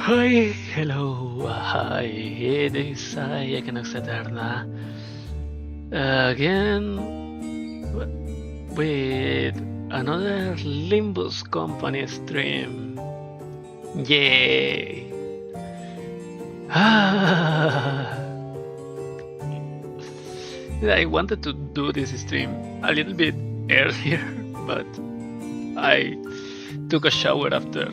Hi, hello, hi, this I can Eterna again with another Limbus Company stream. Yay! I wanted to do this stream a little bit earlier, but I took a shower after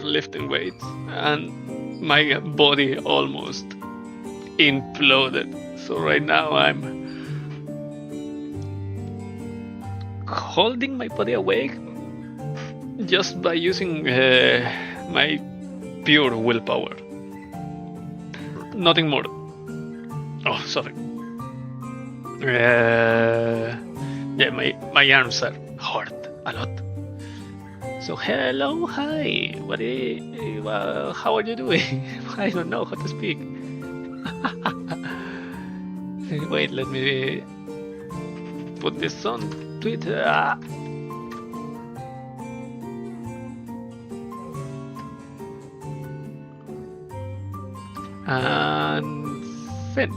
lifting weights, and my body almost imploded. So right now I'm holding my body awake just by using my pure willpower. Nothing more. Oh, sorry. Yeah, my arms are hurt a lot. So hello, hi. How are you doing? I don't know how to speak. Wait, let me put this on Twitter. And Finn.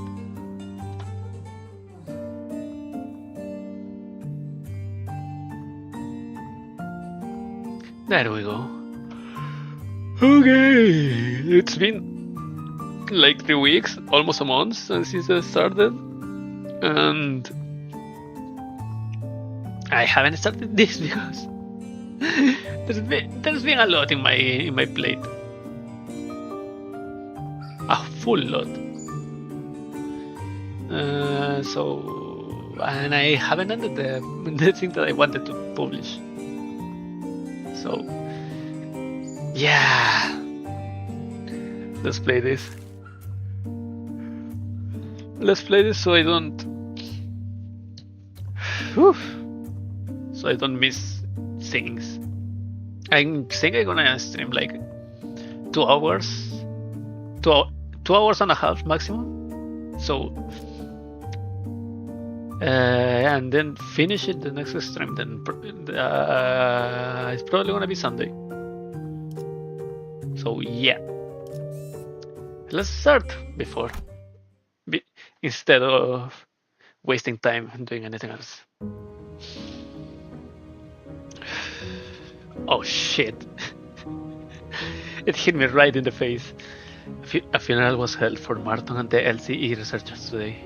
There we go. Okay, it's been like 3 weeks, almost a month since it started, and I haven't started this because there's been a lot in my plate, a full lot. And I haven't ended the thing that I wanted to publish. So, yeah, let's play this. Let's play this so I don't, so I don't miss things. I think I'm gonna stream like 2 hours, 2 hours and a half maximum. So, and then finish it the next stream. Then it's probably gonna be Sunday. So yeah, let's start instead of wasting time doing anything else. Oh shit! It hit me right in the face. A funeral was held for Martin and the LCE researchers today.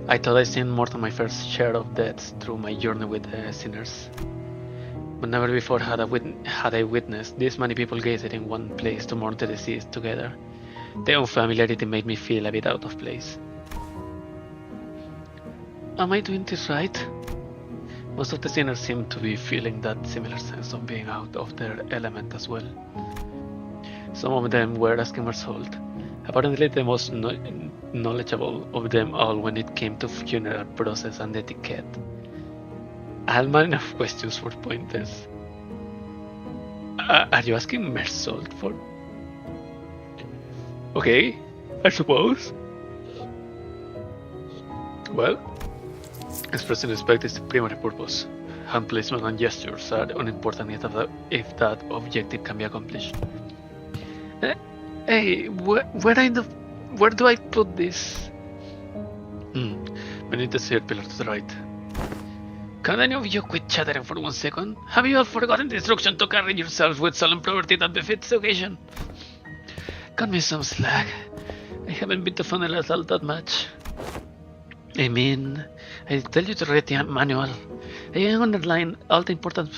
I thought I'd seen more than my first share of deaths through my journey with the sinners. But never before had I witnessed this many people gathered in one place to mourn the deceased together. The unfamiliarity made me feel a bit out of place. Am I doing this right? Most of the sinners seem to be feeling that similar sense of being out of their element as well. Some of them were asking for salt. Apparently the most knowledgeable of them all when it came to funeral process and etiquette. I had many enough questions for pointers. Are you asking Mersault for? Okay, I suppose. Well, expressing respect is the primary purpose. Hand placement and gestures are unimportant if that objective can be accomplished. Hey, where do I put this? Beneath the third pillar to the right. Can any of you quit chattering for 1 second? Have you all forgotten the instruction to carry yourselves with solemn property that befits the occasion? Cut me some slack. I haven't been to funerals all that much. I mean, I tell you to read the manual. I underline all the important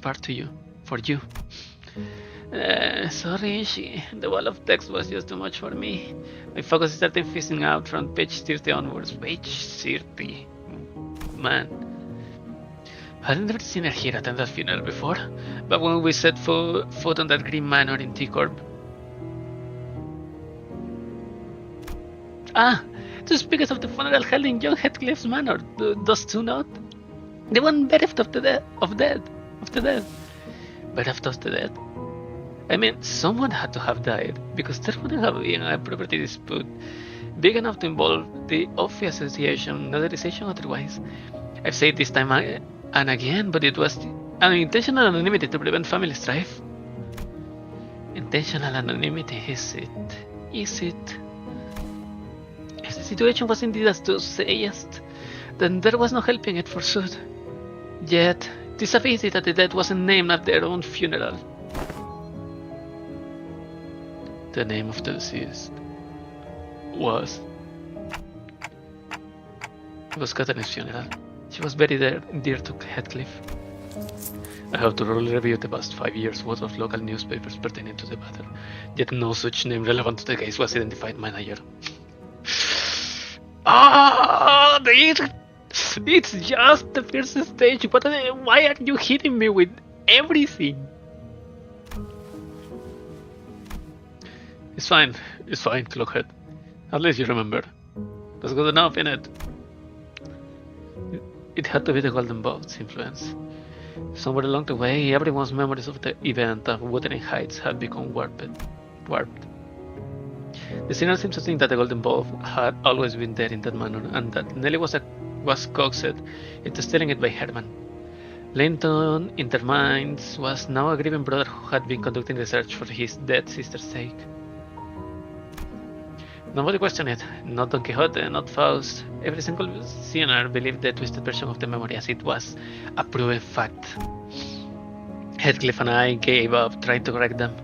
part for you. Sorry, the wall of text was just too much for me. My focus started fizzing out from page 30 onwards. Page 30? Man. I'd never seen her here attend that funeral before, but when we set foot on that green manor in T-Corp. The speakers of the funeral held in John Heathcliff's manor, those two not? The one bereft of the dead. Bereft of the dead? I mean, someone had to have died, because there wouldn't have been a property dispute big enough to involve the obvious association, notarization otherwise. I've said this time and again, but it was And intentional anonymity to prevent family strife? Intentional anonymity, is it? Is it? If the situation was indeed as thou sayest, then there was no helping it forsooth. Yet, 'tis a pity that the dead wasn't named at their own funeral. The name of the deceased was... It was Catherine's funeral. She was very dear to Heathcliff. I have thoroughly reviewed the past 5 years' worth of local newspapers pertaining to the matter, yet no such name relevant to the case was identified, manager. It's just the first stage, but why are you hitting me with everything? It's fine, Clockhead. At least you remember. That's good enough, innit? It had to be the Golden Boat's influence. Somewhere along the way, everyone's memories of the event of Wuthering Heights had become warped. The sinner seems to think that the Golden Boat had always been there in that manner, and that Nelly was coaxed into stealing it by Herman. Linton, in their minds, was now a grieving brother who had been conducting research for his dead sister's sake. Nobody questioned it, not Don Quixote, not Faust. Every single sinner believed the twisted version of the memory as it was a proven fact. Heathcliff and I gave up trying to correct them.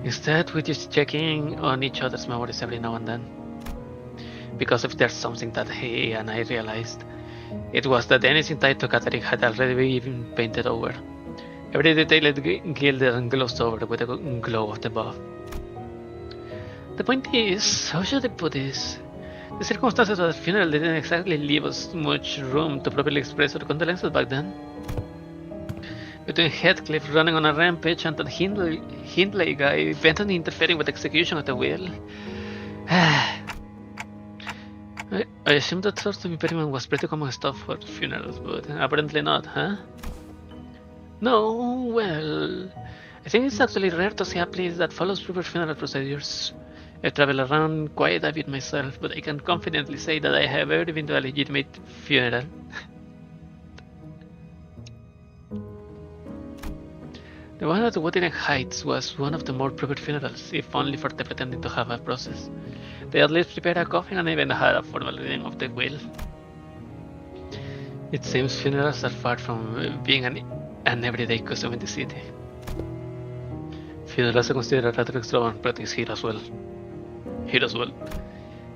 Instead, we just checking on each other's memories every now and then. Because if there's something that he and I realized, it was that anything tied to Catherine had already been painted over. Every detail gilded and glossed over with the glow of the buff. The point is, how should I put this? The circumstances of the funeral didn't exactly leave us much room to properly express our condolences back then. Between Heathcliff running on a rampage and that Hindley guy bent on interfering with the execution of the will. I assume that sort of impairment was pretty common stuff for funerals, but apparently not, huh? No, well, I think it's actually rare to see a place that follows proper funeral procedures. I travel around quite a bit myself, but I can confidently say that I have ever been to a legitimate funeral. The one at Wuthering Heights was one of the more proper funerals, if only for the pretending to have a process. They at least prepared a coffin and even had a formal reading of the will. It seems funerals are far from being an everyday custom in the city. Funerals are considered rather extravagant practice here as well.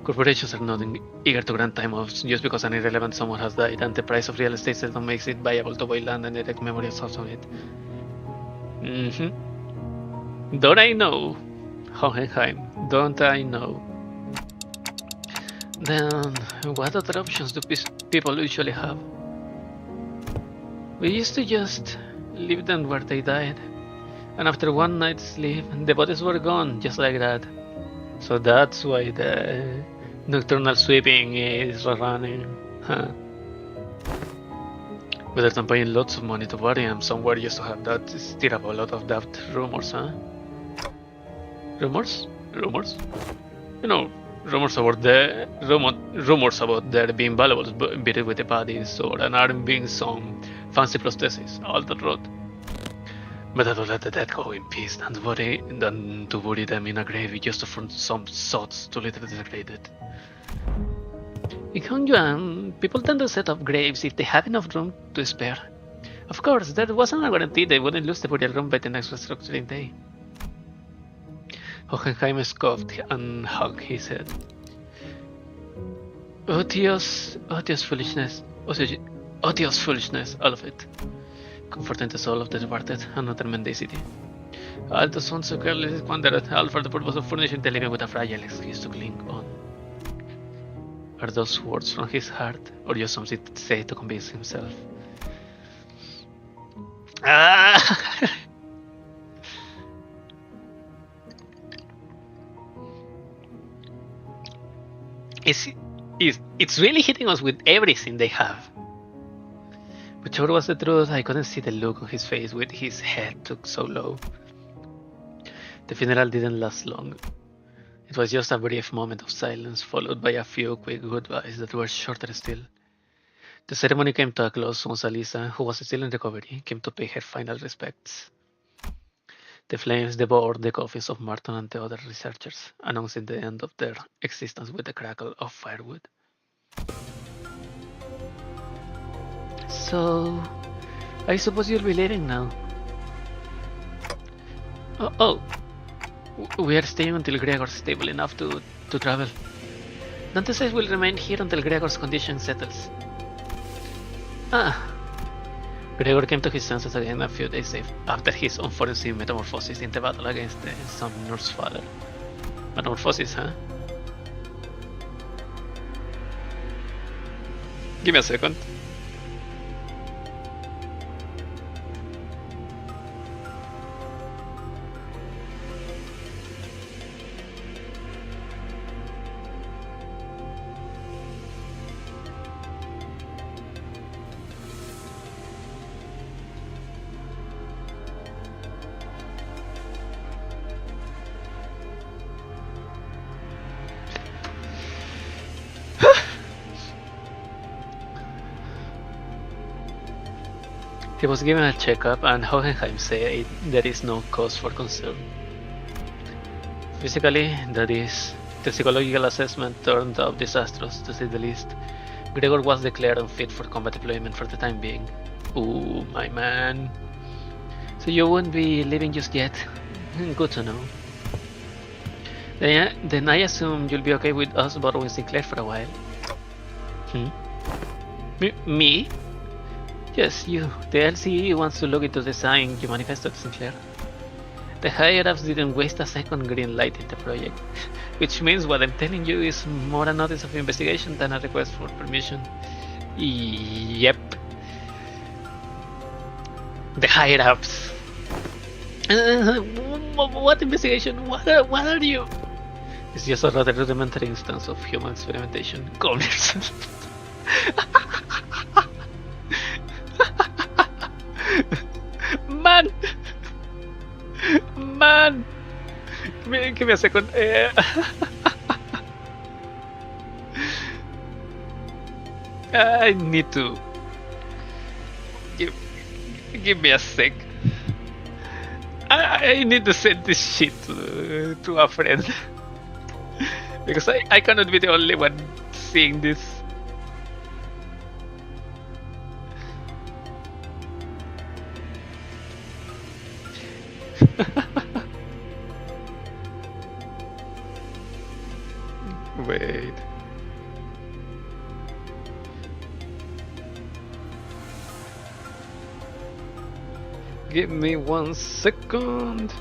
Corporations are not eager to grant time offs just because an irrelevant someone has died, and the price of real estate seldom makes it viable to buy land and erect memorials of it. Don't I know? Hohenheim, don't I know? Then, what other options do people usually have? We used to just leave them where they died, and after one night's sleep, the bodies were gone just like that. So that's why the nocturnal sweeping is running, huh? Better than paying lots of money to bury them somewhere just to have that stir up a lot of doubt. Rumors, huh? Rumors? You know, rumors about there being valuables buried with the bodies, or an arm being some fancy prosthesis, all that rot. Better to let the dead go in peace than to bury them in a grave just to find some sods to later desecrate it. In Hongyuan, people tend to set up graves if they have enough room to spare. Of course, there wasn't a guarantee they wouldn't lose the burial room by the next restructuring day. Hohenheim scoffed and hugged his head. Odious foolishness, all of it. Comforting the soul of the departed and utter mendacity. All the sons so carelessly squandered, all for the purpose of furnishing the living with a fragile excuse to cling on. Are those words from his heart, or just something to say to convince himself? It's really hitting us with everything they have. Whichever was the truth, I couldn't see the look on his face with his head took so low. The funeral didn't last long. It was just a brief moment of silence, followed by a few quick goodbyes that were shorter still. The ceremony came to a close once Alisa, who was still in recovery, came to pay her final respects. The flames devoured the coffins of Martin and the other researchers, announcing the end of their existence with the crackle of firewood. So, I suppose you'll be leaving now. Oh, we are staying until Gregor's stable enough to travel. Dante says we'll remain here until Gregor's condition settles. Gregor came to his senses again a few days after his unforeseen metamorphosis in the battle against the Summoner's father. Metamorphosis, huh? Give me a second. He was given a checkup, and Hohenheim said there is no cause for concern. Physically, that is, the psychological assessment turned out disastrous, to say the least. Gregor was declared unfit for combat deployment for the time being. Ooh, my man. So you won't be leaving just yet? Good to know. Then I assume you'll be okay with us borrowing Sinclair for a while? Me? Yes, you. The LCE wants to look into the sign you manifested, Sinclair. The higher-ups didn't waste a second green lighting the project, which means what I'm telling you is more a notice of investigation than a request for permission. Yep. The higher-ups. What investigation? What are you? It's just a rather rudimentary instance of human experimentation. Calm yourself. Man! Give me a second. I need to... Give me a sec. I need to send this shit to a friend. Because I cannot be the only one seeing this. Wait. Give me 1 second.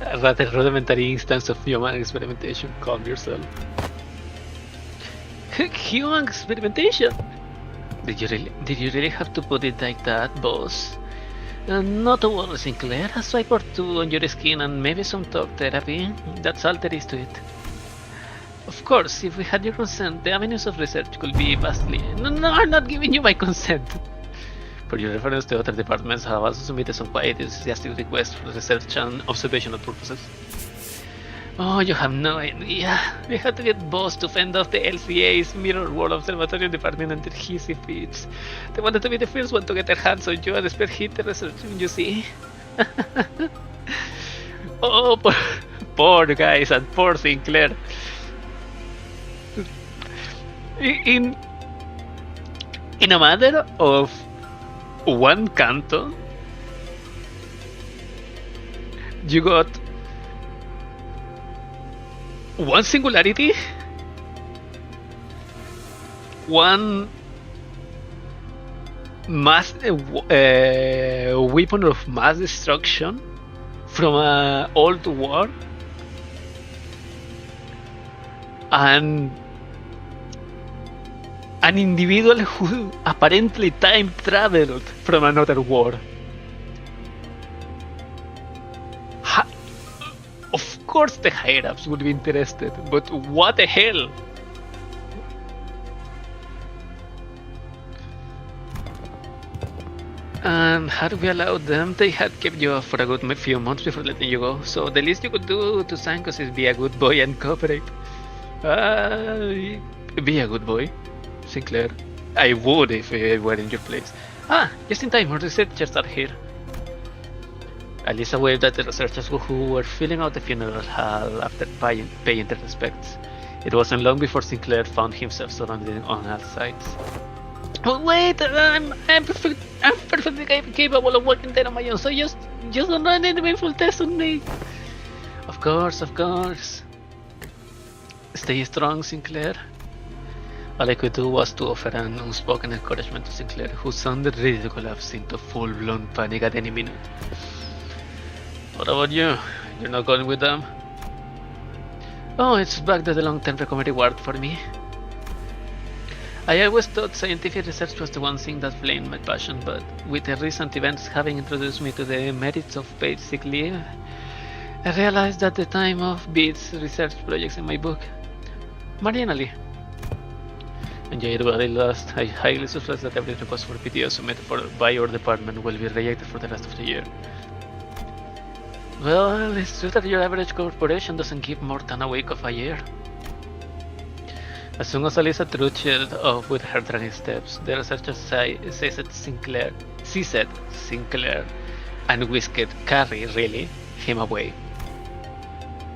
A rather rudimentary instance of human experimentation. Calm yourself. Human experimentation? Did you really have to put it like that, boss? Not to worry, Sinclair. A swipe or two on your skin and maybe some talk therapy. That's all there is to it. Of course, if we had your consent, the avenues of research could be vastly... No, I'm not giving you my consent. For your reference, the other departments have also submitted some quite enthusiastic requests for research and observational purposes. Oh, you have no idea. We had to get Boss to fend off the LCA's Mirror World Observatory department and their hissy fits. They wanted to be the first one to get their hands on you and spearhead the research, you see? Oh, poor guys and poor Sinclair. In a matter of one canto, you got one singularity, one mass weapon of mass destruction from an old war, and an individual who apparently time traveled from another war. course the higher-ups would be interested, but what the hell? And had we allowed them, they had kept you off for a good few months before letting you go, so the least you could do to thank us is be a good boy and cooperate. Be a good boy, Sinclair. I would if I were in your place. Just in time, our researchers are here. Alisa waved at the researchers who were filling out the funeral hall after paying their respects. It wasn't long before Sinclair found himself surrounded on all sides. Oh, wait, I'm perfectly capable of working there on my own, so just don't run any meaningful tests on me. Of course. Stay strong, Sinclair. All I could do was to offer an unspoken encouragement to Sinclair, who sounded ready to collapse into full-blown panic at any minute. What about you? You're not going with them? Oh, it's back to the long-term recovery ward for me. I always thought scientific research was the one thing that flamed my passion, but with the recent events having introduced me to the merits of basic leave, I realized that the time of beats research projects in my book. Marginally. Enjoyed what I lost. I highly suspect that every request for PTO submitted by your department will be rejected for the rest of the year. Well, it's true that your average corporation doesn't keep more than a week of a year. As soon as Alisa trudged off with her dragging steps, the researcher said Sinclair, and whisked Carrie, really, him away.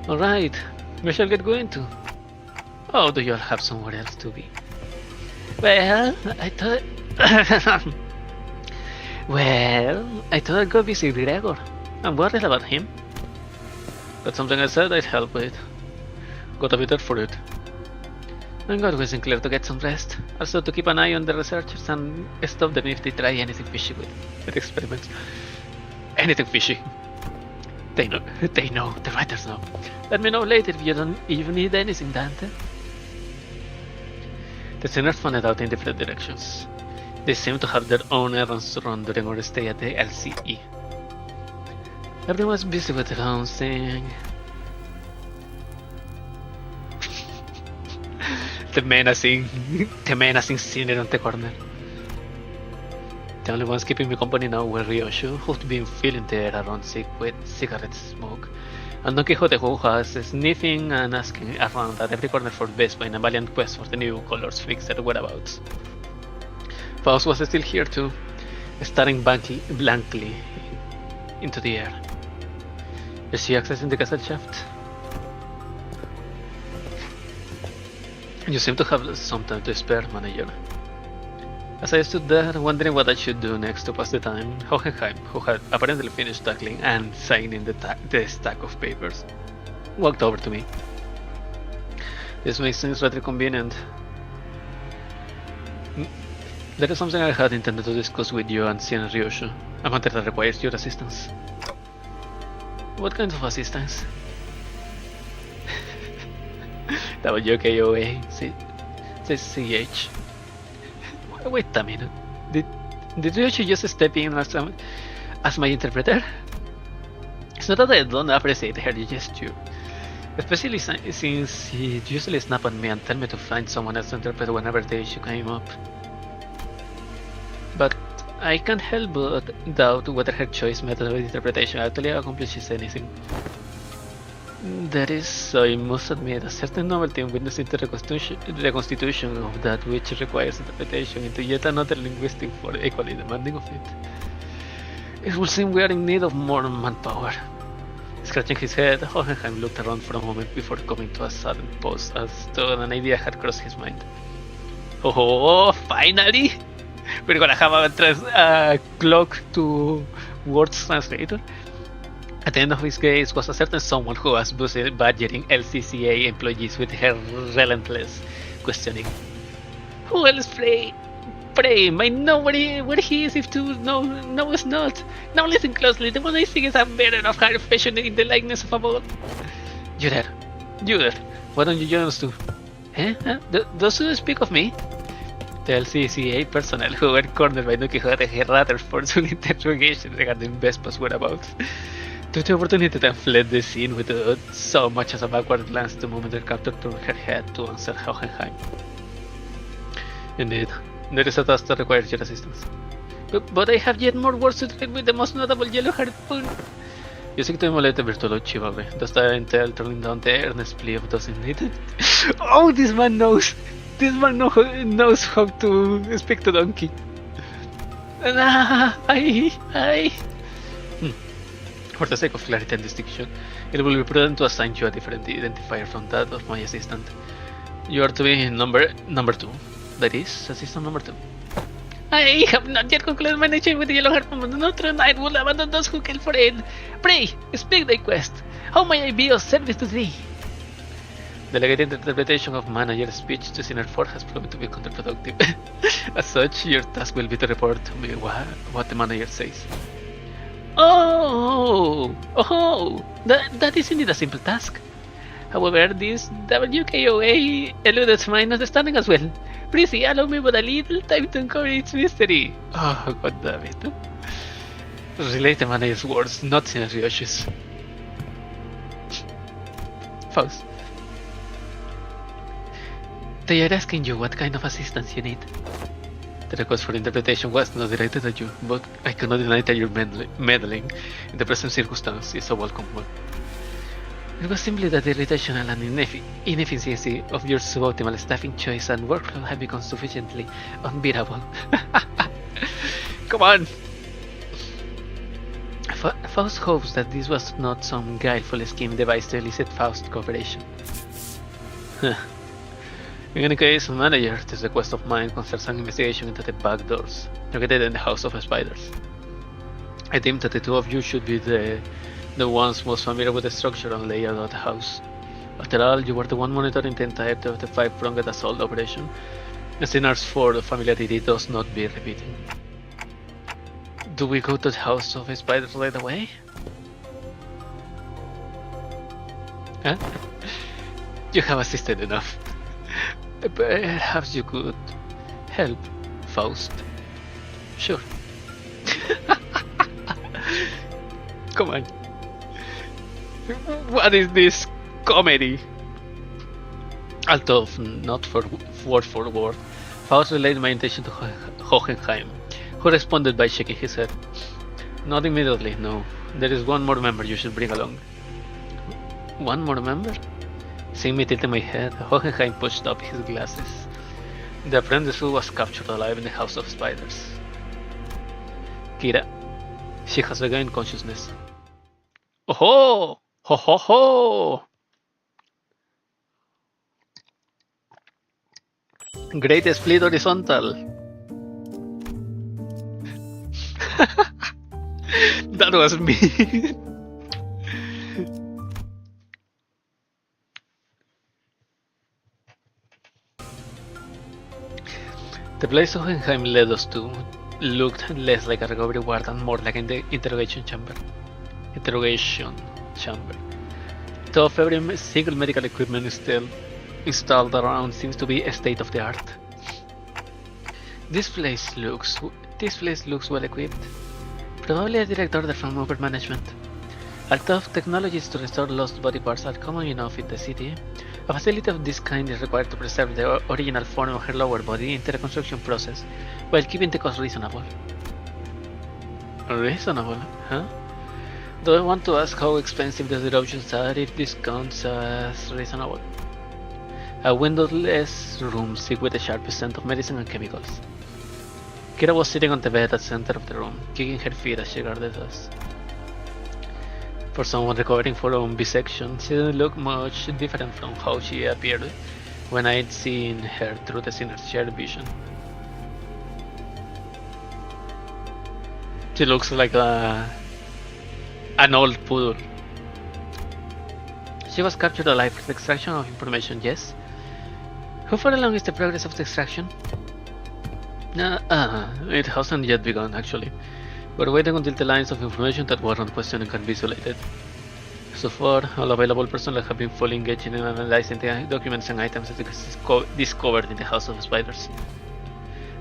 Alright, we shall get going too. Oh, do you all have somewhere else to be? Well, I thought I'd go visit Gregor. I'm worried about him. That's something I said I'd help with. Got a bitter for it. I'm going with Sinclair to get some rest. Also to keep an eye on the researchers and stop them if they try anything fishy with experiments. Anything fishy. They know, the writers know. Let me know later if you don't even need anything, Dante. The sinners funded out in different directions. They seem to have their own errands to run during our stay at the LCE. Everyone's busy with their own thing. the menacing sinner on the corner. The only ones keeping me company now were Ryoshu, who's been feeling the air around sick with cigarette smoke, and Don Quixote, who has sniffing and asking around at every corner for Vespa in a valiant quest for the new colors fixed whereabouts. Faust was still here too, staring blankly into the air. Is she accessing the castle shaft? You seem to have some time to spare, manager. As I stood there, wondering what I should do next to pass the time, Hohenheim, who had apparently finished tackling and signing the stack of papers, walked over to me. This makes things rather convenient. There is something I had intended to discuss with you and Sien Ryoshu, a matter that requires your assistance. What kind of assistance? WKOA, CH. Wait a minute. Did Ryoshu just step in as my interpreter? It's not that I don't appreciate her gesture, especially since he usually snapped at me and tell me to find someone else to interpret whenever the issue came up. But I can't help but doubt whether her choice method of interpretation actually accomplishes anything. There is, I must admit, a certain novelty in witnessing the reconstitution of that which requires interpretation into yet another linguistic form equally demanding of it. It would seem we are in need of more manpower. Scratching his head, Hohenheim looked around for a moment before coming to a sudden pause as though an idea had crossed his mind. Oh, finally! We're gonna have a clock to words translator. At the end of his gaze was a certain someone who was busy badgering LCCA employees with her relentless questioning. Who else pray? I know where he is if to no it's not. Now listen closely, the one I think is a bearer of higher fashion in the likeness of a ball. You there. Why don't you join us too? Huh? Does you speak of me? The LCCA personnel who were cornered by Don Quixote had rather forceful interrogation regarding Vespa's whereabouts. Took the opportunity and fled the scene without so much as a backward glance the moment the captor turned her head to answer Hohenheim. Indeed, there is a task that requires your assistance. But I have yet more words to trade with the most notable yellow harpoon. You seek to emulate the virtual chivalry. Does that entail turning down the earnest plea of those in need? Oh, this man knows! This man knows how to speak to donkey. For the sake of clarity and distinction, it will be prudent to assign you a different identifier from that of my assistant. You are to be number 2. That is, assistant number 2. I have not yet concluded my nature with the yellow harpoon, but not night will abandon those who kill for it. Pray, speak thy quest. How may I be of service to thee? Delegating the interpretation of manager's speech to Sinner 4 has proven to be counterproductive. As such, your task will be to report to me what the manager says. Oh, that is indeed a simple task. However, this WKOA eluded my understanding as well. Please allow me but a little time to uncover its mystery. Oh, god damn it. Relate the manager's words, not Ryoshu's. Faust. They are asking you what kind of assistance you need. The request for interpretation was not directed at you, but I cannot deny that your meddling in the present circumstance is a welcome one. It was simply that the irritational and inefficiency of your suboptimal staffing choice and workload had become sufficiently unbearable. Come on! Faust hopes that this was not some guileful scheme devised to elicit Faust's cooperation. In any case, manager, this request of mine concerns an investigation into the back doors located in the House of Spiders. I deem that the two of you should be the ones most familiar with the structure and layout of the house. After all, you were the one monitoring the entirety of the 5-pronged assault operation, and Sinners 4 familiarity does not bear repeating. Do we go to the House of Spiders right away? Huh? You have assisted enough. Perhaps you could help, Faust. Sure. Come on. What is this comedy? Although not for word, Faust relayed my intention to Hohenheim, who responded by shaking his head. Not immediately, no. There is one more member you should bring along. One more member? Seeing me tilting my head, Hohenheim pushed up his glasses. The apprentice who was captured alive in the House of Spiders. Kira. She has regained consciousness. Oh ho! Ho ho ho! Great split horizontal. That was me. The place Hohenheim led us to looked less like a recovery ward and more like an interrogation chamber. Though every single medical equipment is still installed around seems to be state of the art. This place looks well equipped. Probably a direct order from upper management. Although technologies to restore lost body parts are common enough in the city, a facility of this kind is required to preserve the original form of her lower body in the reconstruction process, while keeping the cost reasonable. Reasonable, huh? Do I want to ask how expensive the options are if this counts as reasonable? A windowless room sick with the sharpest scent of medicine and chemicals. Kira was sitting on the bed at the center of the room, kicking her feet as she guarded us. For someone recovering from bisection, she didn't look much different from how she appeared when I'd seen her through the Sinner's shared vision. She looks like an old poodle. She was captured alive for the extraction of information, yes? How far along is the progress of the extraction? It hasn't yet begun, actually. We're waiting until the lines of information that warrant questioning can be isolated. So far, all available personnel have been fully engaged in analyzing the documents and items discovered in the House of Spiders.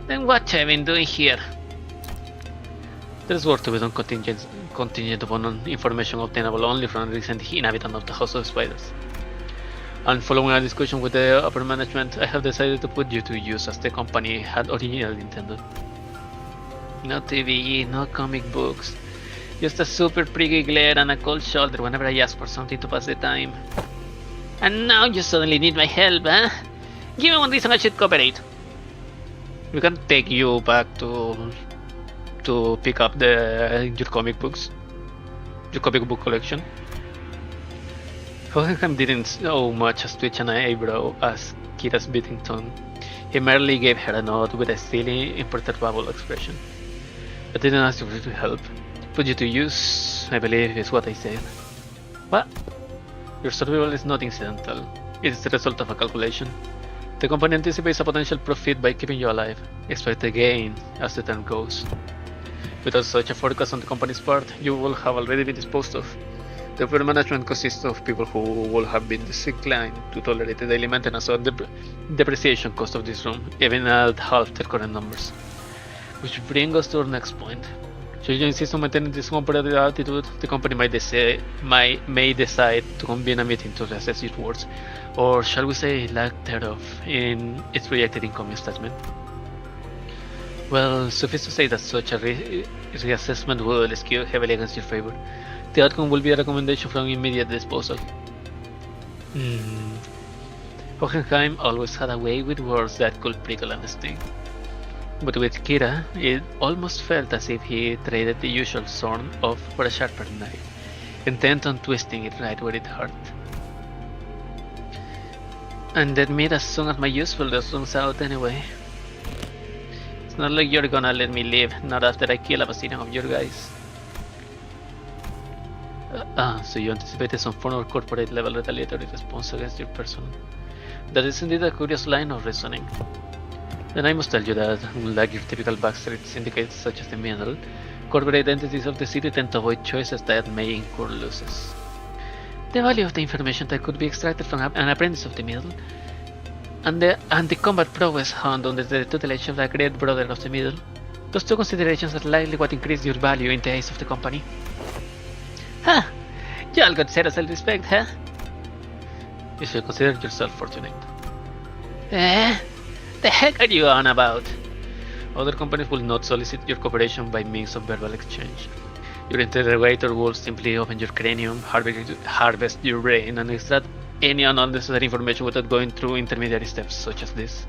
Then what have I been doing here? There is work to be done contingent upon information obtainable only from recent inhabitants of the House of Spiders. And following a discussion with the upper management, I have decided to put you to use as the company had originally intended. No TV, no comic books, just a super priggy glare and a cold shoulder whenever I ask for something to pass the time. And now you suddenly need my help, huh? Give me one reason I should cooperate. We can take you back to pick up your comic books, your comic book collection. Hohenheim didn't so much as twitch an eyebrow as Kira's beating tone. He merely gave her a nod with a silly, imperturbable expression. I didn't ask you to help. Put you to use, I believe, is what I said. What? Your survival is not incidental. It is the result of a calculation. The company anticipates a potential profit by keeping you alive. Expect a gain, as the term goes. Without such a forecast on the company's part, you will have already been disposed of. The upper management consists of people who will have been disinclined to tolerate the daily maintenance or depreciation cost of this room, even at half their current numbers. Which brings us to our next point. Should you insist on maintaining this comparative attitude, the company may decide to convene a meeting to reassess its words, or shall we say lack thereof, in its projected income statement. Well, suffice to say that such a reassessment will skew heavily against your favor. The outcome will be a recommendation from immediate disposal. Hohenheim always had a way with words that could prickle and sting. But with Kira, it almost felt as if he traded the usual sword off for a sharper knife, intent on twisting it right where it hurt. And that made as soon as my usefulness runs out anyway. It's not like you're gonna let me live, not after I kill a bazillion of your guys. So you anticipated some form of corporate level retaliatory response against your person. That is indeed a curious line of reasoning. Then I must tell you that, unlike your typical backstreet syndicates such as the Mineral, corporate entities of the city tend to avoid choices that may incur losses. The value of the information that could be extracted from an apprentice of the Middle, and the combat prowess honed under the tutelage of the great brother of the Middle, those two considerations are likely what increase your value in the eyes of the company. Ha! You all got zero self-respect, huh? You should consider yourself fortunate. The heck are you on about? Other companies will not solicit your cooperation by means of verbal exchange. Your interrogator will simply open your cranium, harvest your brain, and extract any unnecessary information without going through intermediary steps such as this.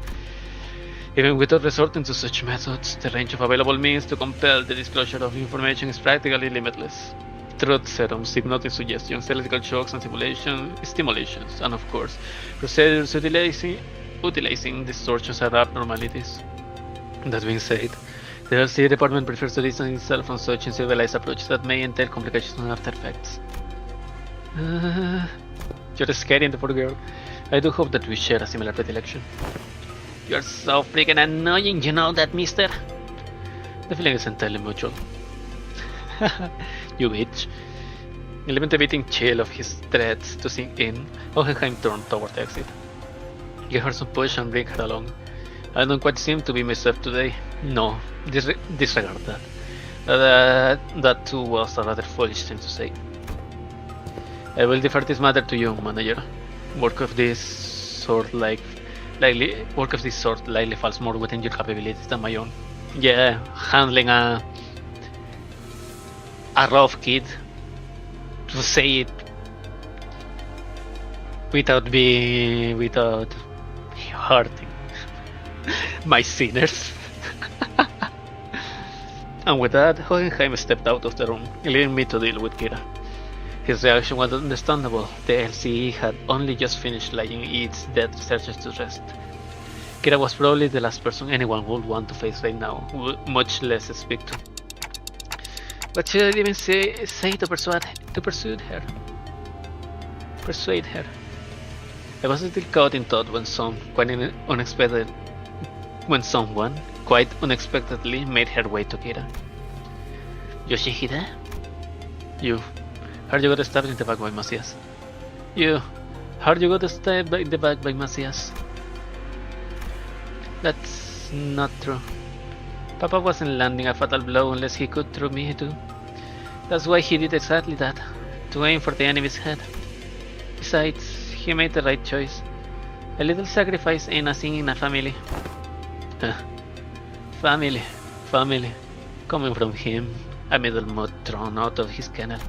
Even without resorting to such methods, the range of available means to compel the disclosure of information is practically limitless. Truth serums, hypnotic suggestions, electrical shocks and stimulations, and of course, procedures utilizing distortions and abnormalities. That being said, the LCA department prefers to distance itself from such uncivilized approaches that may entail complications and after effects. You're scary, the poor girl. I do hope that we share a similar predilection. You're so freaking annoying, you know that, mister? The feeling is entirely mutual. You bitch. Leaving the beating chill of his threats to sink in, Hohenheim turned toward the exit. Give her some push and bring her along. I don't quite seem to be myself today. No, disregard that. That too was a rather foolish thing to say. I will defer this matter to you, manager. Work of this sort likely falls more within your capabilities than my own. Yeah, handling a rough kid, to say it without hurting my sinners. And with that, Hohenheim stepped out of the room, leaving me to deal with Kira. His reaction was understandable. The LCE had only just finished laying its dead researchers to rest. Kira was probably the last person anyone would want to face right now, much less speak to. What should I even say to persuade her? I was still caught in thought when someone quite unexpectedly made her way to Kira. Yoshihide? You. Heard you got stabbed in the back by Macias. You. Heard you got stabbed in the back by Macias. That's not true. Papa wasn't landing a fatal blow unless he could through me too. That's why he did exactly that, to aim for the enemy's head. Besides, he made the right choice. A little sacrifice ain't a sin in a family. Family. Coming from him, a middle mutt thrown out of his kennel.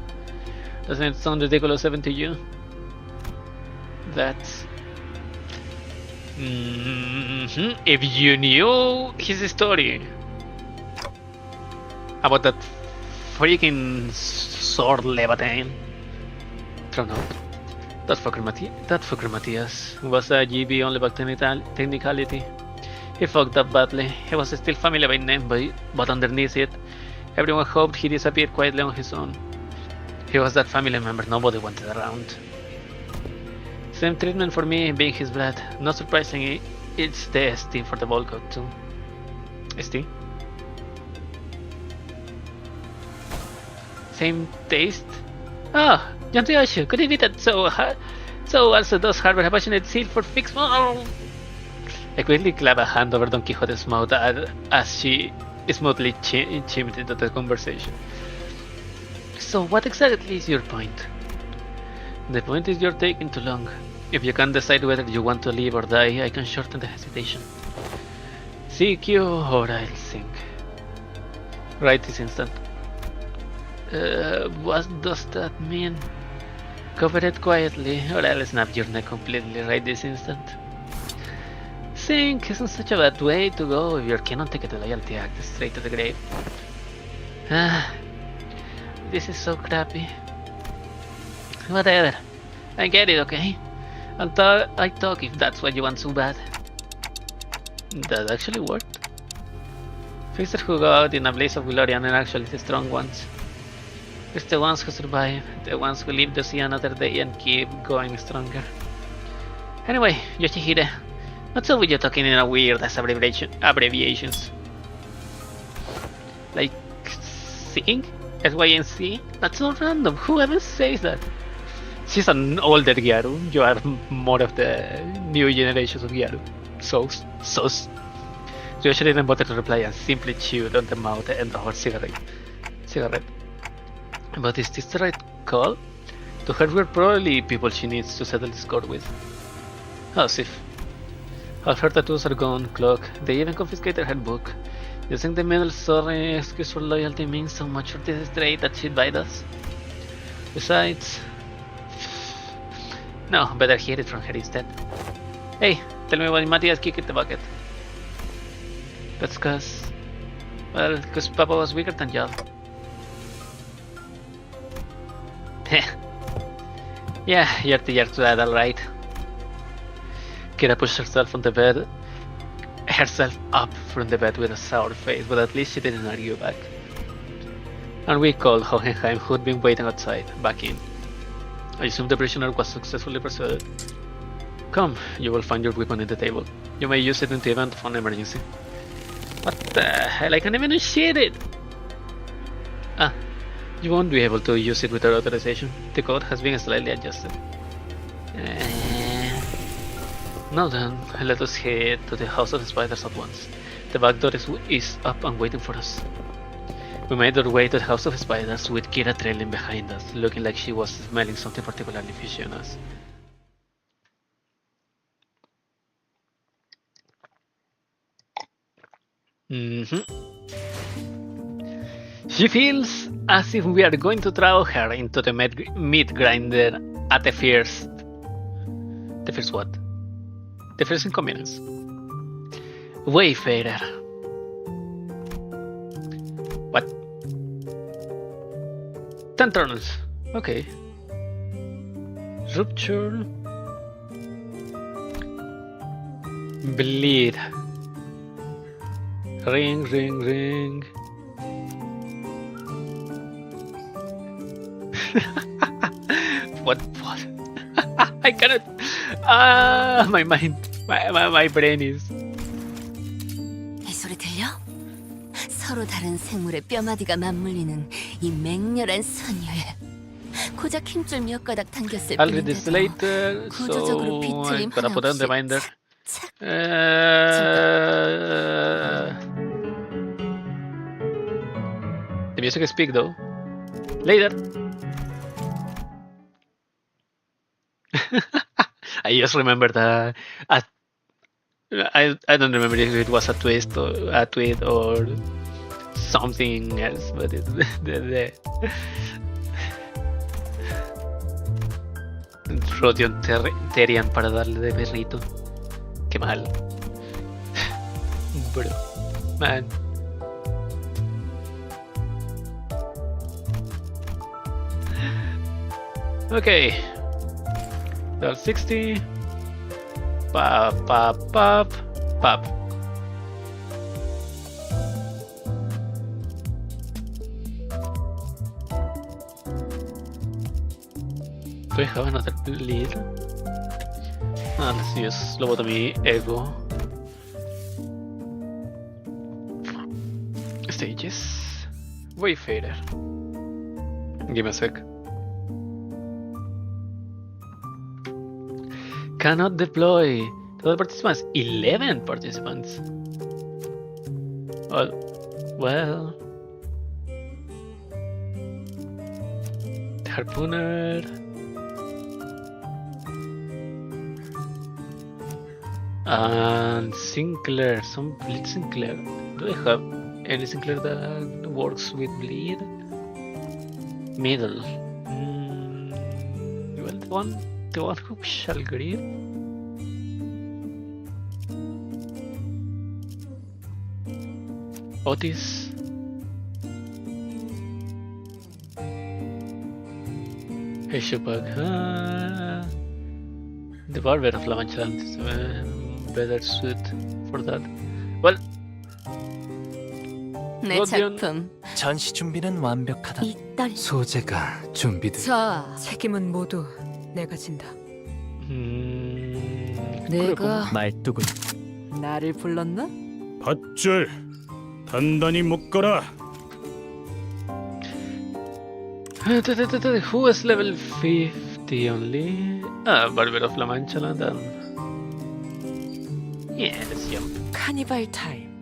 Doesn't it sound ridiculous even to you? That's... If you knew his story about that freaking sword Leviathan thrown out. That fucker Matthias was a GB only by technicality. He fucked up badly. He was still family by name, but underneath it, everyone hoped he disappeared quietly on his own. He was that family member nobody wanted around. Same treatment for me being his blood. Not surprisingly, it's the ST for the ball coat too. ST? Same taste? Ah, John Ryoshu, could it be that so also does harbor a passionate zeal for fixed... Oh. I quickly clap a hand over Don Quixote's mouth as she smoothly chimed into the conversation. So what exactly is your point? The point is you're taking too long. If you can't decide whether you want to live or die, I can shorten the hesitation. Seek you or I'll sink. Right this instant. What does that mean? Cover it quietly or I'll snap your neck completely right this instant. Sink isn't such a bad way to go if you're keen on taking the loyalty act straight to the grave. This is so crappy. Whatever. I get it, okay? I talk if that's what you want so bad. That actually worked. Fixers who go out in a blaze of glory and are actually the strong ones. It's the ones who survive, the ones who live to see another day and keep going stronger. Anyway, Yoshihide, what's up with you talking in a weird ass abbreviations? Like, seeing? SYNC? That's not random, whoever says that? She's an older Gyaru, you are more of the new generations of Gyaru. Sos. Yoshi didn't bother to reply and simply chewed on the mouth end of her cigarette. But is this the right call? To her we're probably people she needs to settle the score with. As if. All her tattoos are gone, cloak. They even confiscated her book. You think the middle sorry excuse for loyalty means so much for this stray that she'd bite us? Besides... No, better hear it from her instead. Hey, tell me why Matthias kicked the bucket. That's cause... Well, cause Papa was weaker than y'all. Yeah, you're the year to that, alright. Kira pushed herself up from the bed with a sour face, but at least she didn't argue back. And we called Hohenheim, who'd been waiting outside, back in. I assume the prisoner was successfully persuaded. Come, you will find your weapon in the table. You may use it in the event of an emergency. What the hell, I can't even initiate it! Ah, you won't be able to use it without authorization. The code has been slightly adjusted. Now then, let us head to the House of Spiders at once. The back door is up and waiting for us. We made our way to the House of Spiders with Kira trailing behind us, looking like she was smelling something particularly fishy on us. She feels as if we are going to throw her into the meat grinder at the first... The first what? The first inconvenience. Wayfarer. What? 10 turns. Okay. Rupture. Bleed. Ring, ring, ring. What? I cannot. My mind. My brain is. 이 소리 들려? 서로 다른 생물의 뼈마디가 맞물리는 이 맹렬한 선율. 고작 힘줄 몇 가닥 당겼을 I'll read this 뿐인데도 later, 구조적으로 so 비틀림 I'm gonna 하나 put on 없이 the binder. 착. music speak though. Later. I just remember that. I don't remember if it was a tweet or something else, but it, the Rodion Terian para darle de perrito. Qué mal. Bro, man. Okay. Level 60. Pop, pop, pop, pop. Do I have another lead? Let's use lobotomy ego. Stages. Wayfarer. Give me a sec. Cannot deploy. Total participants. 11 participants. Well. The harpooner. And Sinclair. Some bleed Sinclair. Do I have any Sinclair that works with bleed? Middle. Well, the one who shall grieve. Otis. Heshubag. The Barber of La Mancha is better suit for that. Well, 내 작품 전시 준비는 완벽하다. 이 딸. 소재가 준비돼. 자, 책임은 모두 내가 진다. 내가 말뚝을 나를 불렀나? 밧줄 단단히 묶어라. Who is level 50 only? Barber of La Mancha Land and... Yeah, let's jump. 카니발 타임.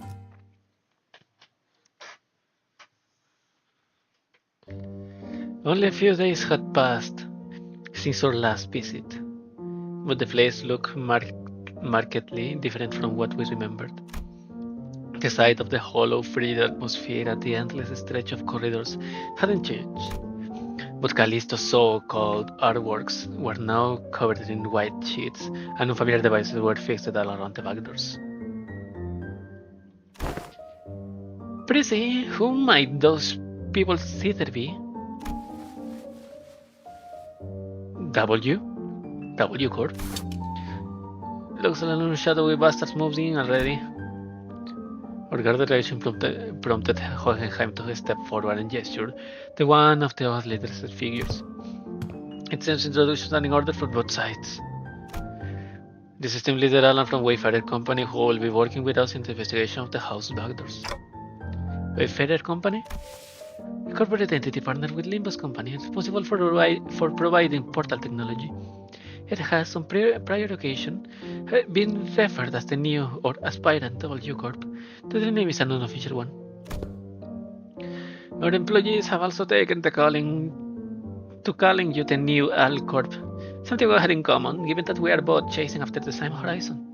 Only a few days had passed since our last visit, but the place looked markedly different from what we remembered. The sight of the hollow, free atmosphere and the endless stretch of corridors hadn't changed, but Callisto's so-called artworks were now covered in white sheets, and unfamiliar devices were fixed all around the back doors. Prissy, who might those people theater be? W Corp? Looks like a shadowy bastards moves in already. Our guarded reaction prompted Hohenheim to step forward and gesture to one of the odd letters and figures. It seems introductions are in order for both sides. The system leader Alan from Wayfarer Company, who will be working with us in the investigation of the house backdoors. Wayfarer Company? A corporate entity partnered with Limbus Company and responsible for providing portal technology. It has on prior occasion been referred as the new or aspirant W Corp, though the name is an unofficial one. Our employees have also taken to calling you the new L Corp, something we had in common, given that we are both chasing after the same horizon.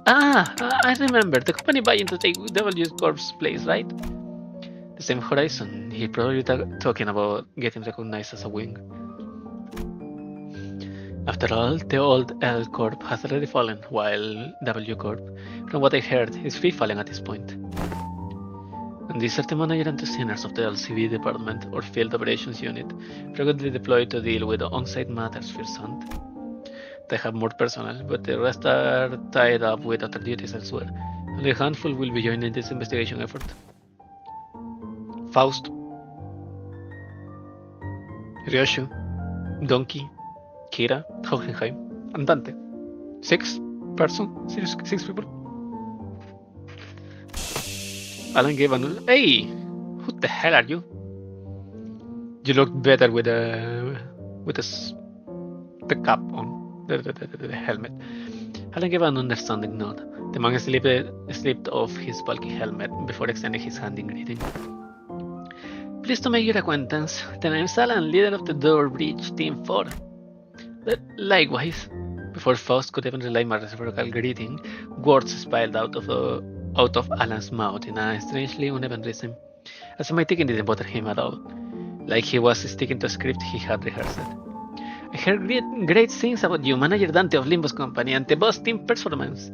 I remember, the company buying to take W Corp's place, right? The same horizon. He probably talking about getting recognized as a wing. After all, the old L Corp has already fallen, while W Corp, from what I heard, is free falling at this point. And these are the manager and two seniors of the LCV department or field operations unit, frequently deployed to deal with on-site matters firsthand. They have more personnel, but the rest are tied up with other duties elsewhere. Only a handful will be joining this investigation effort. Faust, Ryoshu, Donkey, Kira, Hohenheim, and Dante. 6 people. Alan gave an hey, who the hell are you? You look better with the cap on, the helmet. Alan gave an understanding nod. The man slipped off his bulky helmet before extending his hand in greeting. Pleased to make your acquaintance. The name's Alan, leader of the Door Bridge Team 4. Likewise. Before Faust could even relay my reciprocal greeting, words spilled out of Alan's mouth in a strangely uneven rhythm, as my ticking didn't bother him at all, like he was sticking to a script he had rehearsed. I heard great things about you, Manager Dante of Limbus Company, and the boss team performance.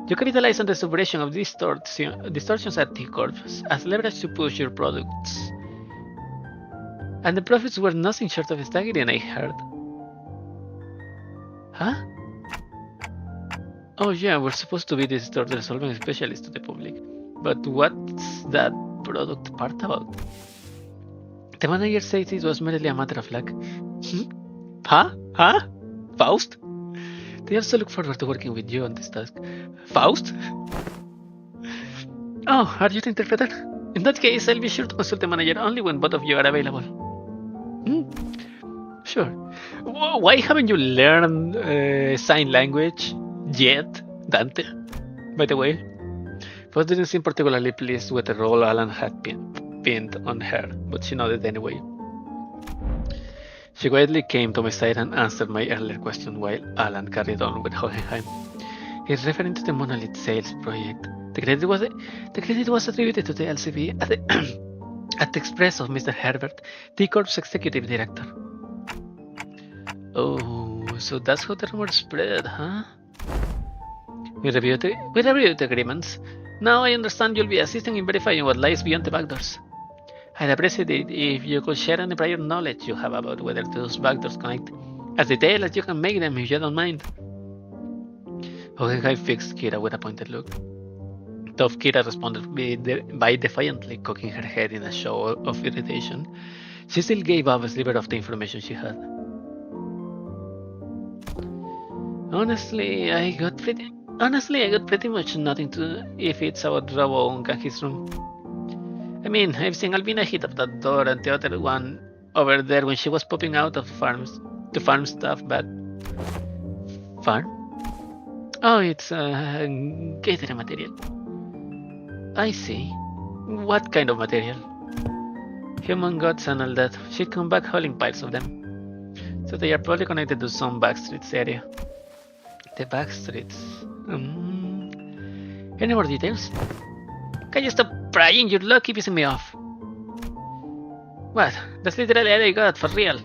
You capitalize on the suppression of distortions at T-Corp as leverage to push your products. And the profits were nothing short of staggering, I heard. Huh? Oh yeah, we're supposed to be the distorted solving specialist to the public. But what's that product part about? The manager says it was merely a matter of luck. Huh? Huh? Faust? They also look forward to working with you on this task. Faust? Oh, are you the interpreter? In that case, I'll be sure to consult the manager only when both of you are available. Sure. Why haven't you learned sign language yet, Dante? By the way, Faust didn't seem particularly pleased with the role Alan had pinned on her, but she nodded anyway. She quietly came to my side and answered my earlier question while Alan carried on with Hohenheim. He's referring to the Monolith Sales project. The credit was attributed to the LCB at the express of Mr. Herbert, T-Corp's executive director. Oh, so that's how the rumor spread, huh? We reviewed the agreements. Now I understand you'll be assisting in verifying what lies beyond the backdoors. I'd appreciate it if you could share any prior knowledge you have about whether those backdoors connect, as detailed as you can make them if you don't mind. Hohenheim fixed Kira with a pointed look. Tough Kira responded by defiantly cocking her head in a show of irritation. She still gave up a sliver of the information she had. Honestly, I got pretty much nothing to if it's about Robo and his room. I mean, I've seen Albina hit up that door and the other one over there when she was popping out of farms to farm stuff, but... Farm? Oh, it's gathering material. I see. What kind of material? Human gods and all that. She'd come back hauling piles of them. So they are probably connected to some backstreets area. The backstreets. Any more details? Can you stop prying? Your luck keeps pissing me off. What? That's literally all I got, for real.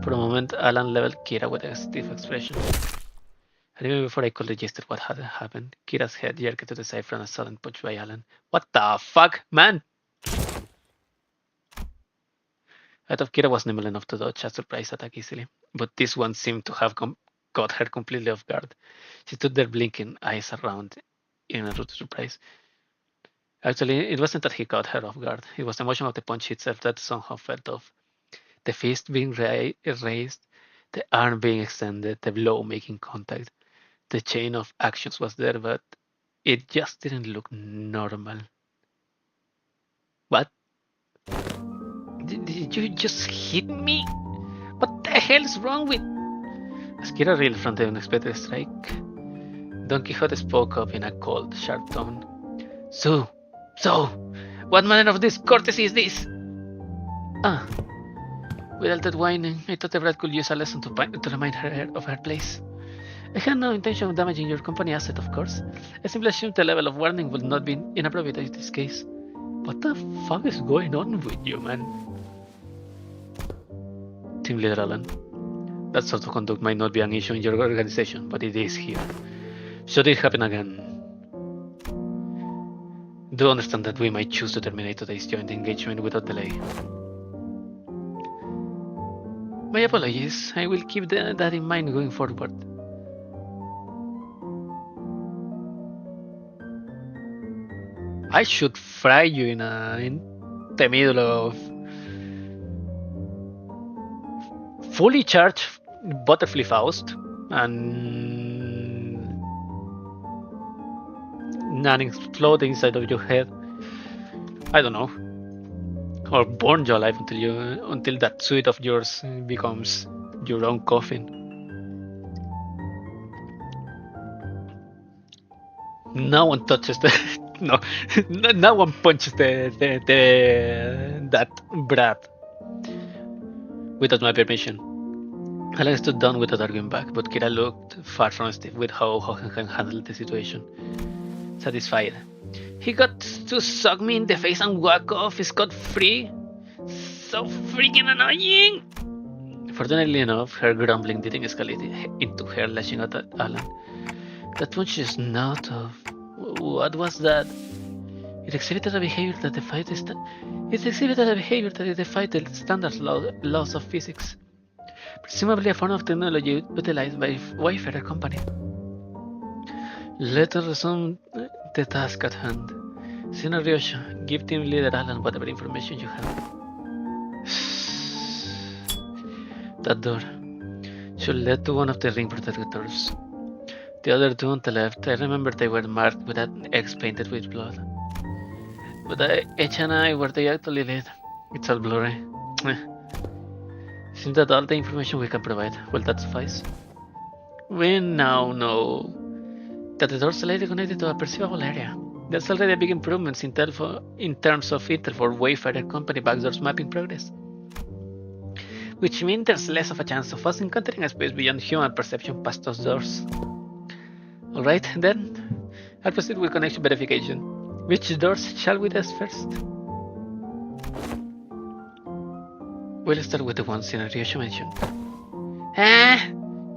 For a moment, Alan leveled Kira with a stiff expression. And even before I could register what had happened, Kira's head jerked to the side from a sudden punch by Alan. What the fuck, man? I thought Kira was nimble enough to dodge a surprise attack easily, but this one seemed to have caught her completely off guard. She stood there blinking eyes around in a rude surprise. Actually, it wasn't that he caught her off guard. It was the motion of the punch itself that somehow felt off. The fist being raised, the arm being extended, the blow making contact. The chain of actions was there, but it just didn't look normal. What? Did you just hit me? What the hell is wrong with... As Kira reeled from the unexpected strike, Don Quixote spoke up in a cold, sharp tone. So, what manner of discourtesy is this? With all that whining, I thought the brat could use a lesson to remind her of her place. I had no intention of damaging your company asset, of course. I simply assumed the level of warning would not be inappropriate in this case. What the fuck is going on with you, man? Team Leader Alan. That sort of conduct might not be an issue in your organization, but it is here. Should it happen again, do understand that we might choose to terminate today's joint engagement without delay. My apologies. I will keep that in mind going forward. I should fry you in the middle of fully charged Butterfly Faust and none explode inside of your head. I don't know, or burn you alive until that suit of yours becomes your own coffin. No one touches No, no one punches that brat without my permission. Alan stood down without arguing back, but Kira looked far from Steve with how Hohenheim handled the situation. Satisfied. He got to suck me in the face and walk off scot-free. So freaking annoying! Fortunately enough, her grumbling didn't escalate into her lashing out at Alan. That punch is not of... What was that? It exhibited a behavior that defied the standard laws of physics. Presumably a form of technology utilized by Wayfarer Company. Let us resume the task at hand. Senior Ryoshu, give team leader Alan whatever information you have. That door should lead to one of the ring protectors. The other two on the left, I remember they were marked with an X painted with blood. But H and I where they actually lead. It's all blurry. Seems that all the information we can provide. Will that suffice? We now know that the doors are later connected to a perceivable area. There's already a big improvements in terms of intel for Wayfarer Company backdoors mapping progress. Which means there's less of a chance of us encountering a space beyond human perception past those doors. Alright, then, I'll proceed with connection verification. Which doors shall we test first? We'll start with the ones in Ryoshu mentioned.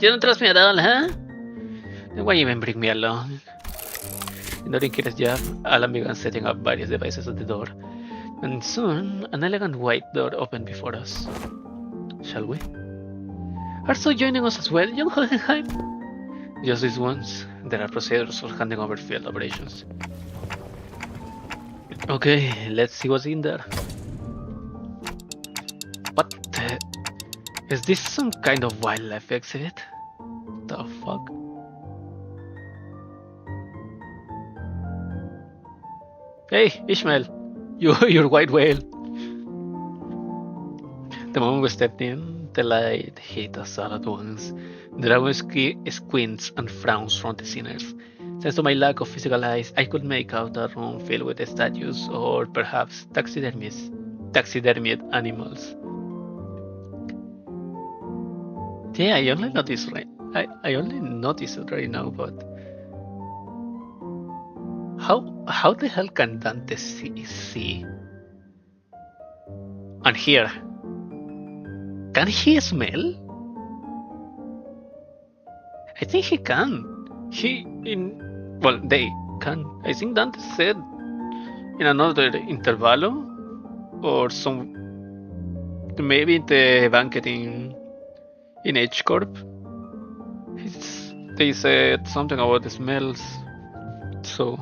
You don't trust me at all, huh? Then why even bring me along? Ignoring Kira's jab, Alan began setting up various devices at the door, and soon an elegant white door opened before us. Shall we? Are so joining us as well, young Hohenheim? Just these ones. There are procedures for handing over field operations. Okay, let's see what's in there. What the... Is this some kind of wildlife exhibit? The fuck? Hey, Ishmael! You're white whale! The moment we stepped in, the light hit us all at once. The dragon squints and frowns from the sinners. Thanks to my lack of physical eyes, I could make out a room filled with statues or perhaps taxidermied animals. Yeah, I only noticed it right now, but how the hell can Dante see? And here, can he smell? I think he can. They can. I think Dante said in another Intervallo or maybe in the banquet in H Corp. They said something about the smells. So,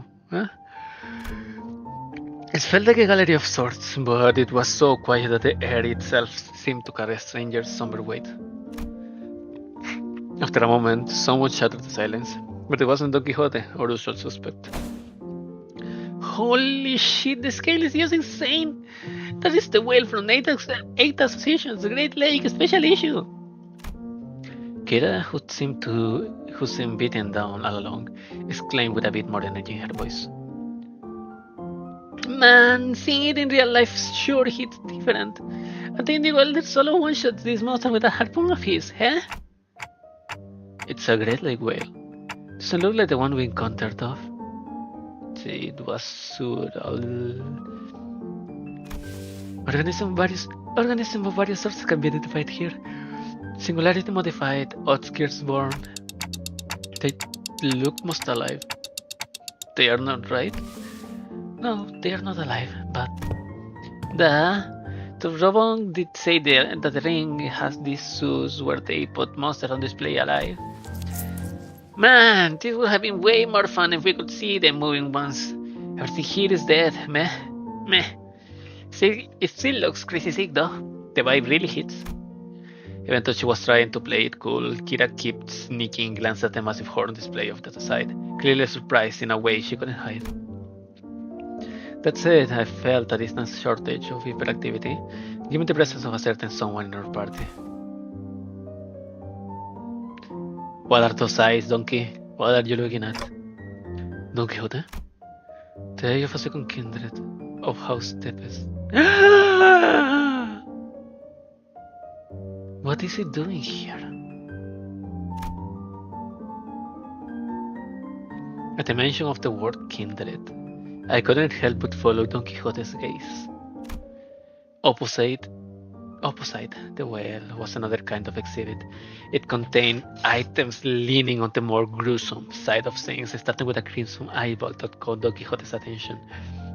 it felt like a gallery of sorts, but it was so quiet that the air itself seemed to carry a stranger's somber weight. After a moment, someone shattered the silence, but it wasn't Don Quixote or usual suspect. Holy shit, the scale is just insane! That is the whale from 8 Associations, the Great Lake Special Issue! Kira, who seemed beaten down all along, exclaimed with a bit more energy in her voice. Man, seeing it in real life sure hits different. I think the welder solo one-shots this monster with a harpoon of his, huh? It's a Great Lake whale. Doesn't look like the one we encountered off. It was surreal. Organisms of various sorts can be identified here. Singularity modified, Otskir's born. They look most alive. They are not, right? No, they are not alive, but... The Robon did say that the ring has these zoos where they put monsters on display alive. Man, this would have been way more fun if we could see them moving once. Everything here is dead, meh. See, it still looks crazy sick though. The vibe really hits. Even though she was trying to play it cool, Kira kept sneaking glances at the massive horn display off to the side, clearly surprised in a way she couldn't hide. That said, I felt a distant shortage of hyperactivity, given the presence of a certain someone in our party. What are those eyes, Donkey? What are you looking at? Don Quixote? The eye of a second kindred of House Tepes. What is he doing here? At the mention of the word kindred, I couldn't help but follow Don Quixote's gaze. Opposite the well was another kind of exhibit. It contained items leaning on the more gruesome side of things, starting with a crimson eyeball that caught Don Quixote's attention,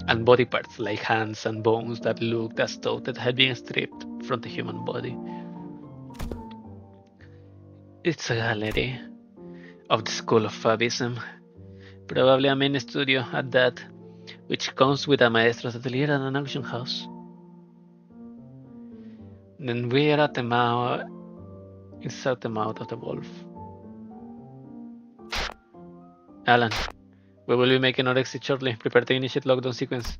and body parts like hands and bones that looked as though they had been stripped from the human body. It's a gallery of the School of Fabism, probably a main studio at that, which comes with a maestro's atelier and an auction house. Then we are at the mouth, inside the mouth of the wolf. Alan, we will be making our exit shortly. Prepare to initiate lockdown sequence.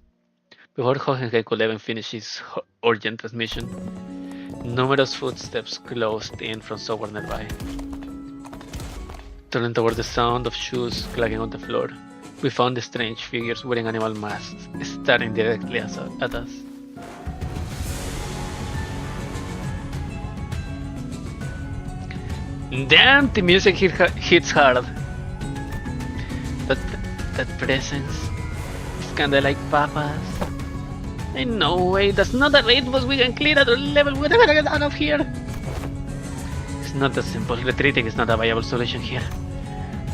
Before Hohenheim could even finish his urgent transmission, numerous footsteps closed in from somewhere nearby. Turning toward the sound of shoes clacking on the floor, we found the strange figures wearing animal masks staring directly at us. Damn, the music hits hard. That presence is kinda like Papa's. In no way, that's not a raid boss we can clear at our level. We never get out of here. It's not that simple. Retreating is not a viable solution here.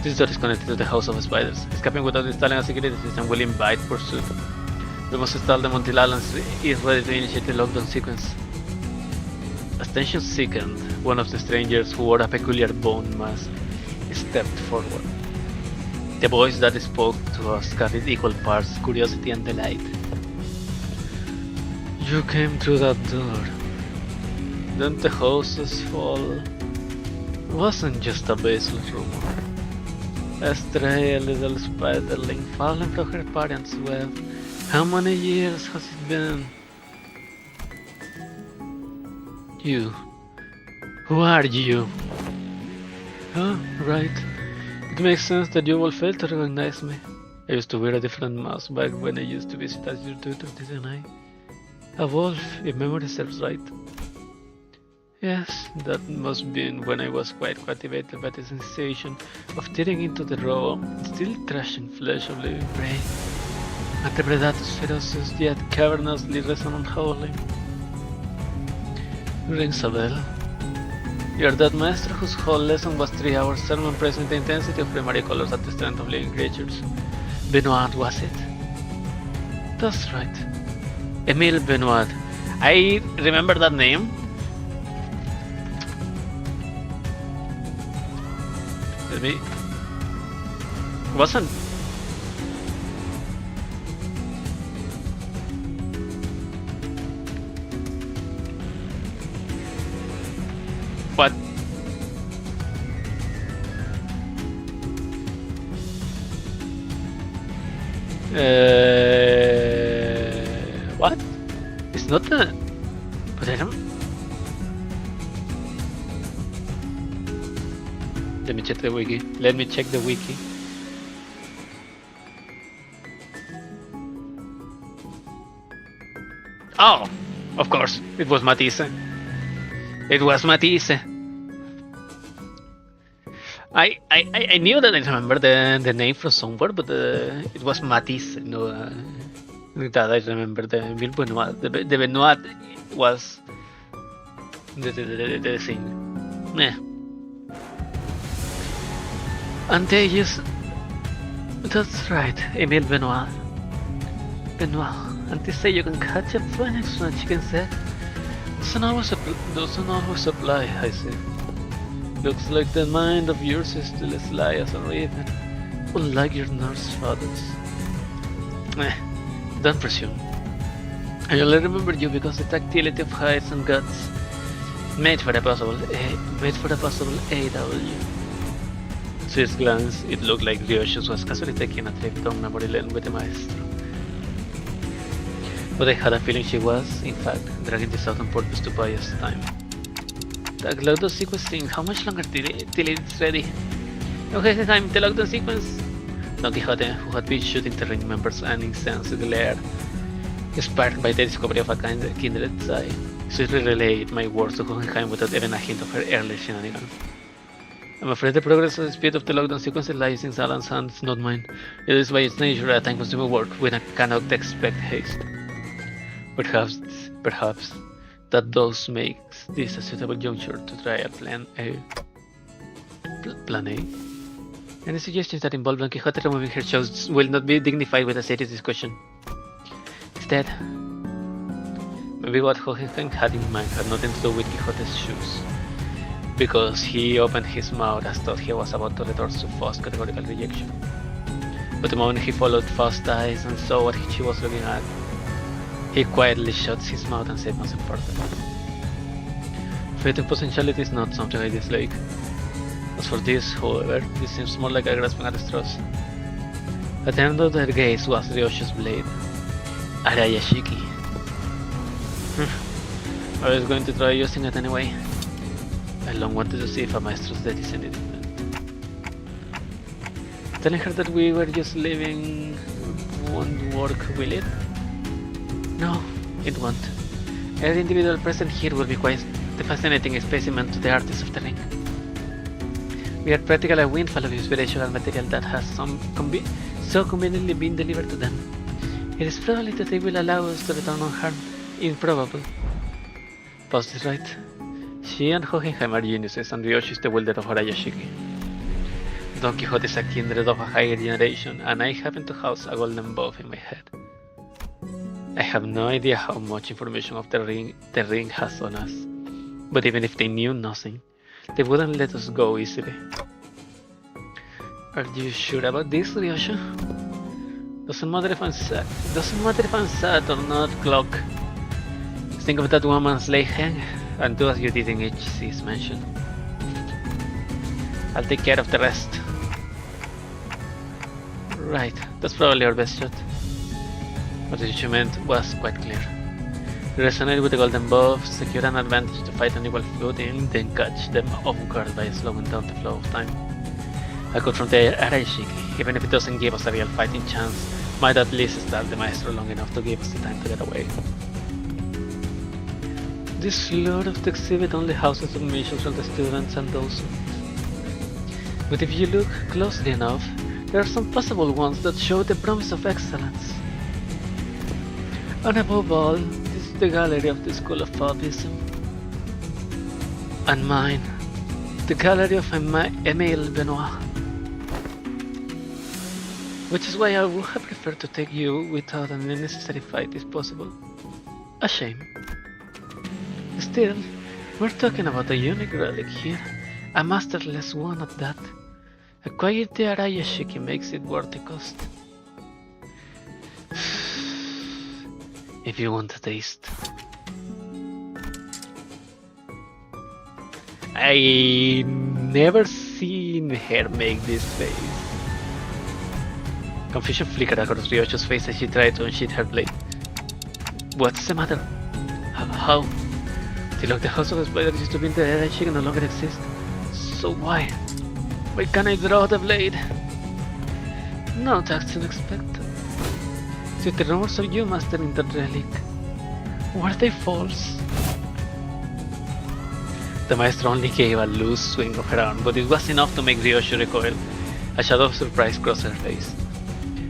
This door is connected to the House of Spiders. Escaping without installing a security system will invite pursuit. We must install them until Alan is ready to initiate the lockdown sequence. As tension thickened, one of the strangers who wore a peculiar bone mask stepped forward. The voice that spoke to us carried equal parts curiosity and delight. You came through that door. Then the houses fall. It wasn't just a baseless rumor. A stray little spiderling fallen from her parents' web. How many years has it been? You. Who are you? Oh, right. It makes sense that you will fail to recognize me. I used to wear a different mask back when I used to visit as your tutor, didn't I? A wolf, if memory serves right. Yes, that must have been when I was quite captivated by the sensation of tearing into the raw, still thrashing flesh of living prey, and the predator's ferocious yet cavernously resonant howling. Rings a bell. You're that master whose whole lesson was 3 hours sermon praising the intensity of primary colors at the strength of living creatures. Benoit, was it? That's right. Emile Benoit. I remember that name. Let me... Wasn't... What? What? It's not the... But I don't... Let me check the wiki. Let me check the wiki. Oh! Of course, it was Matisse. It was Matisse. I knew that I remember the name from somewhere, but it was Matisse. No, that I remember the Emile Benoit. The Benoit was the thing. Yeah. And they just... That's right, Emile Benoit. Benoit. And they say you can catch a phoenix from a chicken's egg. Doesn't always apply, I see. Looks like the mind of yours is still as sly as a raven, unlike your nurse father's. Don't presume. I only remember you because the tactility of hides and guts made for a possible AW. To his glance, it looked like Ryoshu was casually taking a trip down memory lane with the maestro. But I had a feeling she was, in fact, dragging this out on purpose to buy us time. The lockdown sequence thing, how much longer till it's ready? Okay, time, the lockdown sequence. Don Quixote, who had been shooting the ring members an incensed glare, sparked by the discovery of a kindred sigh, swiftly relayed my words to Hohenheim without even a hint of her earlier shenanigans. I'm afraid the progress and speed of the lockdown sequence lies in Salan's hands, not mine. It is by its nature a time-consuming work, when I cannot expect haste. Perhaps that thus makes this a suitable juncture to try a plan A. Plan A? Any suggestions that involve Don Quixote removing her shoes will not be dignified with a serious discussion. Instead, maybe what Hohenheim had in mind had nothing to do with Quixote's shoes, because he opened his mouth as though he was about to retort to Faust's categorical rejection. But the moment he followed Faust's eyes and saw what she was looking at, he quietly shut his mouth and said nothing further. Faith and potentiality is not something I dislike. As for this, however, this seems more like a grasping at straws. At the end of their gaze was Ryoshu's blade. Arayashiki. I was going to try using it anyway. I long wanted to see if a maestro's death is anything. Telling her that we were just living won't work, will it? No, it won't. Every individual present here will be quite the fascinating specimen to the artists of the ring. We are practically a windfall of inspirational material that has so conveniently been delivered to them. It is probably that they will allow us to return unharmed. Improbable. Faust is right. She and Hohenheim are geniuses, and Ryoshu is the wielder of Arayashiki. Don Quixote is a kindred of a higher generation, and I happen to house a golden bow in my head. I have no idea how much information of the ring has on us, but even if they knew nothing, they wouldn't let us go easily. Are you sure about this, Ryoshu? Doesn't matter if I'm sad or not, Clock. Think of that woman's lay hang, and do as you did in HC's mention. I'll take care of the rest. Right, that's probably our best shot. What you meant was quite clear. Resonate with the golden bow, secure an advantage to fight on equal footing, then catch them off guard by slowing down the flow of time. A cut from the Arayashiki, even if it doesn't give us a real fighting chance, might at least stall the maestro long enough to give us the time to get away. This floor of the exhibit only houses submissions from the students and docents. But if you look closely enough, there are some possible ones that show the promise of excellence. And above all, this is the gallery of the School of Fauvism. And mine, the gallery of Emile Benoit. Which is why I would have preferred to take you without an unnecessary fight if possible. A shame. Still, we're talking about a unique relic here, a masterless one at that. Acquiring the Arayashiki makes it worth the cost. If you want a taste. I never seen her make this face. Confusion flickered across Ryoshu's face as she tried to unsheath her blade. What's the matter? How? The house of the spider used to be in the Arayashiki no longer exists. So why? Why can't I draw the blade? No, that's unexpected. So the rumors of you mastering that relic, were they false? The maestro only gave a loose swing of her arm, but it was enough to make Ryoshu recoil. A shadow of surprise crossed her face.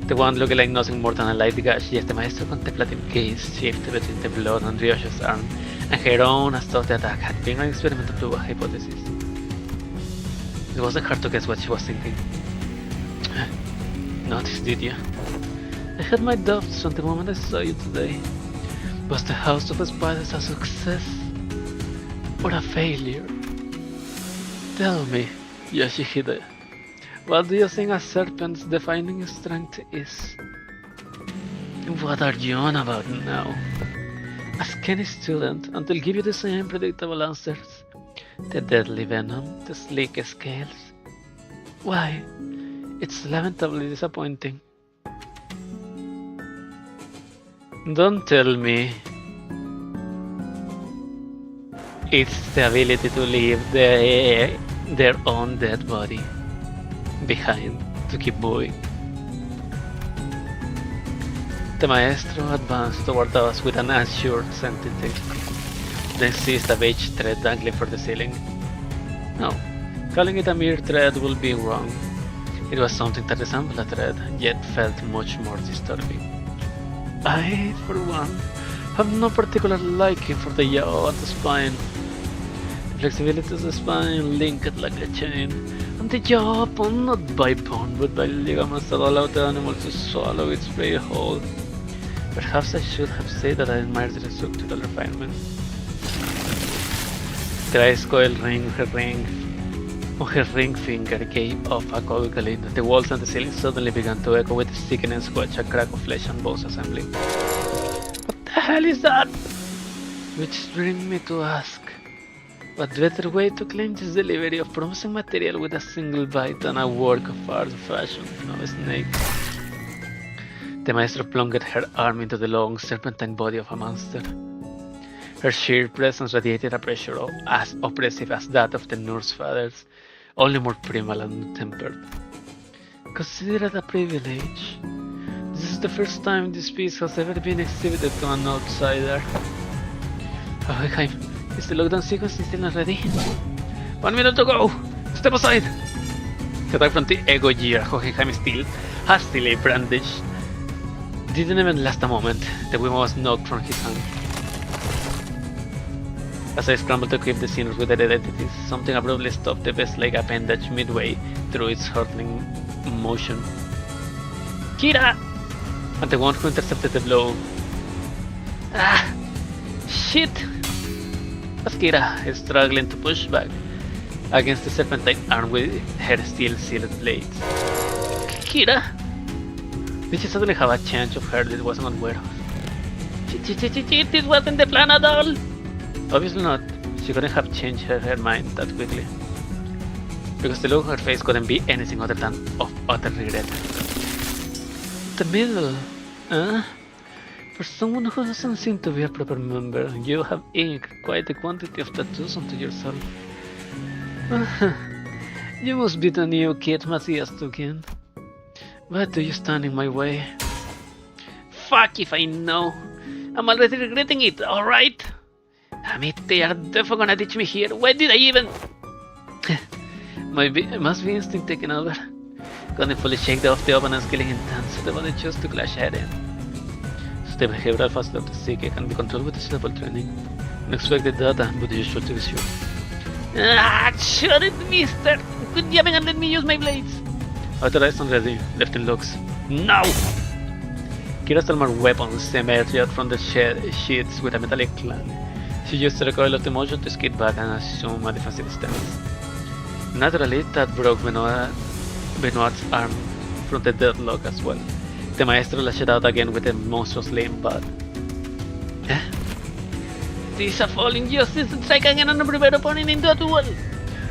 The one looking like nothing more than a light gash, yet the maestro's contemplative gaze shifted between the blood on Ryoshu's arm and her own as though the attack had been an experiment to prove a hypothesis. It wasn't hard to guess what she was thinking. Noticed, did you? I had my doubts from the moment I saw you today. Was the House of Spiders a success or a failure? Tell me, Yoshihide, what do you think a serpent's defining strength is? What are you on about now? Ask any student and they'll give you the same predictable answers. The deadly venom, the sleek scales. Why? It's lamentably disappointing. Don't tell me. It's the ability to leave their own dead body behind, to keep moving. The maestro advanced toward us with an assured sanctity. Then seized a beige thread dangling from the ceiling. No, calling it a mere thread would be wrong. It was something that resembled a thread, yet felt much more disturbing. I, for one, have no particular liking for the yaw and the spine. The flexibility of the spine linked like a chain, and the jaw upon not by bone but by ligaments that allow the animal to swallow its prey whole. Perhaps I should have said that I admired the structural refinement. The ice coil ring on her ring finger gave off a cold glint. The walls and the ceiling suddenly began to echo with the sickening squelch, a crack of flesh and bones assembling. What the hell is that? Which brings me to ask, what better way to claim this delivery of promising material with a single bite than a work of art fashioned from a snake? The maestro plunged her arm into the long serpentine body of a monster. Her sheer presence radiated a pressure as oppressive as that of the nurse fathers, only more primal and tempered. Consider it a privilege. This is the first time this piece has ever been exhibited to an outsider. Oh, Jaime, is the lockdown sequence still not ready? 1 minute to go! Step aside! The attack from the ego gear Hohenheim still hastily brandished didn't even last a moment. The weapon was knocked from his hand. As I scrambled to equip the sinners with their identities, something abruptly stopped the best leg appendage midway through its hurtling motion. Kira! And the one who intercepted the blow. Ah! Shit! As Kira is struggling to push back against the serpentine arm with her steel-sealed blades. Kira! Did she suddenly have a change of heart that I wasn't aware of? Shit, this wasn't the plan at all! Obviously not. She couldn't have changed her mind that quickly. Because the look on her face couldn't be anything other than of utter regret. The middle, For someone who doesn't seem to be a proper member, you have inked quite a quantity of tattoos onto yourself. You must be the new kid Matthias took in. Why do you stand in my way? Fuck if I know. I'm already regretting it, alright? I mean, they are definitely gonna ditch me here. Why did I even... must be instinct taking over. Couldn't fully shake off the opponent's killing intent, so the body chose to clash head in. So the behavioral facet of the psyche can be controlled with suitable training. Unexpected data, but useful to be sure. Ah, shut it, mister! Quit yapping and let me use my blades! Authorized and ready, left in locks. Now! Kira's armored weapons emerged out from the sheets with a metallic clang. She used the recoil of the motion to skid back and assume a defensive stance. Naturally, that broke Benoit's arm from the deadlock as well. The maestro lashed out again with a monstrous limb, but... This is a falling justice to strike again and prepare opponent into a duel!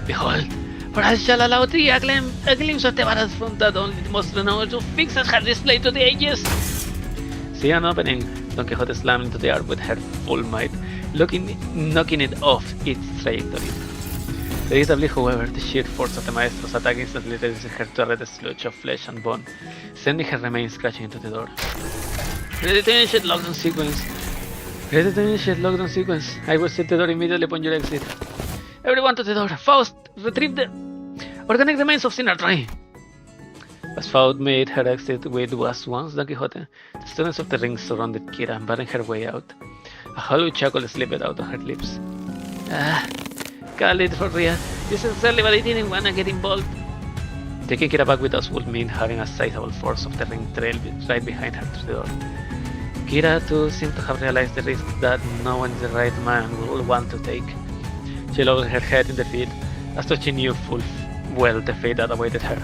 Behold, for I shall allow thee a glimpse of the badass from that only the most renowned of fixers has displayed to the ages! See an opening. Don Quixote slammed into the arm with her full might, knocking it off its trajectory. Predictably, however, the sheer force of the maestro's attack instantly reduced her to a red sludge of flesh and bone, sending her remains crashing into the door. Ready to initiate lockdown sequence. Ready to initiate lockdown sequence. I will set the door immediately upon your exit. Everyone to the door. Faust, retrieve the organic remains of Sinner Troy. As Faust made her exit with was once Don Quixote, the students of the ring surrounded Kira, barring her way out. A hollow chuckle slipped out of her lips. Call it for real. You sincerely, but I didn't want to get involved. Taking Kira back with us would mean having a sizable force of the ring trail right behind her to the door. Kira too seemed to have realized the risk that no one the right man would want to take. She lowered her head in defeat, as though she knew full well the fate that awaited her.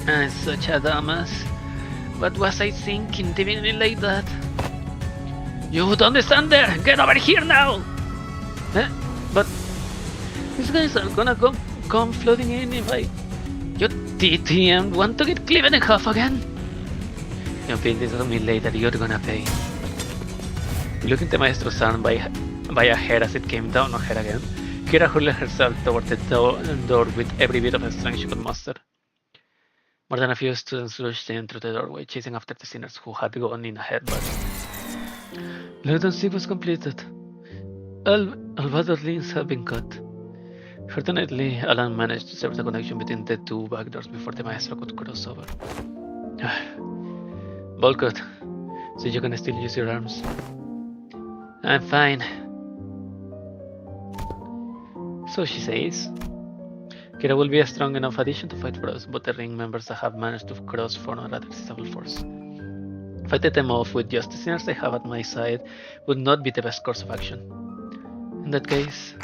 I'm such a dumbass. What was I thinking, leaving me like that? You don't stand there! Get over here now! But these guys are gonna come flooding in if I... You TTM want to get cleaved in half again? You build this on me later, you're gonna pay. Looking the maestro's arm by a hair as it came down on her again, Kira hurled herself toward the door with every bit of strength she could muster. More than a few students rushed in through the doorway, chasing after the sinners who had gone in ahead, but Loudon 6 was completed. All battle links had been cut. Fortunately, Alan managed to sever the connection between the two back doors before the maestro could cross over. Volcott, so you can still use your arms. I'm fine. So she says. Kira will be a strong enough addition to fight for us, but the ring members have managed to cross for a rather sizable force. Fighting them off with just the sinners I have at my side would not be the best course of action. In that case...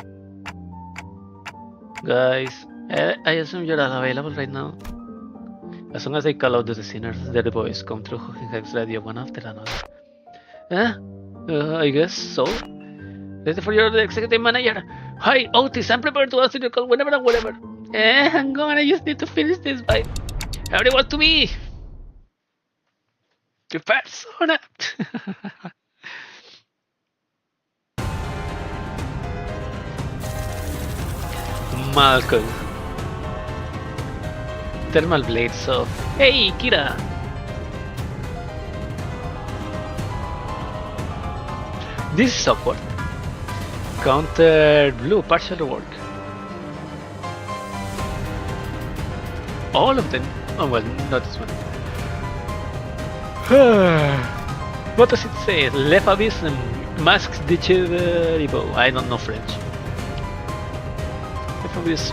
Guys, I assume you're all available right now. As soon as I call out to the sinners, their boys come through Hawkins radio one after another. I guess so. Ready for your executive manager? Hi, Otis, I'm prepared to answer your call whenever and wherever. Hang on, I just need to finish this fight. Everyone to me! To persona! Malcolm. Thermal blades off. Hey, Kira! This is awkward. Counter blue partial work. All of them? Oh well, not this one. What does it say? Left abyss masks the Chiveribo. I don't know French. Left abyss.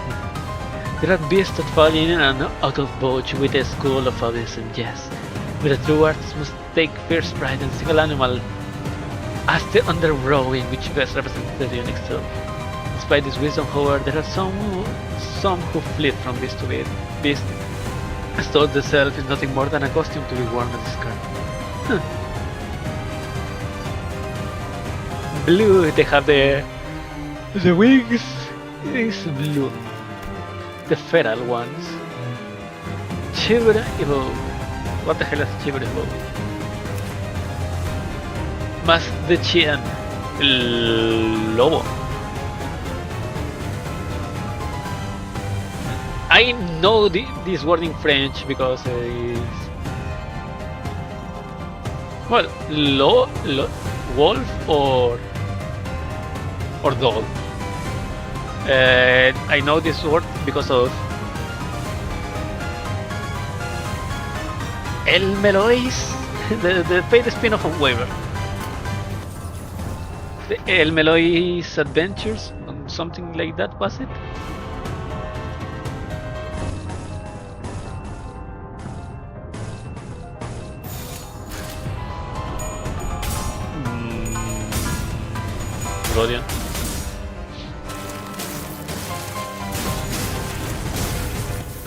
There are beasts that fall in and out of both with a school of abysm, yes. But a true artist must take fierce pride in a single animal as the underrow in which best represents the unique self. Despite this wisdom, however, there are some who flit from beast to beast, as though the self is nothing more than a costume to be worn and discarded. Blue, they have the wings is blue. The feral ones. Chiveribo. What the hell is Chiveribo? Más de Chien. El lobo. I know this word in French because it's... Well, wolf or dog. I know this word because of El Melois, the paid spin-off of Weaver. The El Melois Adventures, something like that, was it? Rodion.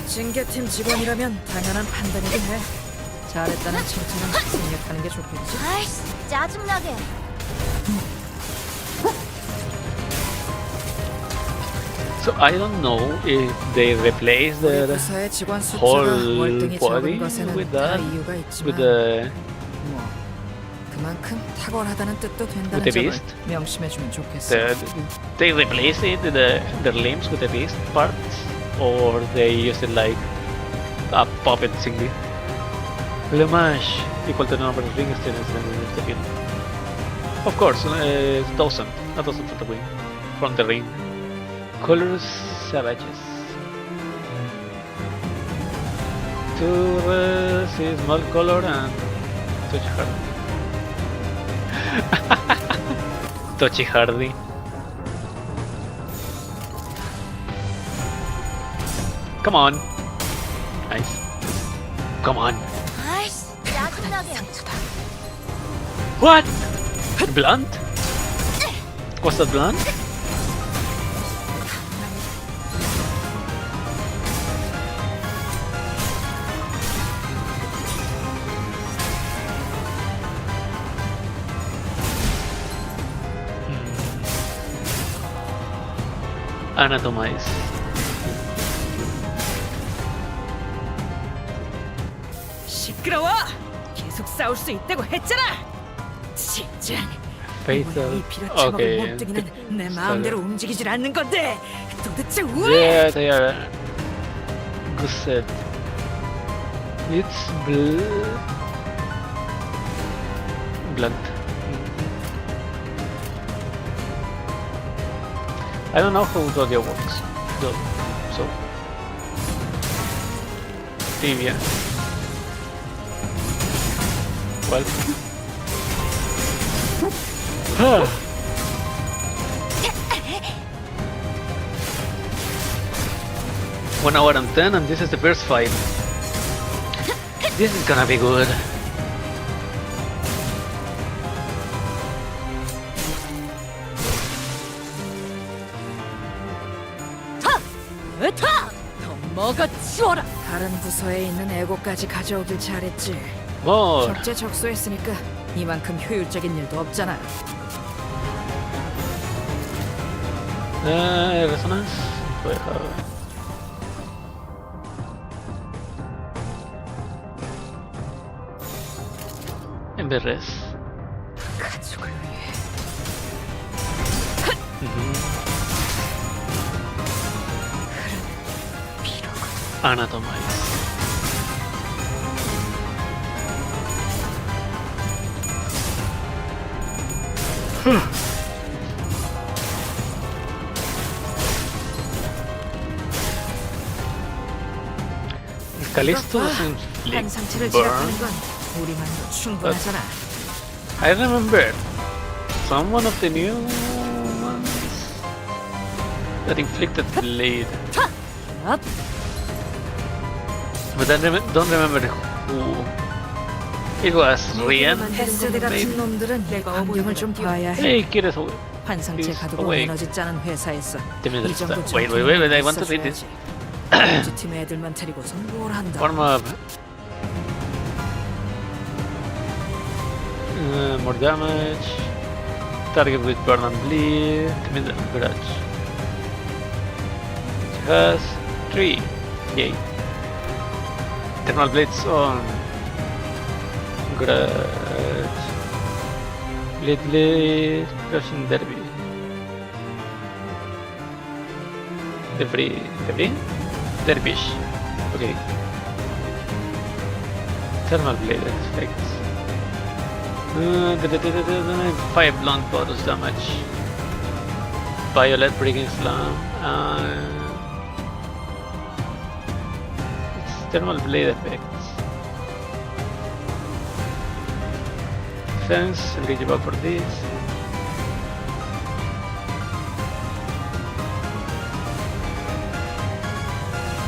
징계팀 직원이라면 당연한 판단이긴 해. 잘했다는 칭찬은 생략하는 게 좋겠지. 아이씨, 짜증나게. So I don't know if they replace the 부사의 직원 숫자가 whole 월등히 body 적은 것에는 with 다 that, 이유가 with 있지만 the 그만큼 탁월하다는 뜻도 된다는 the 점을 beast? 명심해주면 좋겠어. they replace it their limbs with the beast parts, or they use it like a puppet thingy. Plumage equal to the number of ring students in the field. Of course, a dozen from the wing, from the ring. Colors savages. Two small color and touch hardy. Touchy hardy. Come on. Nice. Come on. 아이씨, 짜증나게. What? Blunt? Was that blunt? Anatomize. 시끄러워! 계속 싸울 수 있다고 했잖아. 진짜. Fatal. 이 빌어쳐먹은 Okay. 몸뚱이는 내 마음대로 움직이질 않는 건데 도대체 왜? Yeah, they are good set. It's blunt. I don't know how the audio works, though. So, trivia. Well. 1 hour and 10, and this is the first fight. This is gonna be good. 더 먹어치워라. 다른 부서에 있는 애고까지 가져오길 잘했지. More. 적재적소했으니까 이만큼 효율적인 일도 없잖아. Resonance. Emberres. 가족을 위해. Anatomize. Callisto doesn't 한 inflict 상체를 burn. 제압하는 건 우리만으로 충분하잖아. I remember some one of the new ones that inflicted blade, 업. but I don't remember who. It was Rian. 헤스드 같은 놈들은 환경을 좀 봐야 해. Hey, kid is away. 환상체 He's 가두고 awake. 에너지 짜는 회사에서 Give me 이 the 정도 stuff. Wait, I want to read this. 우리 팀 애들만 데리고선 뭘 한다. Warm up. More damage. Target with burn and bleed. Give me the grudge. She has 3. Yay. Eternal blades on. Grudge. Bleed. Crushing derby. Debris? Dervish. Okay. Thermal blade effects. 5 blunt bonus damage. Violet breaking slam. It's thermal blade effects. Defense, eligible for this.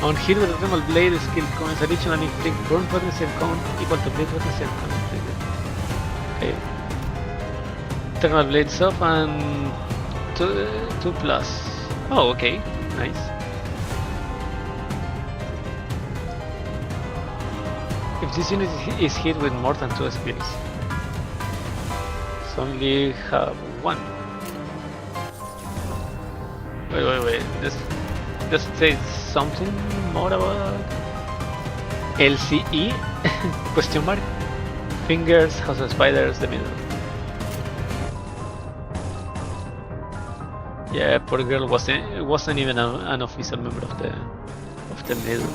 On hit with the thermal blade skill coins additionally inflict burn potency and count equal to blade potency and count. Okay. Thermal blades up and 2 plus. Oh, okay, nice. If this unit is hit with more than 2 skills, so only have 1. Wait. This says something more about LCE? Question mark. Fingers, House of Spiders, the middle. Yeah, poor girl wasn't even an official member of the middle.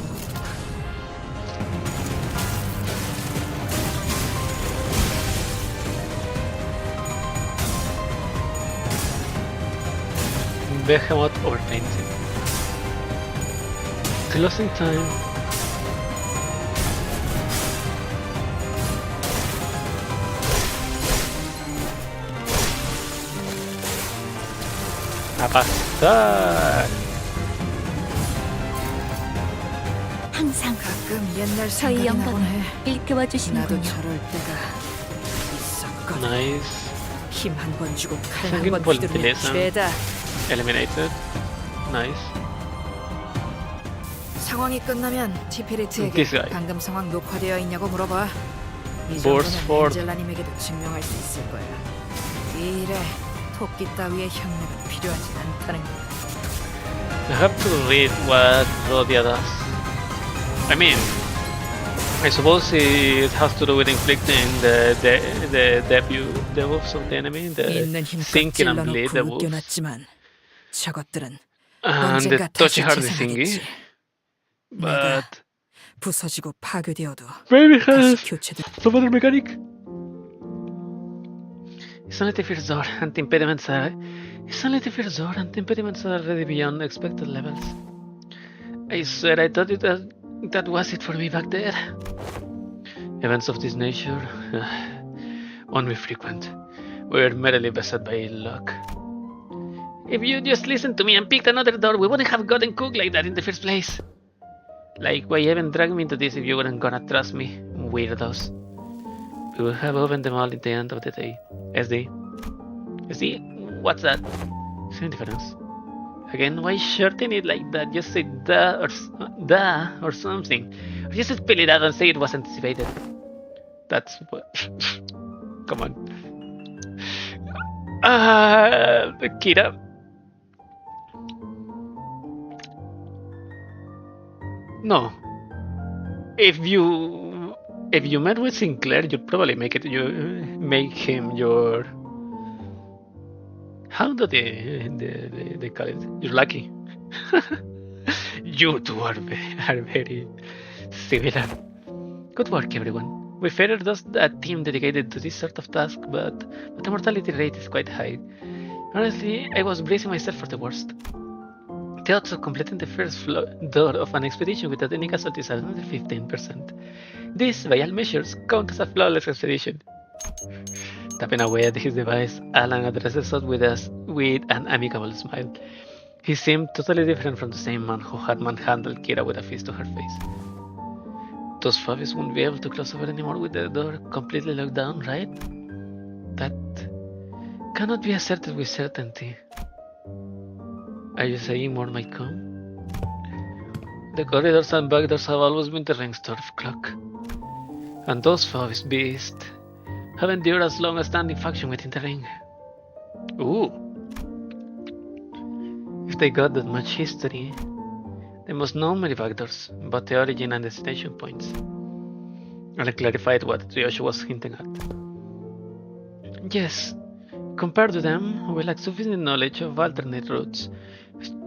Behemoth overpainting. Closing time. A pasar. 항상 가끔 옛날 저희 생각이 나곤 영광을 해. 일깨워 나도 주시는군요. 저럴 때가 있었거든. Nice. 힘 한 번 주고 칼 Second 한 번 휘두르면 politician. 죄다. Eliminated. Nice. 상황이 끝나면 This 티페리트에게 guy. 방금 상황 녹화되어 있냐고 물어봐. 이 Boar's 정도면 Ford. 엔젤라님에게도 증명할 수 있을 거야. 이 일에 토끼 따위의 협력은 필요하지 않다는 거. I have to read what Rodia does. I mean, I suppose it has to do with inflicting the debuffs of the enemy, the 있는 힘껏 sinking and bleed 찔러놓고 debuffs, 웃겨놨지만 저것들은 and the 언젠가 touchy 다시 hardy thingy. 되살아나겠지. 내가 But 부서지고 파괴되어도 Maybe 다시 has 교체된 some other mechanic. It's only the first door and the impediments are. It's only the first door and the impediments are already beyond expected levels. I swear I thought that was it for me back there. Events of this nature, only frequent. We're merely beset by ill luck. If you just listened to me and picked another door, we wouldn't have gotten cooked like that in the first place. Like, why even drag me into this if you weren't gonna trust me, weirdos? We will have opened them all at the end of the day. SD? SD? What's that? Same difference. Again, why shorten it like that? Just say da or something. Or just spell it out and say it was anticipated. That's what. Come on. Kira. No. If you met with Sinclair, you'd probably make him your. How do they call it? You're lucky. You two are very similar. Good work, everyone. We favored those a team dedicated to this sort of task, but the mortality rate is quite high. Honestly, I was bracing myself for the worst. The odds of completing the first door of an expedition without any casualties are under 15%. This, by all measures, counts as a flawless expedition. Tapping away at his device, Alan addresses us with an amicable smile. He seemed totally different from the same man who had manhandled Kira with a fist to her face. Those Fabies won't be able to cross over anymore with the door completely locked down, right? That cannot be asserted with certainty. Are you saying more might come? The corridors and back doors have always been the ring's 12 o'clock. And those Fabies beasts have endured as long as standing faction within the ring. Ooh. If they got that much history, they must know many backdoors, but the origin and destination points. I clarified what Ryoshu was hinting at. Yes, compared to them, we lack sufficient knowledge of alternate routes,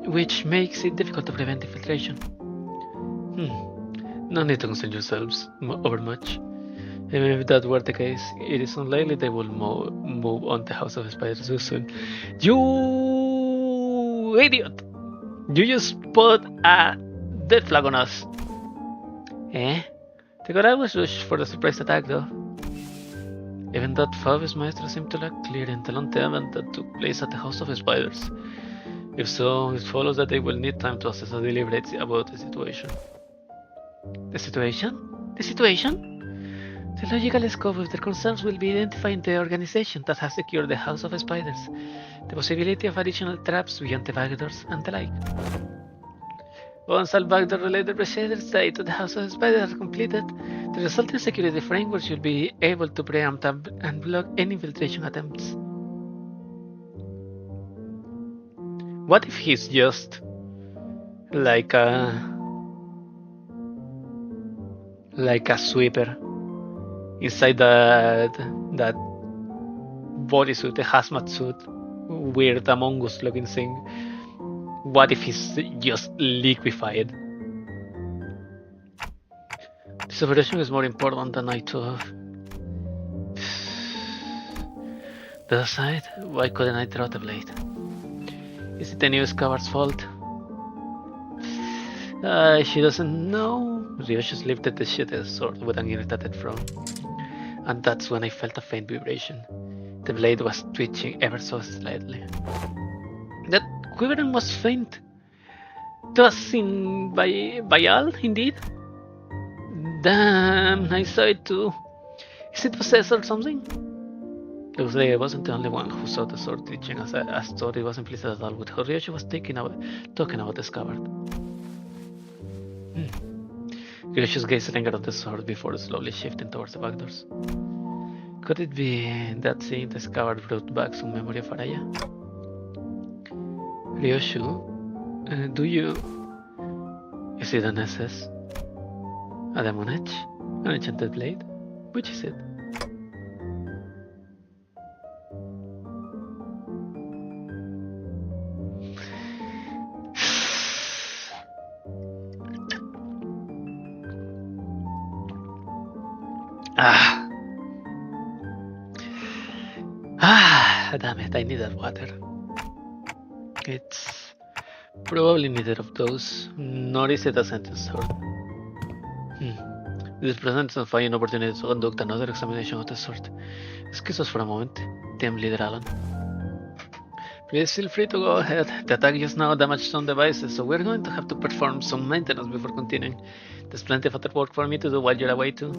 which makes it difficult to prevent infiltration. No need to concern yourselves over much. Even if that were the case, it is unlikely they will move on the House of Spiders so soon. You idiot! You just put a dead flag on us. Eh? The Goral was rushed for the surprise attack though. Even that Fabius Maestro seemed to lack clear intel on the event that took place at the House of Spiders. If so, it follows that they will need time to assess and deliberate about the situation. The situation? The situation? The logical scope of their concerns will be identifying the organization that has secured the House of Spiders, the possibility of additional traps beyond the backdoors, and the like. Once all backdoor-related procedures tied to the House of Spiders are completed, the resulting security framework should be able to preempt and block any infiltration attempts. What if he's just like a sweeper inside that bodysuit, the hazmat suit, weird Among Us looking thing? What if he's just liquefied? This operation is more important than I thought. The aside, why couldn't I draw the blade? Is it the new Scabbard's fault? She doesn't know. Ryoshu lifted the sheathed sword with an irritated frown. And that's when I felt a faint vibration. The blade was twitching ever so slightly. That quivering was faint. It was seen by all, indeed. Damn, I saw it too. Is it possessed or something? Looks like I wasn't the only one who saw the sword twitching, as I thought it wasn't pleased at all with how Ryoshu was talking about the scabbard. Ryoshu's gaze lingered on the sword before slowly shifting towards the back doors. Could it be that seeing the scabbard brought back some memory of Araya? Ryoshu, do you... Is it an SS? A demon edge? An enchanted blade? Which is it? Ah. Damn it, I need that water. It's probably neither of those, nor is it a sentence sword. This presents a fine opportunity to conduct another examination of the sort. Excuse us for a moment, Team Leader Alan. Please feel free to go ahead. The attack just now damaged some devices, so we're going to have to perform some maintenance before continuing. There's plenty of other work for me to do while you're away too.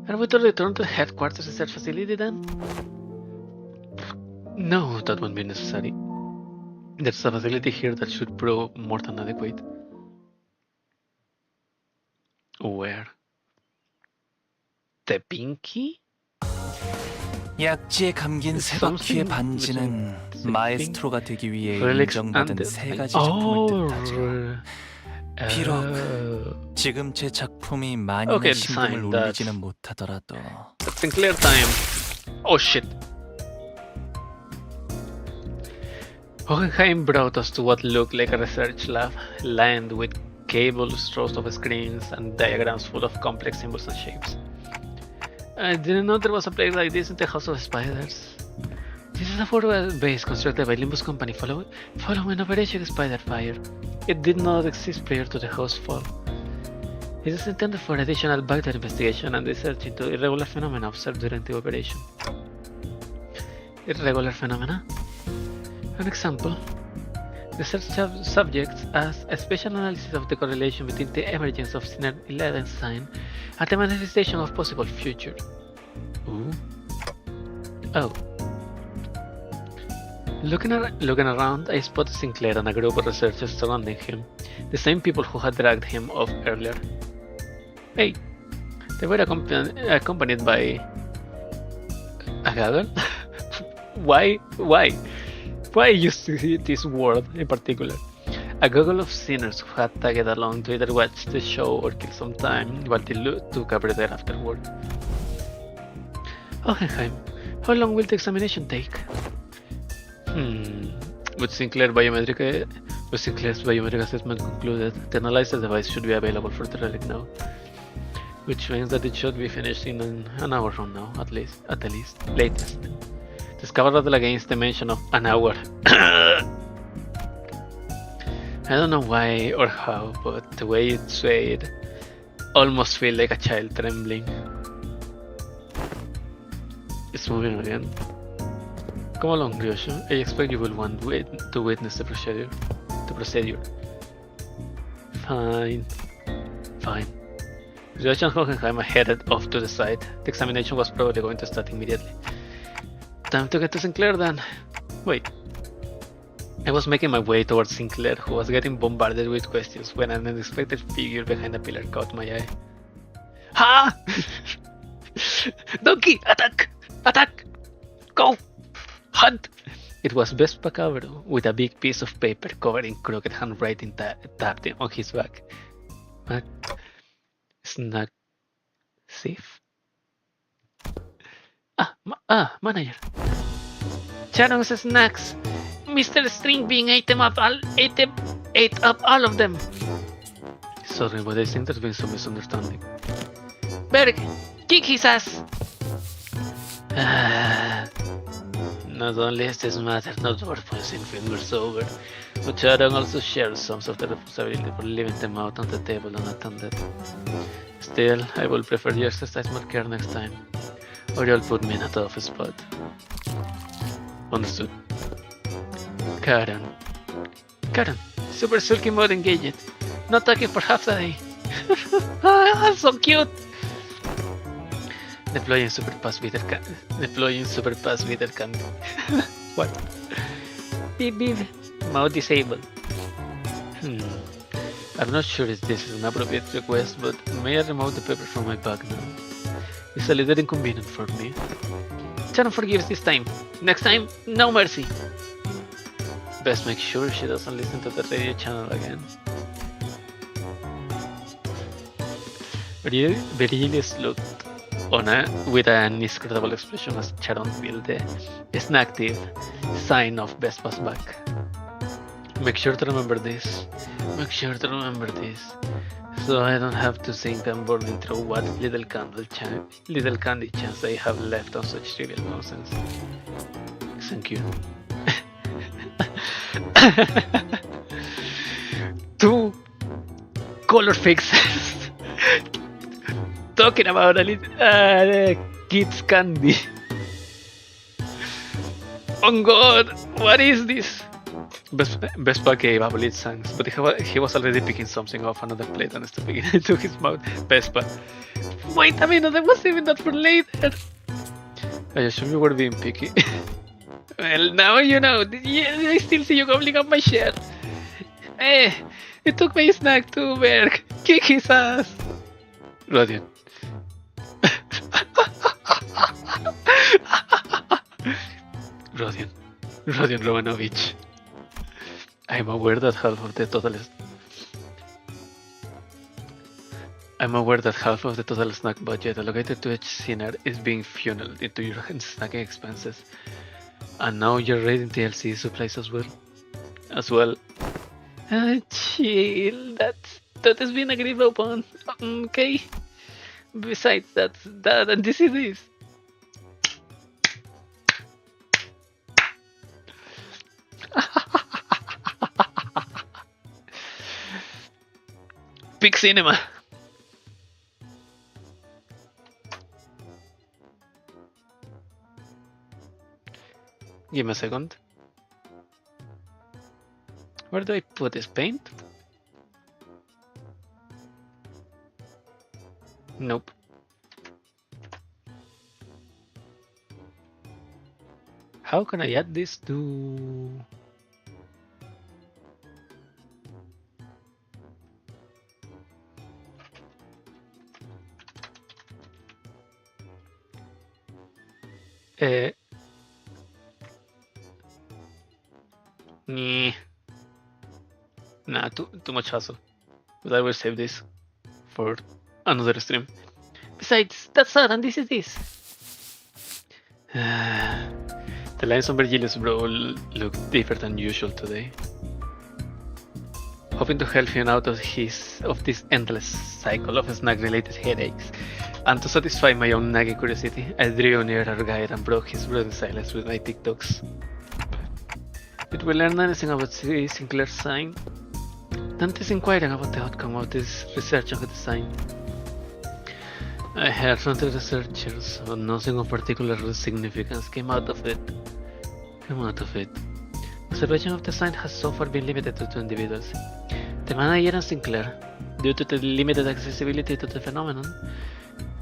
Are we to return to the headquarters research facility then? No, that won't be necessary. There's a facility here that should prove more than adequate. Where? The pinky? 약지에 감긴 세바퀴의 반지는 마에스트로가 되기 위해 인정받은 세 가지 작품을 뜻하죠. 비록 지금 제 작품이 만인의 심금을 울리지는 못하더라도. That's Sinclair time. Oh shit. Hohenheim brought us to what looked like a research lab, lined with cables, rows of screens, and diagrams full of complex symbols and shapes. I didn't know there was a place like this in the House of Spiders. This is a forward base constructed by Limbus Company following Operation Spider Fire. It did not exist prior to the house fall. It is intended for additional backdoor investigation and research into irregular phenomena observed during the operation. Irregular phenomena? An example. Research subjects as a special analysis of the correlation between the emergence of Sinner 11 sign and the manifestation of possible future. Ooh. Oh. Looking around, I spotted Sinclair and a group of researchers surrounding him, the same people who had dragged him off earlier. Hey, they were accompanied by a gaggle? Why? Why use this word in particular? A gaggle of sinners who had tagged along to either watch the show or kill some time while they took a breather afterward. Hohenheim, how long will the examination take? With Sinclair's biometric assessment concluded, the analyzer device should be available for the relic now. Which means that it should be finished in an hour from now, at the latest. Discovered against the mention of an hour. I don't know why or how, but the way it swayed almost feel like a child trembling. It's moving again. Come along, Ryoshu. I expect you will want to witness the procedure. Fine. Ryoshu and Hohenheim headed off to the side. The examination was probably going to start immediately. Time to get to Sinclair then. Wait. I was making my way towards Sinclair, who was getting bombarded with questions when an unexpected figure behind a pillar caught my eye. Ha! Donkey! Attack! Attack! Go! Hunt! It was Vespa Cabro with a big piece of paper covering crooked handwriting tapped on his back. Snack. Safe? Manager. Sharon's snacks. Mr. Stringbean ate up all of them. Sorry, but I think there's been some misunderstanding. Berg, kick his ass. Not only is this matter not worth pointing fingers over, but Sharon also shares some of the responsibility for leaving them out on the table unattended. Still, I will prefer you exercise more care next time, or you'll put me in a tough spot. Understood. Karen, super sulky mode engaged. Not talking for half the day. So cute. Deploying super pass bitter candy. What? Beep. Mode disabled. I'm not sure if this is an appropriate request, but may I remove the paper from my bag now? It's a little inconvenient for me. Sharon forgives this time. Next time, no mercy. Best make sure she doesn't listen to the radio channel again. Virgilius looked on with an inscrutable expression as Sharon peeled the inactive sign of Vespa's back. Make sure to remember this. Make sure to remember this. So I don't have to think I'm burning through what little candy chance I have left on such trivial nonsense. Thank you. 2 color fixes talking about a little kids candy. Oh God, what is this? Vespa gave up lead thanks, but he was already picking something off another plate and stuffing it into his mouth. Vespa. Wait a minute, I was saving that for later. I assume you were being picky. Well, now you know. Yeah, I still see you gobbling up my share. It took my snack to Berg. Kick his ass. Rodion. Rodion Romanovich. I'm aware that half of the total snack budget allocated to each sinner is being funneled into your snacking expenses. And now you're raiding TLC supplies as well. Chill, that has been agreed upon. Okay. Besides that, and this is this. Big cinema. Give me a second. Where do I put this paint? Nope. How can I add this to... Nah, too much hassle. But I will save this for another stream. Besides, that's sad, and this is this. The lines on Virgilius bro look different than usual today. Hoping to help him out of this endless cycle of snack-related headaches, and to satisfy my own nagging curiosity, I drew near our guide and broke his brooding silence with my TikToks. Did we learn anything about Sinclair's sign? Dante's inquiring about the outcome of this research on the design. I heard from the researchers, but nothing of particular significance came out of it. Observation of the sign has so far been limited to 2 individuals. The manager and Sinclair, due to the limited accessibility to the phenomenon.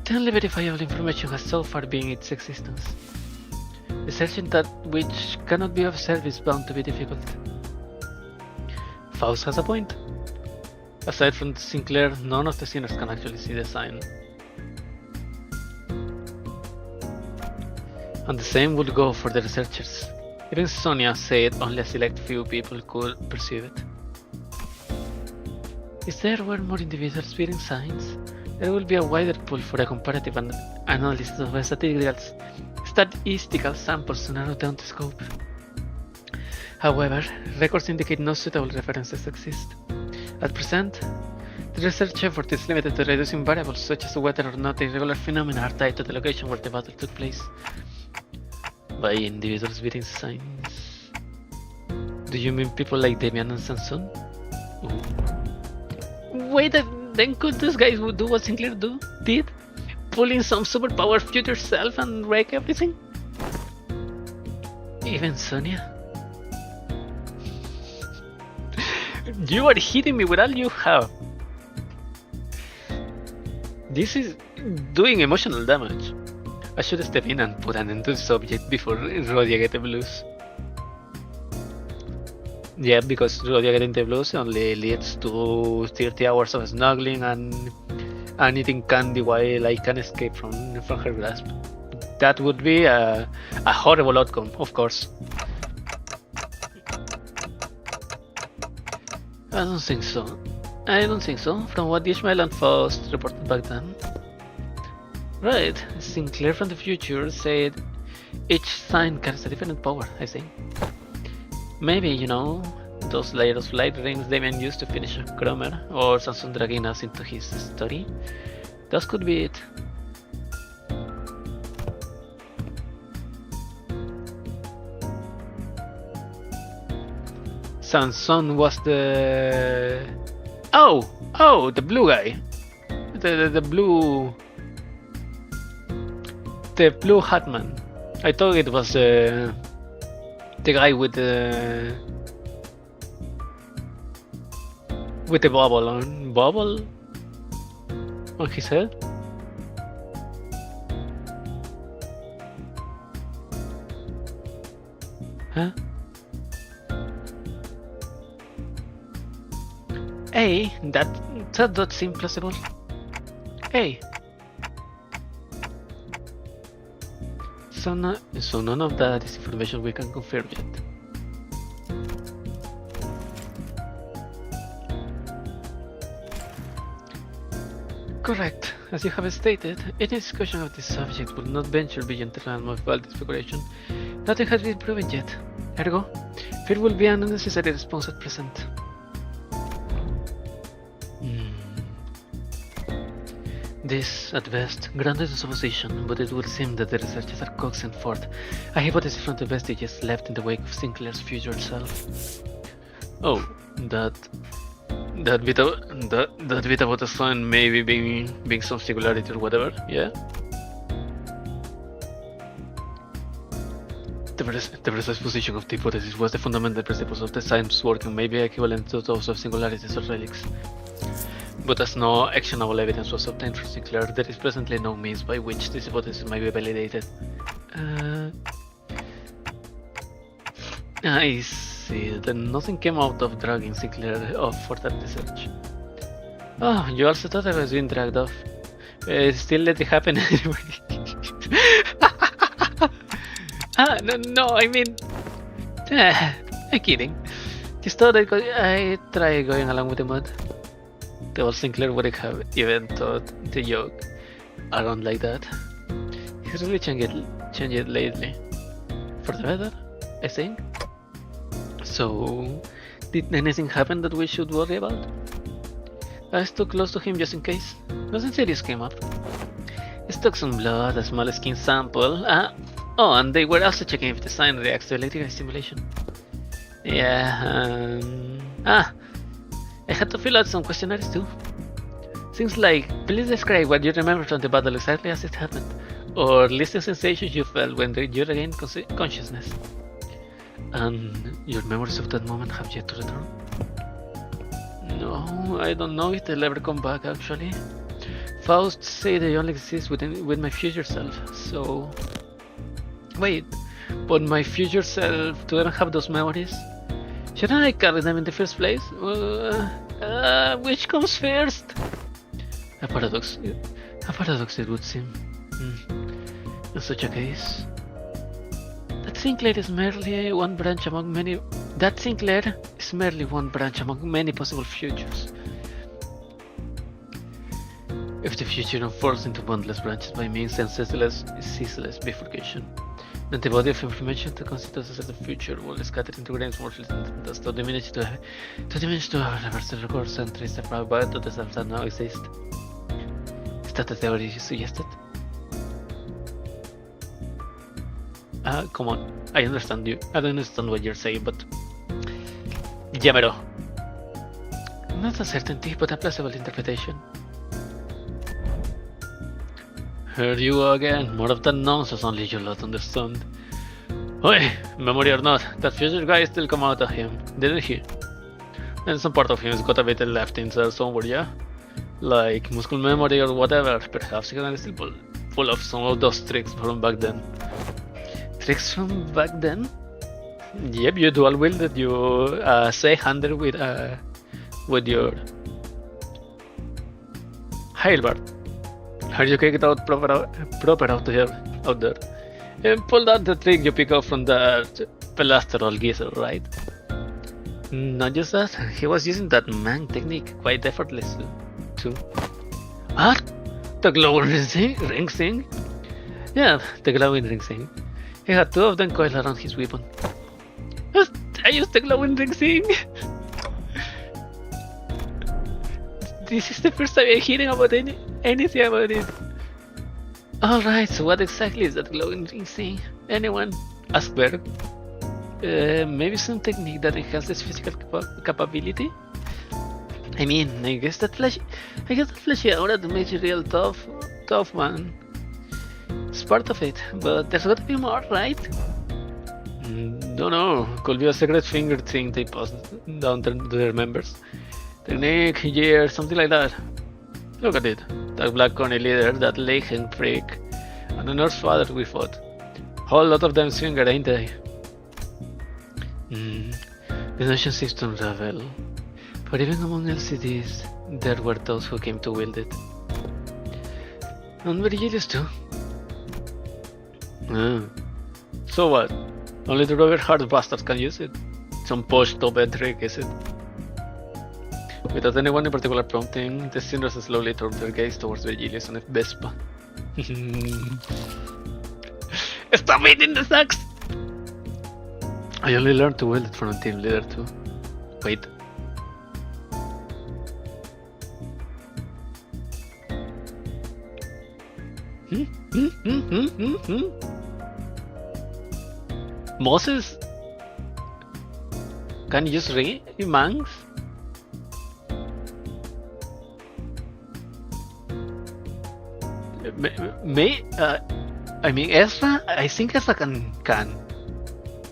The only verifiable information has so far been its existence. Researching that which cannot be observed is bound to be difficult. Faust has a point. Aside from Sinclair, none of the sinners can actually see the sign. And the same would go for the researchers. Even Sonia said only a select few people could perceive it. If there were more individuals reading signs, there will be a wider pool for a comparative analysis of statistical samples to narrow down the scope. However, records indicate no suitable references exist. At present, the research effort is limited to reducing variables such as whether or not irregular phenomena are tied to the location where the battle took place. By individuals reading signs, do you mean people like Damian and Sanson? Wait, then could those guys do what Sinclair did? Pull in some superpowered future self and wreck everything? Even Sonia? You are hitting me with all you have. This is doing emotional damage. I should step in and put an end to the subject before Rodia gets the blues. Yeah, because Rodia getting the blues only leads to 30 hours of snuggling and eating candy while I can escape from her grasp. That would be a horrible outcome, of course. I don't think so. From what Ishmael and Faust reported back then. Right, Sinclair from the future said each sign carries a different power, I think. Maybe, those layers of light rings Damien used to finish Cromer, or Samson dragging us into his story? That could be it. Samson was the... Oh, the blue guy. The blue hat man. I thought it was the guy with the bubble on his head. Huh? Hey, that does seem plausible. Hey. So none of that is information we can confirm yet. Correct. As you have stated, any discussion of this subject will not venture beyond the realm of wild speculation. Nothing has been proven yet. Ergo, fear will be an unnecessary response at present. This, at best, granted the supposition, but it would seem that the researchers are coaxing forth a hypothesis from the vestiges left in the wake of Sinclair's future self. Oh, that bit about the sun maybe being some singularity or whatever, yeah? The precise position of the hypothesis was the fundamental principles of the science working, maybe equivalent to those of singularities or relics. But as no actionable evidence was obtained from Sinclair, there is presently no means by which this hypothesis might be validated. I see. Then nothing came out of dragging Sinclair off for that research. Oh, you also thought I was being dragged off. Still let it happen anyway. No, I mean... I'm kidding. Just thought I'd try going along with the mud. The old Sinclair would have even thought the joke around like that. He's really changed lately. For the better, I think. So, did anything happen that we should worry about? I stuck close to him just in case. Nothing serious came up. He took some blood, a small skin sample. And they were also checking if the sign reacts to electrical stimulation. Yeah, I had to fill out some questionnaires too. Things like, please describe what you remember from the battle exactly as it happened, or list the sensations you felt when you regained consciousness. And your memories of that moment have yet to return? No, I don't know if they'll ever come back actually. Faust said they only exist with my future self, so... Wait, but my future self doesn't have those memories? Shouldn't I carry them in the first place? Which comes first? A paradox it would seem. In such a case, that Sinclair is merely one branch among many. That Sinclair is merely one branch among many possible futures. If the future unfolds into boundless branches by means and ceaseless bifurcation, then the body of information that constitutes as the future will scatter into grains more than dust to diminish to reversal records and trace the probability to the self that now exist. Is that the theory you suggested? Come on, I understand you. I don't understand what you're saying, but... Llámelo. Not a certainty, but a plausible interpretation. Here you go again, more of that nonsense only you lot understand. Oi, memory or not, that future guy still come out of him, didn't he? And some part of him's got a bit left inside somewhere, yeah? Like muscle memory or whatever, perhaps he can still pull off some of those tricks from back then. Tricks from back then? Yep, you dual wielded your say-hander with your halberd. Heard you kicked out proper out there. And pulled out the trick you pick up from that plasterol geezer, right? Not just that, he was using that man technique quite effortlessly too. What? The glowing ring thing? Yeah, the glowing ring thing. He had two of them coiled around his weapon. I used the glowing ring thing! This is the first time I'm hearing about anything about it. Alright, so what exactly is that glowing thing? Anyone? Ask Berg. Maybe some technique that enhances physical capability? I mean, I guess that flashy aura that makes you real tough man. It's part of it, but there's gotta be more, right? Don't know. Could be a secret finger thing they pass down to their members. Technique, year, something like that. Look at it. That black Connie leader, that Leichen freak, and the Norse father we fought. Whole lot of them swinger, ain't they? The nation seems to unravel. But even among LCDs, there were those who came to wield it. And Virgilius too. So what? Only the rubber hard bastards can use it. Some posh top trick, is it? Without anyone in particular prompting, the Cinders slowly turned their gaze towards Virgilius and Vespa. Stop eating the sacks! I only learned to wield it from a team leader too. Wait. Moses? Can you use mangs? I mean Ezra? I think Ezra can.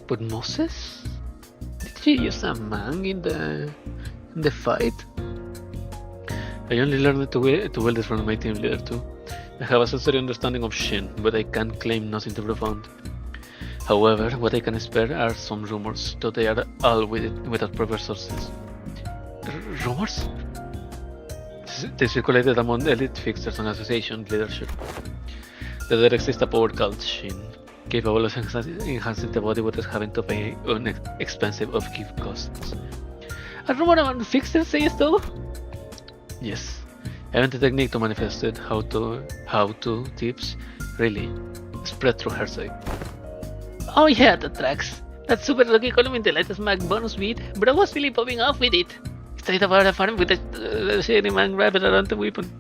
But Moses? Did she use a mang in the fight? I only learned to wield it from my team leader too. I have a sensory understanding of Shin, but I can't claim nothing too profound. However, what I can spare are some rumors, though they are all without proper sources. Rumors? They circulated among elite fixers and association leadership. That there exists a power called Shin, capable of enhancing the body without having to pay expensive upkeep costs. A rumor among fixers says though? Yes. I have the technique to manifest it, how to tips, really, spread through her side. Oh yeah, that tracks. That super lucky column in the latest Mac bonus beat, bro was really popping off with it. Straight about a farm with a shady man wrapped around the weapon.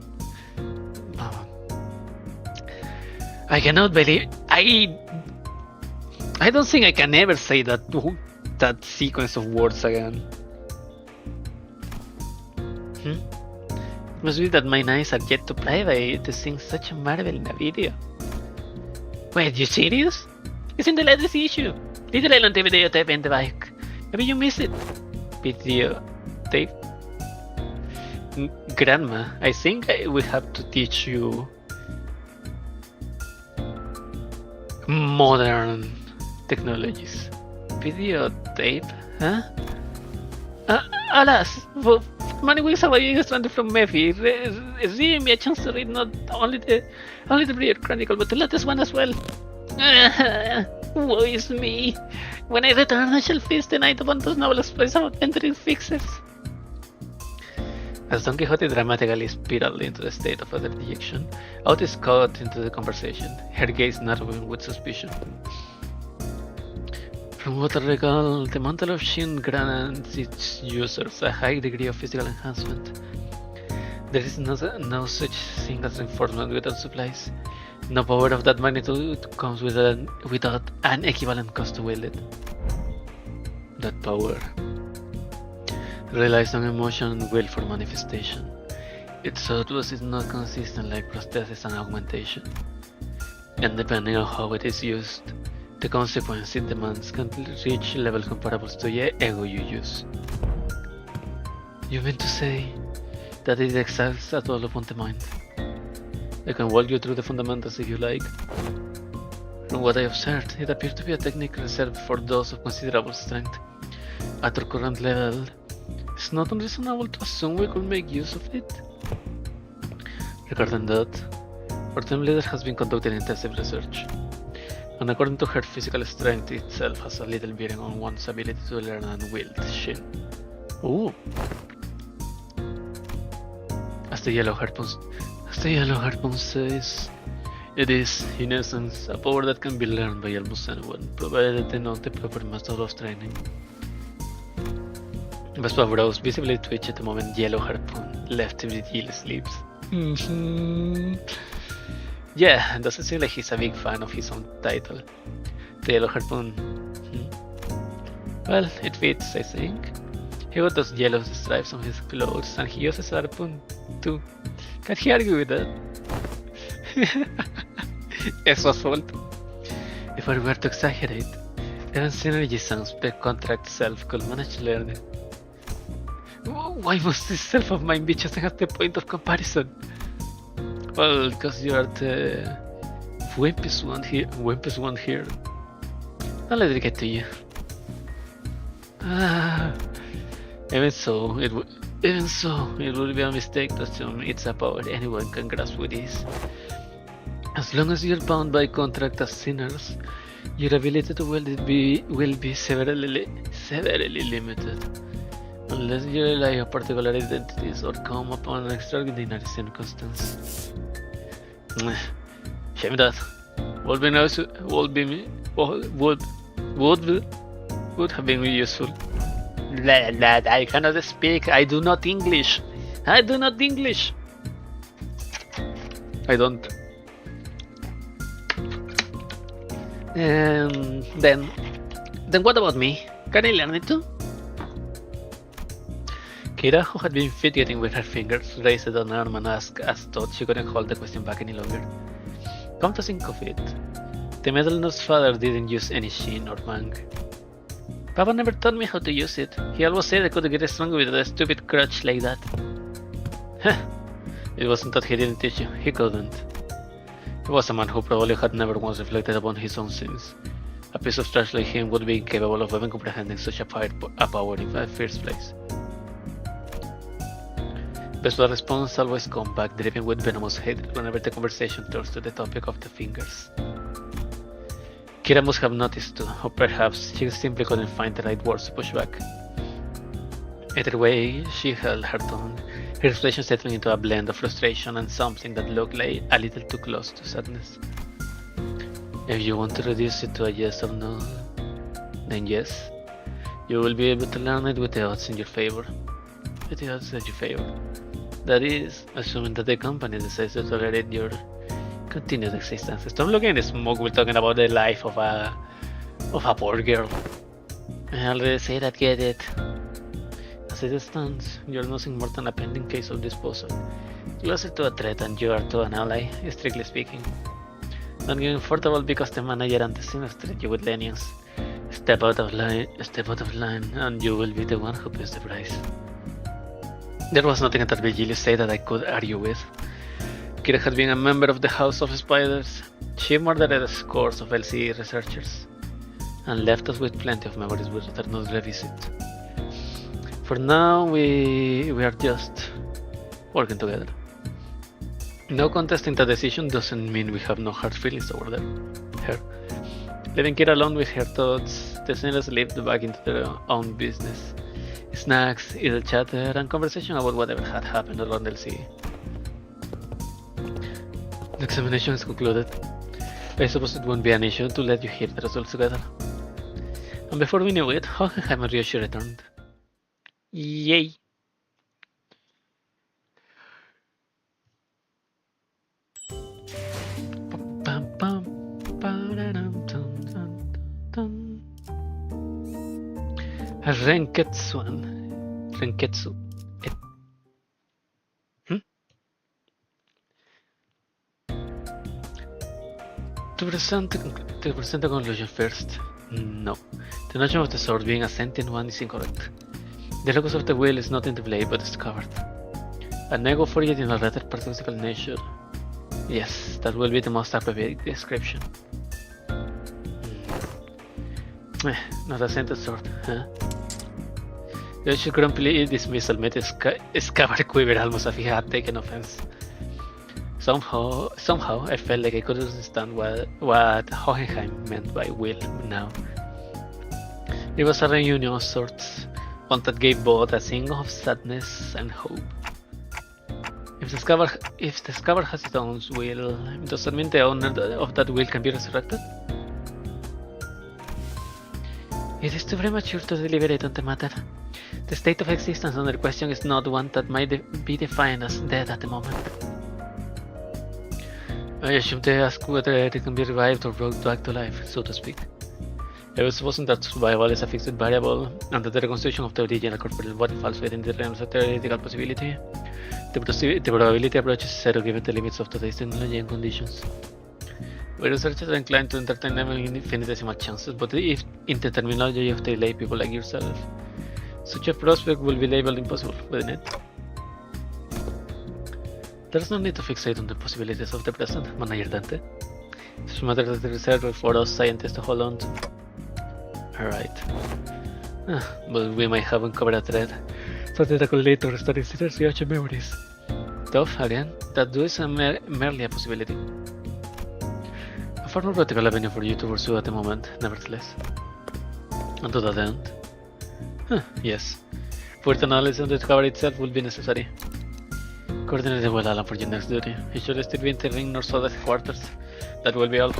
I cannot believe... I don't think I can ever say that sequence of words again. Must be that my eyes are yet to play by to sing such a marvel in a video. Wait, you serious? It's in the latest issue. Literally on the video tape in the bike. Maybe you missed it. Video tape? Grandma, I think I will have to teach you modern technologies. Video tape? Huh? Alas, for many weeks I was stranded from Mephi. It's giving me a chance to read not only the Briar Chronicle, but the latest one as well. Woe is me. When I return, I shall feast the night upon those novel exploits of adventuring fixers. As Don Quixote dramatically spiraled into the state of utter dejection, Otis caught into the conversation, her gaze narrowing with suspicion. From what I recall, the mantle of Shin grants its users a high degree of physical enhancement. There is no such thing as reinforcement without supplies. No power of that magnitude comes without an equivalent cost to wield it. That power relies on emotion and will for manifestation. Its surplus is not consistent like prosthesis and augmentation. And depending on how it is used, the consequence it demands can reach levels comparable to the ego you use. You mean to say that it exacts at all upon the mind? I can walk you through the fundamentals if you like. From what I observed, it appears to be a technique reserved for those of considerable strength. At our current level, it's not unreasonable to assume we could make use of it. Regarding that, our team leader has been conducting intensive research, and according to her, physical strength itself has a little bearing on one's ability to learn and wield Shin. Ooh. As the yellow harpoon says, it is, in essence, a power that can be learned by almost anyone, provided they know the proper method of training. Vespa brows visibly twitch at the moment yellow harpoon left if the Jill sleeps. Yeah, doesn't seem like he's a big fan of his own title. The yellow harpoon. Well, it fits, I think. He got those yellow stripes on his clothes, and he uses a harpoon too. Can't he argue with that? It's his fault. If I were to exaggerate, even Synergy sounds the contract self could manage to learn it. Why must this self of mine be chosen as the point of comparison? Well, because you are the wimpest one here. I'll let it get to you. Even so, it would be a mistake to assume it's a power anyone can grasp with ease. As long as you're bound by contract as sinners, your ability to wield it will be severely limited, unless you rely on particular identities or come upon an extraordinary circumstance. Shame that. Would have been useful. I cannot speak. I do not English. I don't. Then what about me? Can I learn it too? Kira, who had been fidgeting with her fingers, raised an arm and asked as thought she couldn't hold the question back any longer. Come to think of it, the Metal Nerd's father didn't use any shin or mang. Papa never taught me how to use it. He always said I could get strong with a stupid crutch like that. Huh. It wasn't that he didn't teach you, he couldn't. He was a man who probably had never once reflected upon his own sins. A piece of trash like him would be incapable of even comprehending such a power in the first place. Vespa's response always comes back dripping with venomous hatred whenever the conversation turns to the topic of the fingers. Kira must have noticed too, or perhaps she simply couldn't find the right words to push back. Either way, she held her tongue, her expression settling into a blend of frustration and something that looked like a little too close to sadness. If you want to reduce it to a yes or no, then yes, you will be able to learn it with the odds in your favor. With the odds in your favor. That is, assuming that the company decides to tolerate your continued existence. Stop looking at the smoke. We're talking about the life of a poor girl. I already said that, get it. As it stands, you're nothing more than a pending case of disposal. Closer to a threat than you are to an ally, strictly speaking. Don't get comfortable because the manager and the sinners treat you with lenience. Step out of line, and you will be the one who pays the price. There was nothing that Virgilius said that I could argue with. Kira had been a member of the House of Spiders. She murdered scores of LCE researchers, and left us with plenty of memories we rather not revisit. For now, we are just working together. No contesting the decision doesn't mean we have no hard feelings toward her. Leaving Kira alone with her thoughts, the sinners slipped back into their own business. Snacks, idle chatter, and conversation about whatever had happened around LCE. The examination is concluded. I suppose it won't be an issue to let you hear the results together. And before we knew it, Hohenheim and Ryoshu returned. Yay! Renketsu. To present the conclusion first. No. The notion of the sword being a sentient one is incorrect. The locus of the will is not in the blade but discovered. An ego for it in a rather paradoxical nature. Yes, that will be the most appropriate description. Not a sentient sword, huh? Ryoshu grumpily dismissal made Scabbard quiver almost as if he had taken offense. Somehow, I felt like I could understand what Hohenheim meant by will now. It was a reunion of sorts, one that gave both a thing of sadness and hope. If the Scabbard has its own will, does that mean the owner of that will can be resurrected? It is too premature to deliberate on the matter. The state of existence under question is not one that might be defined as dead at the moment. I assume they ask whether it can be revived or brought back to life, so to speak. I was supposing that survival is a fixed variable, and that the reconstruction of the original corporeal body falls within the realms of theoretical possibility. The probability approach is zero given the limits of today's technology and conditions. We researchers are inclined to entertain them in infinitesimal chances, but if in the terminology of the lay people like yourself, such a prospect will be labeled impossible, wouldn't it? There's no need to fixate on the possibilities of the present, Manager Dante. It's a matter that is reserved for us scientists to hold on to. Alright. But we might have uncovered a thread, so that I could later restore its Ryoshu memories. Tough, again, that is merely a possibility. A far more practical avenue for you to pursue at the moment, nevertheless. And to that end? Yes. Further analysis on the discovery itself will be necessary. Coordinate well, Alan, for your next duty. He should still be in the ring north of the quarters. That will be all.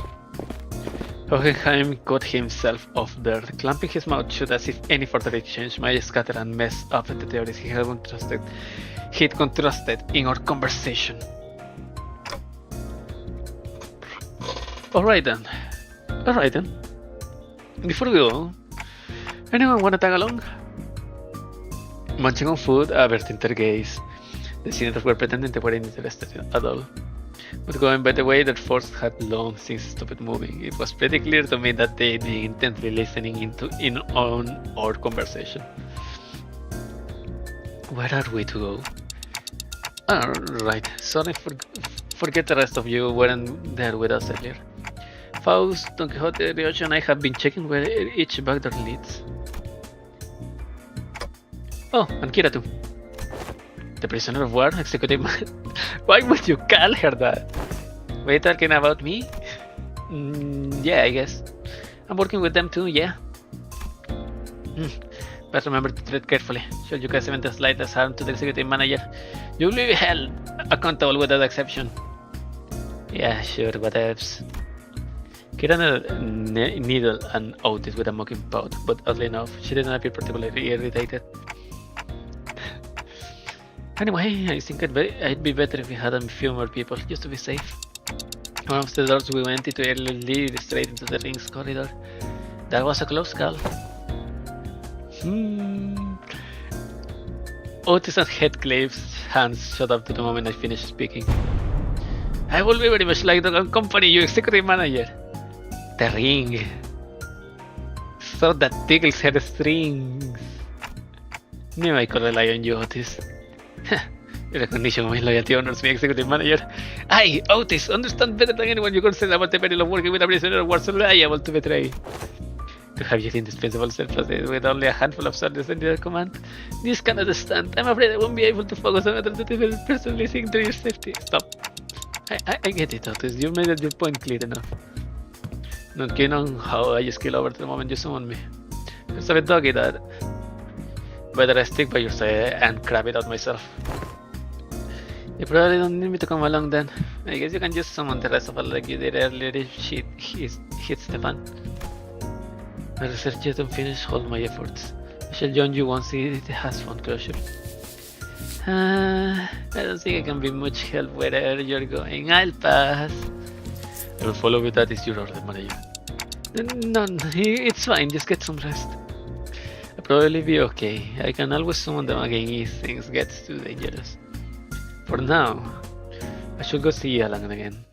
Hohenheim got himself off there, clamping his mouth shut as if any further exchange might scatter and mess up the theories he'd contrasted in our conversation. Alright then. Before we go, anyone wanna tag along? Munching on food, averting their gaze. The senators were pretending they weren't interested at all. But going by the way their force had long since stopped moving, it was pretty clear to me that they'd been intently listening on our conversation. Where are we to go? Right, sorry, forget the rest of you weren't there with us earlier. Faust, Don Quixote, Ryoshu and I have been checking where each backdoor leads. Oh, and Kira too. The prisoner of war, executive. Why would you call her that? Were you talking about me? Yeah, I guess. I'm working with them too, yeah. But remember to tread carefully. Should you cause even the slightest harm to the executive manager, you will be held accountable without exception. Yeah, sure, whatevs. Kira needled an Otis with a mocking pout, but oddly enough, she didn't appear particularly irritated. Anyway, I think I'd be better if we had a few more people, just to be safe. One of the doors we went into earlier lead straight into the ring's corridor. That was a close call. Otis and Heathcliff's hands shut up to the moment I finished speaking. I will be very much like the company, you executive manager. The ring. So that tickles her strings. Knew I could rely on you, Otis. Your recognition of my loyalty honors me, executive manager. I, Otis, understand better than anyone you concern about the peril of working with a prisoner of war so liable to betray. To have your indispensable self-process with only a handful of soldiers in your command, this cannot stand. I'm afraid I won't be able to focus on matters that will personally seeing to your safety. Stop. I get it, Otis. You made your point clear enough. Not keen on how I just kill over the moment you summon me. It's a bit doggy, that. Better I stick by your side and crap it out myself. You probably don't need me to come along then. I guess you can just summon the rest of us like you did earlier if shit hits the fan. My research yet unfinished all my efforts. I shall join you once it has found closure. I don't think I can be much help wherever you're going. I'll pass. I will follow with that is your order, manager. No, it's fine, just get some rest. I'll probably be okay. I can always summon them again if things get too dangerous. For now, I should go see Alan again.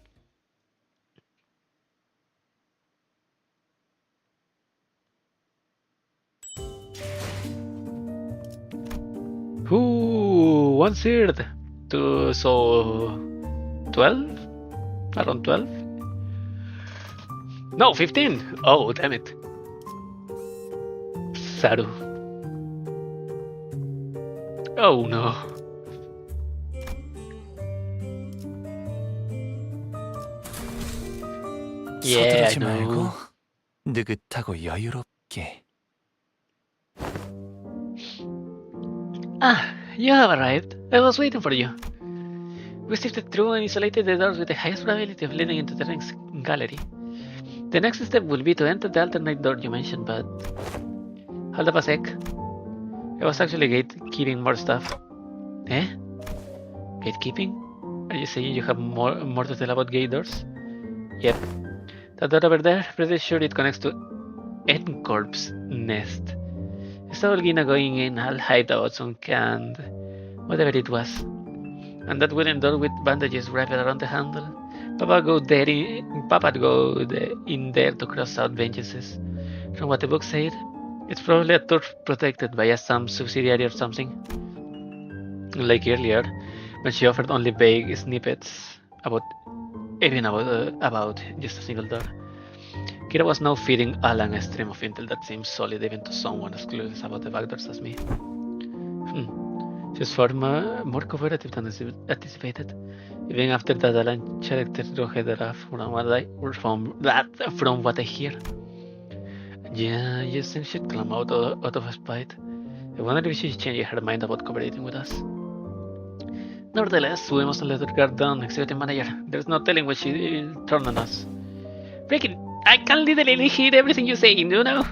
Ooh, 1/3 to so 12? Around 12? No, 15! Oh, damn it. Saru. Oh no. Yeah, I 서두르지 말고 know. 느긋하고 여유롭게. Ah, you have arrived. I was waiting for you. We sifted through and isolated the doors with the highest probability of leading into the ring's gallery. The next step will be to enter the alternate door you mentioned, but... Hold up a sec. I was actually gatekeeping more stuff. Eh? Gatekeeping? Are you saying you have more to tell about gate doors? Yep. That door over there, pretty sure it connects to N-Corp's nest. I saw Gina going in all hyped about some canned whatever it was. And that wooden door with bandages wrapped around the handle. Papa'd go in there to cross out vengeances. From what the book said, it's probably a door protected by some subsidiary or something. Like earlier, when she offered only vague snippets about just a single door. Kira was now feeding Alan a stream of intel that seemed solid even to someone as clueless about the back doors as me. She's far more cooperative than anticipated. Even after that, Alan character drew her off from what I hear. Yeah, you think she'd climb out of spite. I wonder if she's changing her mind about cooperating with us. Nevertheless, we mustn't let her guard down, executive manager. There's no telling what she'll turn on us. Freaking, I can literally hear everything you say, you know?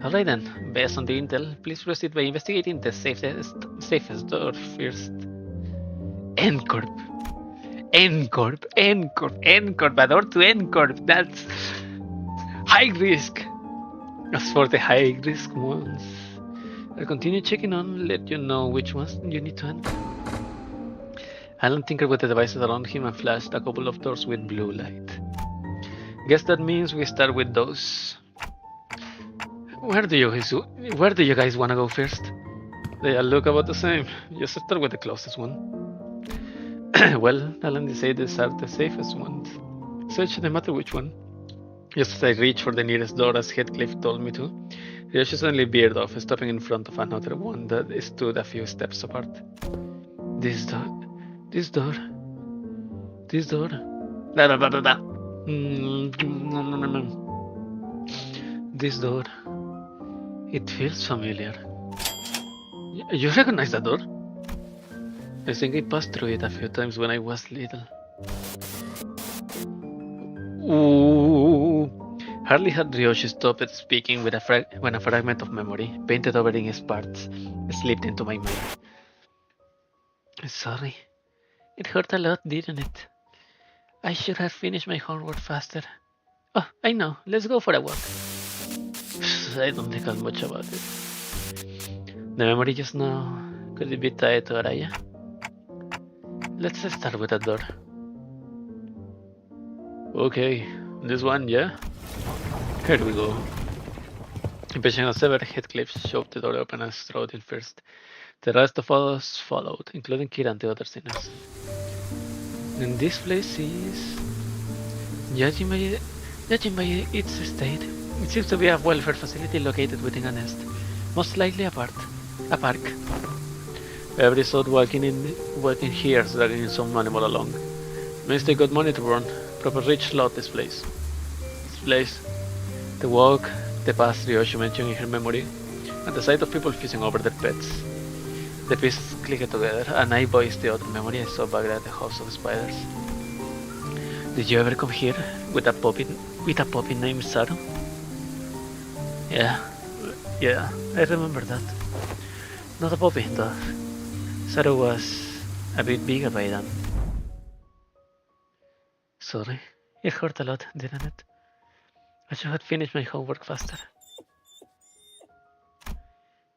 Alright then, based on the intel, please proceed by investigating the safest door first. N-Corp, a door to N-Corp, that's high risk. As for the high risk ones, I'll continue checking on, let you know which ones you need to enter. Alan tinkered with the devices around him and flashed a couple of doors with blue light. Guess that means we start with those. Where do you guys wanna go first? They all look about the same. Just start with the closest one. Well, Alan decided these are the safest ones. So it shouldn't matter which one. Just as I reached for the nearest door as Heathcliff told me to, Ryoshu suddenly veered off, stopping in front of another one that stood a few steps apart. This door. Blah, blah, blah, blah, blah. This door. It feels familiar. You recognize that door? I think I passed through it a few times when I was little. Ooh. Hardly had Ryoshu stopped speaking when a fragment of memory, painted over in its parts, slipped into my mind. Sorry. It hurt a lot, didn't it? I should have finished my homework faster. Oh, I know. Let's go for a walk. I don't think much about it. The memory just now. Could it be tied to Araya? Let's start with that door. Okay, this one, yeah? Here we go. Impatient as ever, Heathcliff shoved the door open and strode in first. The rest of us followed, including Kira and the other sinners. And this place is... Judging by its state, it seems to be a welfare facility located within a nest, most likely a park. Every soul walking here is dragging some animal along. Means they got money to burn. Proper rich lot, this place. The walk, the past Ryoshu mentioned in her memory, and the sight of people fussing over their pets. The pieces clicked together, and I voiced the other memory I saw back at the House of Spiders. Did you ever come here with a puppy named Saru? Yeah, I remember that. Not a puppy, though. Saru was a bit bigger by then. Sorry, it hurt a lot, didn't it? I should have finished my homework faster.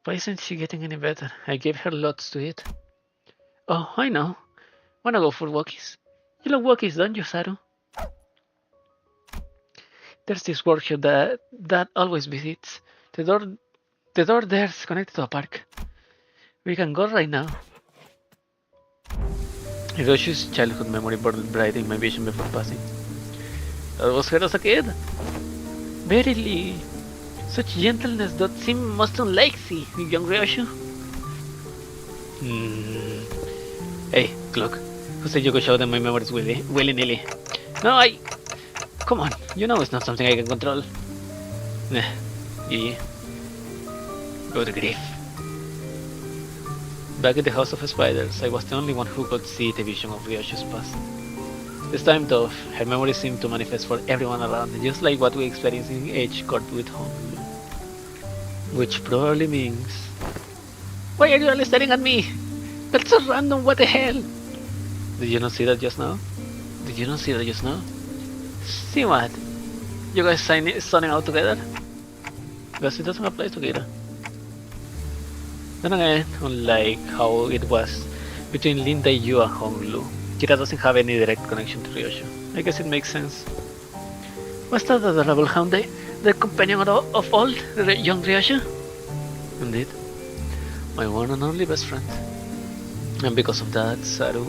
Why isn't she getting any better? I gave her lots to eat. Oh, I know. Wanna go for walkies? You love walkies, don't you, Saru? There's this workshop that always visits. The door there's connected to a park. We can go right now. Hiroshi's childhood memory burned bright in my vision before passing. That was her as a kid. Verily, such gentleness doth seem most unlike thee, young Ryoshu. Hey, clock. Who said you could show them my memories willy-nilly? No, come on, you know it's not something I can control. Yeah. Good grief. Back at the House of Spiders, I was the only one who could see the vision of Ryoshu's past. This time though, her memory seemed to manifest for everyone around, just like what we experienced in H Court with Honolulu. Which probably means... Why are you all staring at me? That's so random, what the hell? Did you not see that just now? Did you not see that just now? See what? You guys signing out together? Because it doesn't apply together. Then again, unlike how it was between Linda Yu and Honglu, Kira doesn't have any direct connection to Ryoshu. I guess it makes sense. Was that adorable Houndai, the companion of old young Ryoshu? Indeed. My one and only best friend. And because of that, Saru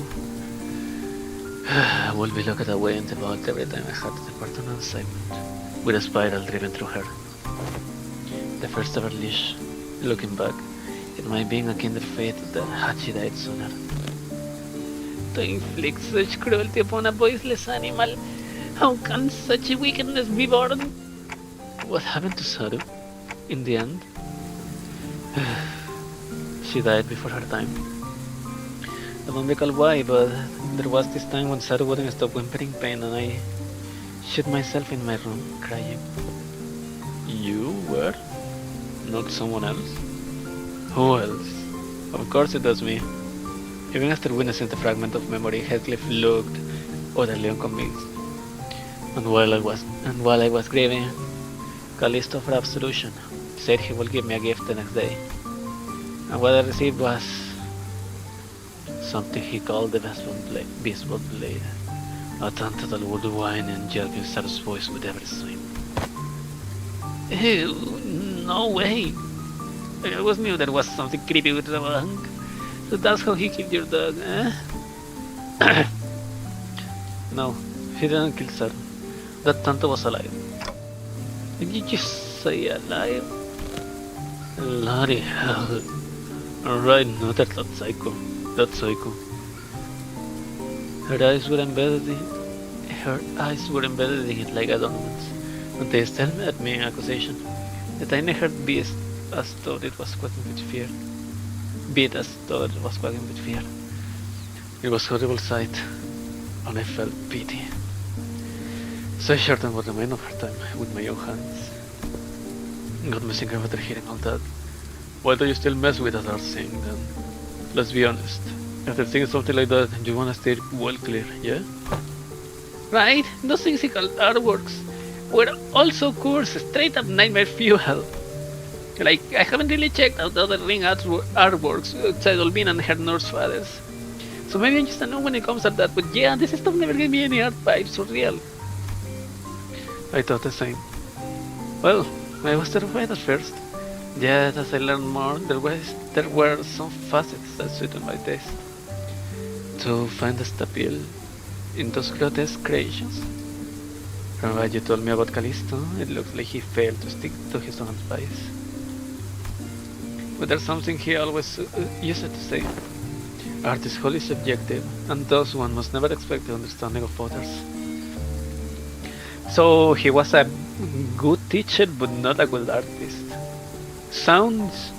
will be locked away in the vault every time I had to depart on an assignment, with a spiral driven through her. The first ever leash. Looking back, it might be a kinder fate that had she died sooner. To inflict such cruelty upon a voiceless animal, how can such wickedness be born? What happened to Saru, in the end? She died before her time. I don't recall why, but there was this time when Saru wouldn't stop whimpering pain and I shut myself in my room, crying. You were? Not someone else? Who else? Of course it was me. Even after witnessing the fragment of memory, Heathcliff looked utterly unconvinced. And while I was grieving, Callisto offered absolution, said he would give me a gift the next day. And what I received was something he called the baseball blade. A taunted that would whine and yelp in Saru's voice with every swing. Ew, no way! I always knew there was something creepy with the bank. So that's how he killed your dog, eh? No, he didn't kill Saru. That Tanto was alive. Did you just say alive? Bloody hell. Alright, no, that's not psycho. That's psycho. Her eyes were embedded in it like adornments, and they stared at me in accusation. The tiny haired beast as though it was quaking with fear. It was a horrible sight, and I felt pity. So I shortened what remained of her time with my own hands. Got me thinking after hearing all that. Why do you still mess with that art thing then? Let's be honest. After seeing something like that, you wanna stay well clear, yeah? Right? Those things he called artworks were also course straight up nightmare fuel. Like, I haven't really checked out the other ring artworks outside Olvin and her Norse fathers. So maybe I'm just a no when it comes to that, but yeah, this stuff never gave me any art vibes for real. I thought the same. Well, I was terrified at first. Yet as I learned more, there were some facets that suited my taste. To find the appeal in those grotesque creations. From what you told me about Callisto, it looks like he failed to stick to his own advice. But there's something he always used to say. Art is wholly subjective, and thus one must never expect the understanding of others. So he was a good teacher, but not a good artist. Sounds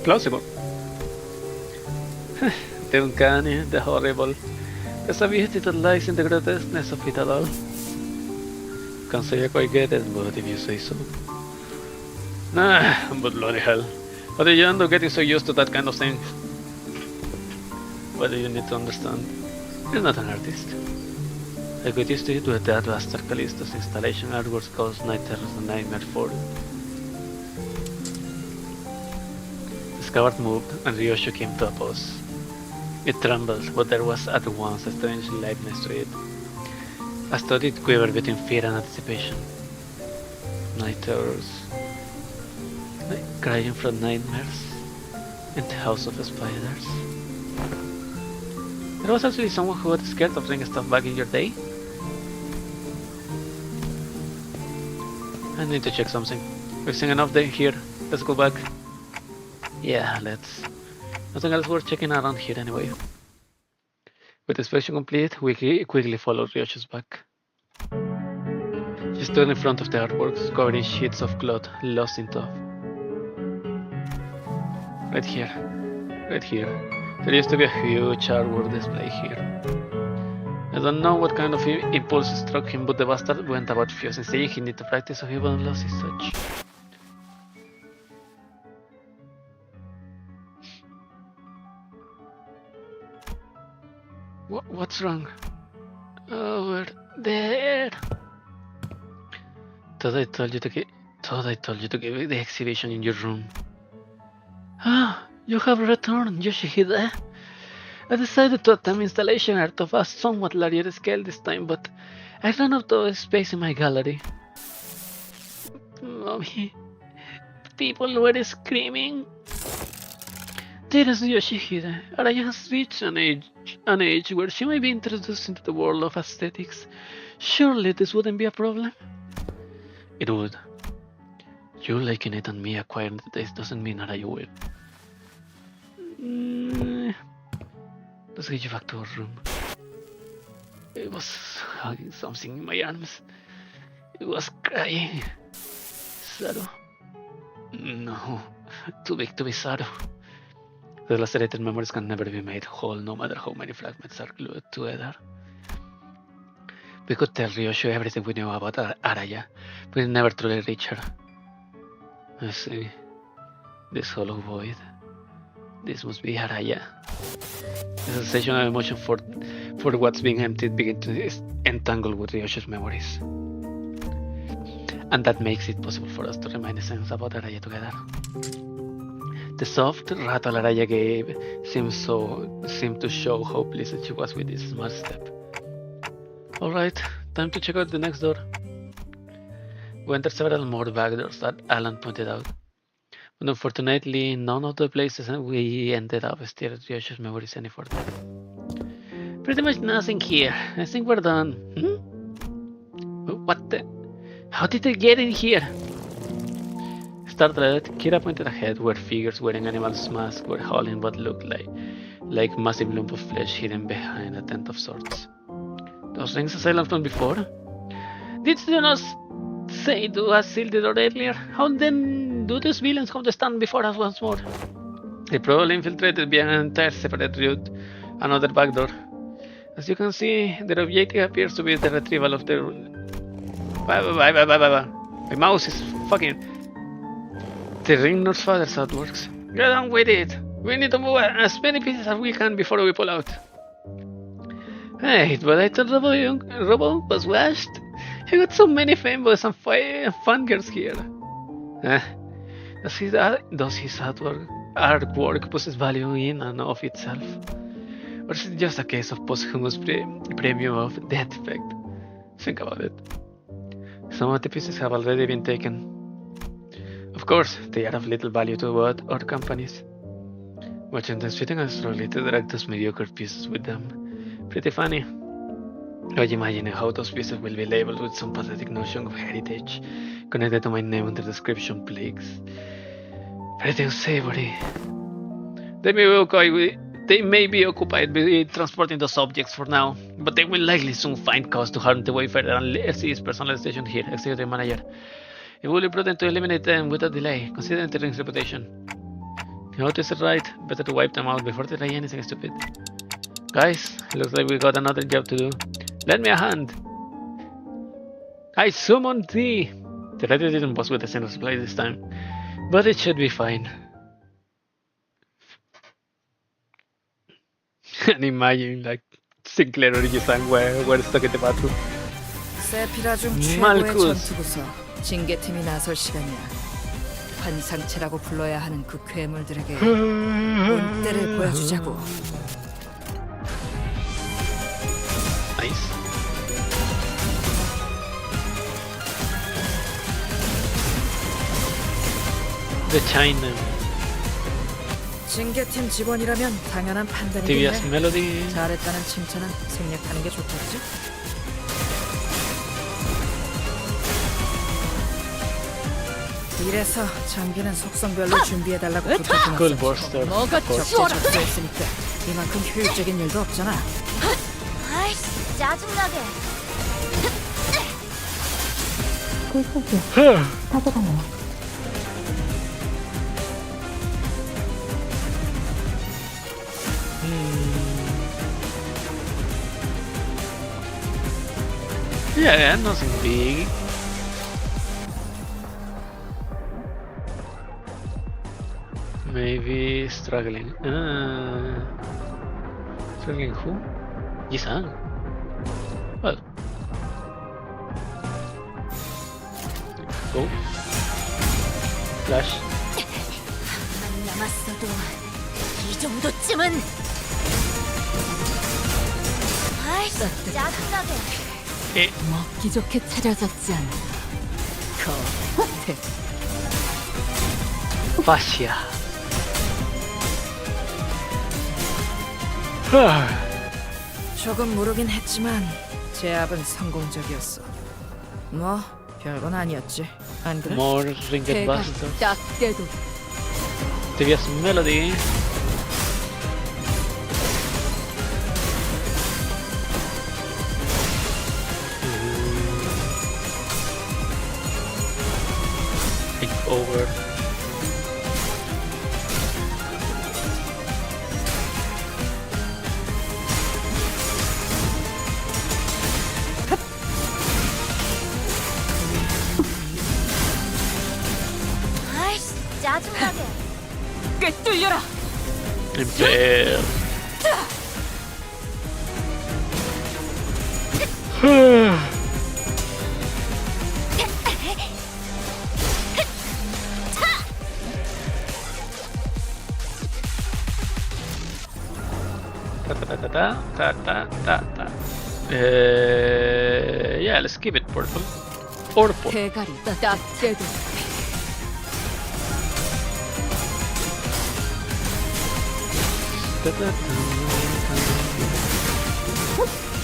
plausible. The uncanny, the horrible. There's a beauty that lies in the grotesqueness of it all. Can't say I quite get it, but if you say so. But bloody hell. How do you end up getting so used to that kind of thing? What do you need to understand? You're not an artist. I got used to it with that bastard Callisto's installation artworks called Night Terrors and Nightmare 4. The scabbard moved and Ryoshu came to a pause. It trembled, but there was at once a strange liveliness to it. I thought it quivered between fear and anticipation. Night terrors. Crying from nightmares in the house of spiders. There was actually someone who got scared of bringing stuff back in your day. I need to check something. We've seen enough day here. Let's go back. Yeah, let's. Nothing else worth checking around here anyway. With inspection complete, we quickly followed Ryoshu's back. She stood in front of the artworks, covered in sheets of cloth, lost in thought. Right here. There used to be a huge artwork display here. I don't know what kind of impulse struck him, but the bastard went about fusing. Saying he need to practice so he wouldn't lose his touch. What's wrong? Over there. Thought I told you to give the exhibition in your room. Ah, you have returned, Yoshihide. I decided to attempt installation art of a somewhat larger scale this time, but I ran out of space in my gallery. Mommy, people were screaming. Dearest Yoshihide, Araya has reached an age where she may be introduced into the world of aesthetics. Surely this wouldn't be a problem? It would. You liking it and me acquiring the taste doesn't mean Araya will. Let's get you back to our room. It was hugging something in my arms. It was crying. Saru. No, too big to be Saru. The lacerated memories can never be made whole, no matter how many fragments are glued together. We could tell Ryoshu everything we knew about Araya, but we never truly reached her. I see. This hollow void. This must be Araya. The sensation of emotion for what's being emptied begins to entangle with Ryoshu's memories. And that makes it possible for us to remind sense about Araya together. The soft rattle Araya gave seemed to show how pleased she was with this smart step. Alright, time to check out the next door. We entered several more back doors that Alan pointed out. But unfortunately, none of the places we ended up stirred Ryoshu's memories any further. Pretty much nothing here. I think we're done. What the? How did they get in here? Startled, Kira pointed ahead where figures wearing animals' masks were hauling what looked like massive lump of flesh hidden behind a tent of sorts. Those things asylum from before? Did you not say to us seal the door earlier? How then do these villains come to stand before us once more? They probably infiltrated via an entire separate route, another back door. As you can see, their objective appears to be the retrieval of the... My mouse is fucking... The Ringnor's father's outworks. Get on with it! We need to move as many pieces as we can before we pull out. Hey, but I thought Robo was washed. He got so many fanboys and fangirls here. Does his artwork possess value in and of itself? Or is it just a case of posthumous premium of that effect? Think about it. Some of the pieces have already been taken. Of course, they are of little value to our companies. Watching them sitting and struggling to drag those mediocre pieces with them. Pretty funny. I imagine how those pieces will be labeled with some pathetic notion of heritage connected to my name under description plagues. Pretty unsavory. They may be occupied with transporting those objects for now, but they will likely soon find cause to harm the Wayfarer and see his personal station here, Executive Manager. It will be prudent to eliminate them without delay, considering the ring's reputation. You notice it right, better to wipe them out before they try anything stupid. Guys, looks like we got another job to do. Lend me a hand. I summoned thee. The letter didn't bust with the same supply this time, but it should be fine. And imagine like Sinclair Origi-san we're stuck in the bathroom. 세피라 중 최고의 전투부서 징계팀이 나설 시간이야. 환상체라고 불러야 하는 그 괴물들에게 본때를 보여주자고. Nice. The China. 징계팀 직원이라면 당연한 TVS 판단이겠네. Melody. 잘했다는 칭찬은 생략하는 게 좋겠지? 이래서 장비는 속성별로 준비해달라고 Cool 부탁해놨어. Buster. 뭐가 적재 적소했으니까 이만큼 효율적인 일도 없잖아. 아이씨, 짜증나게. Yeah, nothing big. Maybe struggling. Struggling who? Ji-san. Well. Go. Flash. 안 남았어도 이 정도쯤은. 아이씨, 짜증나게. Eh. 먹기 좋게 차려졌지 않나. Fascia. 조금 무르긴 했지만 제압은 성공적이었어. 뭐 별건 아니었지. 안 그래? More ringed busters. 딱 때도 Devious melody. Take over. 아이씨, 짜증나게. 꿰뚫려라. Impale. Yeah, let's keep it purple. Or purple. 대가리 딱 때도.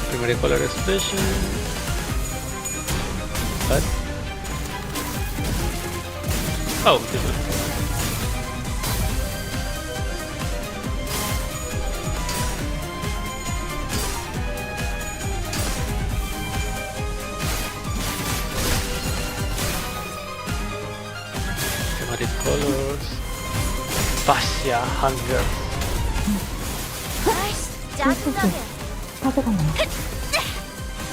Primary color expression. What? Oh, this one. Thematic colors. Fascia, hunger. 아이씨, 짜증나게.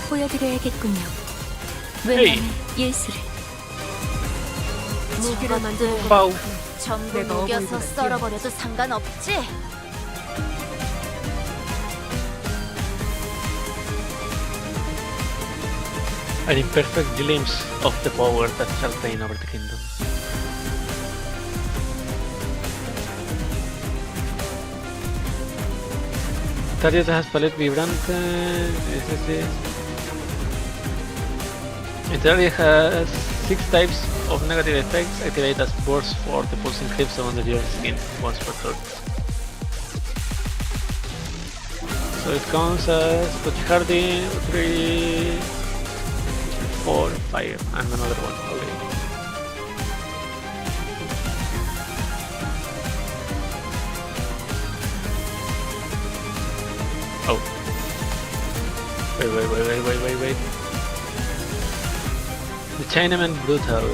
보여드려야겠군요. 헤이. 웬만한 예술을. 무기를 만들고 Wow. 전부 내가 녹여서 어부이보다 썰어버려도 상관없지? An imperfect glimpse of the power that shall reign over the kingdom. Target has palette vibrante. It already has 6 types of negative effects. Activate as bursts for the pulsing clips under your skin once per turn. So it counts as Hardy, 3, 4, 5, and another one. Okay. Oh. Wait. The Chinaman Brutal.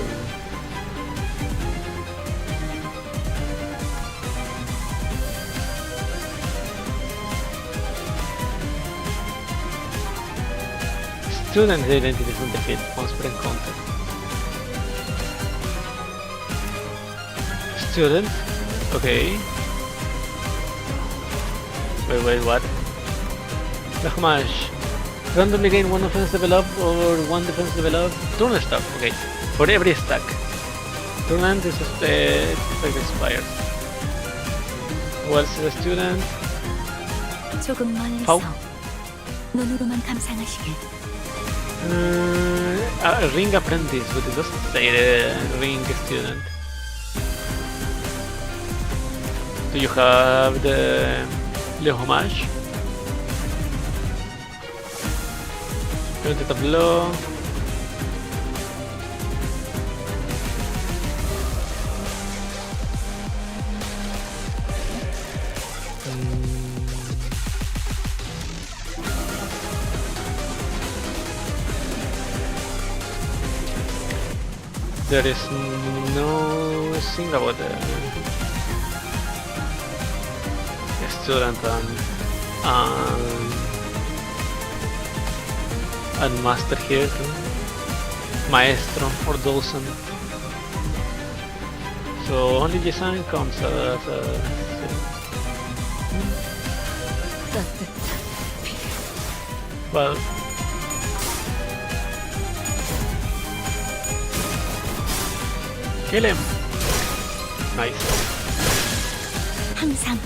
Student identity from the field once per encounter. Student? Okay. Wait, what? Lahmash. Randomly gain 1 offense level up or 1 defense level up. Turn stop, okay. For every stack. Turn end is effect expires. Who else is a student? 조금 멀리서 파우? 눈으로만 감상하시길. Ring apprentice, but it doesn't say ring student. Do you have the Le Hommage? The tableau. There is no thing about the student and and master here too. Maestro or docent. So only design comes as a well. Kill him. Nice. 항상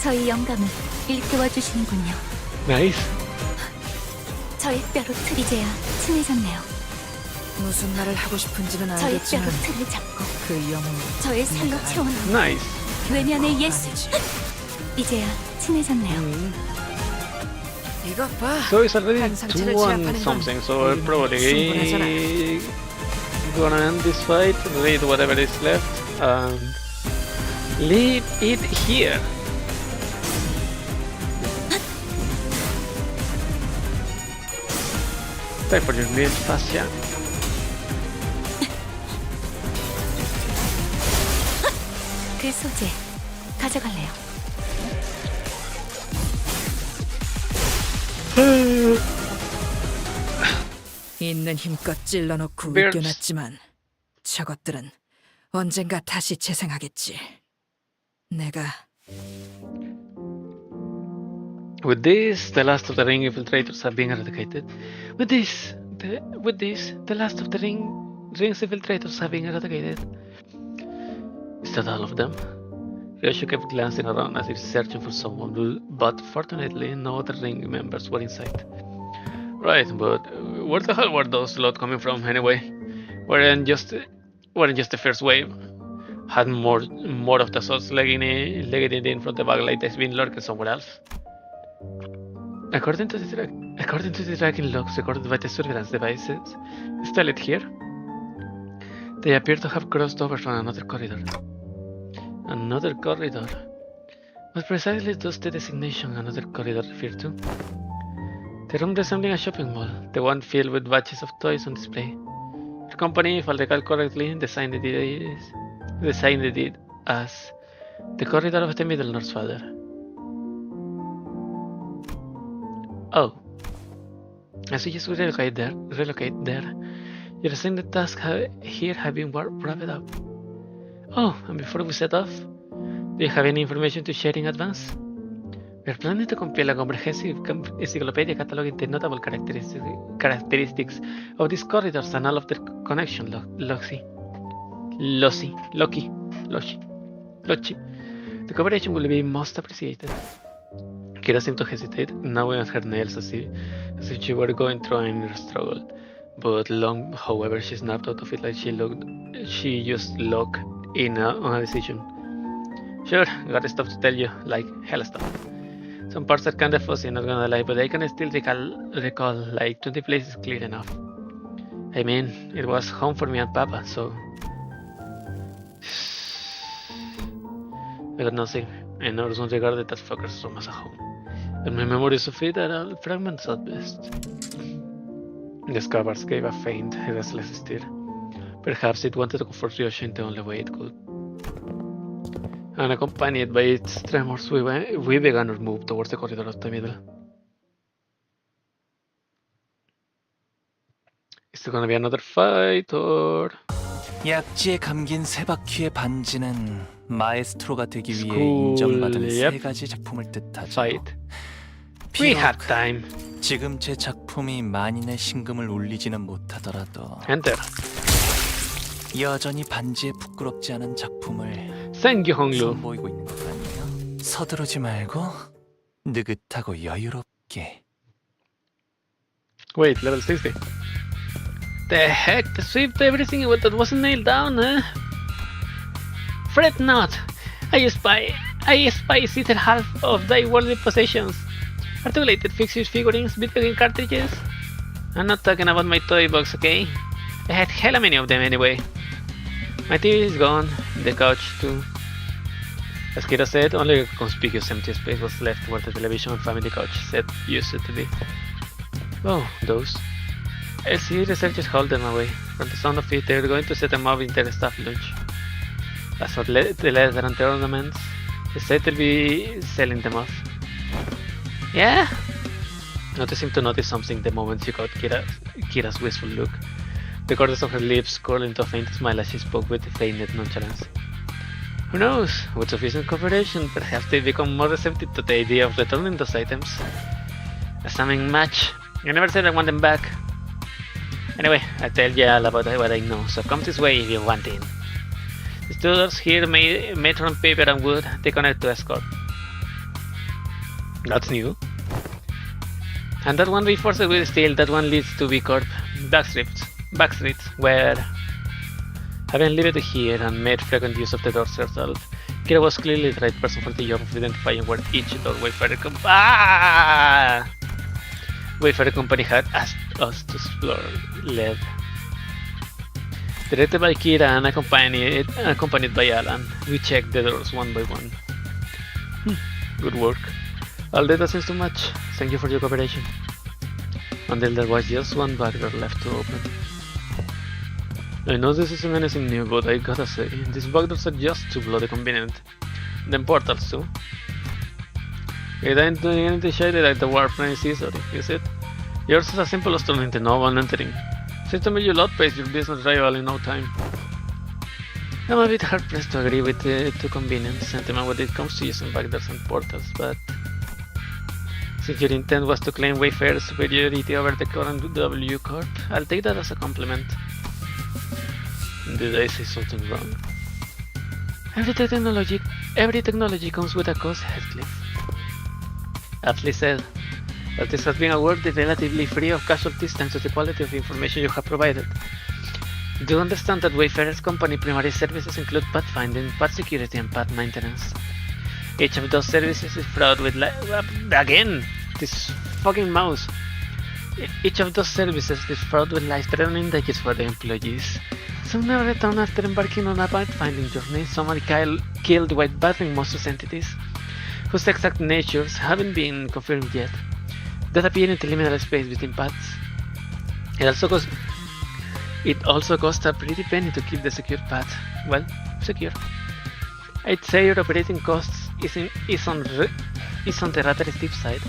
저희 영감을 일깨워 주시는군요. Nice. 저희 뼈로 틀이제야 친해졌네요. 무슨 말을 하고 싶은지는 저희 알겠지만 뼈로 틀을 잡고 그 영웅은 저의 살로 채워넣은 Nice. 외면의 예수. 이제야 친해졌네요. 이것 봐. So it's already 한 상체를 2-1 제압하는 건 something, so I'll 충분하잖아. probably gonna end this fight, raid whatever is left, and leave it here. Time for your meal, Fascia. 그 소재 가져갈래요. 있는 힘껏 찔러놓고 Bears. 웃겨놨지만 저것들은 언젠가 다시 재생하겠지. 내가 With this, the last of the ring infiltrators have been eradicated. With this, the last of the rings infiltrators have been eradicated. Is that all of them? Ryoshu kept glancing around as if searching for someone, but fortunately no other ring members were in sight. Right, but where the hell were those lot coming from anyway? Weren't just the first wave? Had more of the assaults legging it in from the back like they've been lurking somewhere else? According to the tracking logs recorded by the surveillance devices installed here, they appear to have crossed over from another corridor. Another corridor? What precisely does the designation another corridor refer to? The room resembling a shopping mall, the one filled with batches of toys on display. The company, if I recall correctly, designed it as the corridor of the Middle North Father. Oh, I suggest we relocate there. Your assigned tasks here have been wrapped up. Oh, and before we set off, do you have any information to share in advance? We are planning to compile a comprehensive encyclopedia cataloging the notable characteristics of these corridors and all of their connection loci. The cooperation will be most appreciated. Kira seemed to hesitate, gnawing at her nails as if she were going through an struggle. But however, she snapped out of it like she just locked in on a decision. Sure, got stuff to tell you, like hella stuff. Some parts are kinda fuzzy, not gonna lie, but I can still recall like 20 places clear enough. I mean, it was home for me and Papa, so... I got nothing. I never regarded that fucker's room as a home. And my memories of it are all fragments at best. The scabbards gave a faint, restless stir. Perhaps it wanted to comfort Ryoshu in the only way it could. And accompanied by its tremors, we began our move towards the corridor of the middle. Is there gonna be another fight, or...? 약지에 감긴 세 바퀴의 반지는 마에스트로가 되기 위해 School, 인정받은 세 yep. 가지 작품을 뜻하죠. Fight. We had time. 지금 제 작품이 만인의 신금을 울리지는 못하더라도 Enter. 여전히 반지에 부끄럽지 않은 작품을 Thank you, Honglu. 선보이고 있는 것 아니에요? 서두르지 말고 느긋하고 여유롭게. Wait, level 60. The heck? They swept everything that wasn't nailed down, huh? Fret not. I spy either half of thy worldly possessions. Articulated figurines, video game cartridges. I'm not talking about my toy box, okay? I had hella many of them anyway. My TV is gone, the couch too. As Kira said, only a conspicuous empty space was left where the television and family couch set used to be. Oh, those. LCD researchers hauled them away. From the sound of it, they were going to set them up in their staff lunch. As for the leather and the ornaments, they said they'll be selling them off. Yeah? noticing to notice something the moment she caught Kira's wistful look. The corners of her lips curled into a faint smile as she spoke with feigned nonchalance. Who knows? With sufficient cooperation, perhaps they become more receptive to the idea of returning those items. A stunning match. I never said I want them back. Anyway, I tell you all about what I know, so come this way if you want in. These two doors here made from paper and wood, they connect to escort. That's new. And that one reinforced with steel, that one leads to B Corp. Back streets, where, having lived here and made frequent use of the doors herself, Kira was clearly the right person for the job of identifying where each door Wayfarer Company had asked us to explore led. Directed by Kira and accompanied by Alan, we checked the doors one by one. Good work. All data seems to match. Thank you for your cooperation. Until there was just one back door left to open. I know this isn't anything new, but I gotta say, these back doors are just too bloody convenient. Then portals too. It ain't doing anything shady like the warplane is easily, is it? Yours is as simple as turning the knob and entering. Seems to me you'll outpace your business rival in no time. I'm a bit hard-pressed to agree with the convenience sentiment when it comes to using backdoors and portals, but since your intent was to claim Wayfarer's superiority over the current W Corp, I'll take that as a compliment. Did I say something wrong? Every technology comes with a cost, Heathcliff. Aptly said, but this has been a world relatively free of casualties thanks to the quality of information you have provided. Do you understand that Wayfarer's company primary services include pathfinding, path security, and path maintenance? Each of those services is fraught with again, this fucking mouse. Each of those services is fraught with life-threatening dangers for the employees. Some never return after embarking on a pathfinding journey. Somebody killed while battling monstrous entities, whose exact natures haven't been confirmed yet, that appear in the liminal space between paths. It also costs a pretty penny to keep the secure path, well, secure. I'd say your operating costs is on the rather steep side,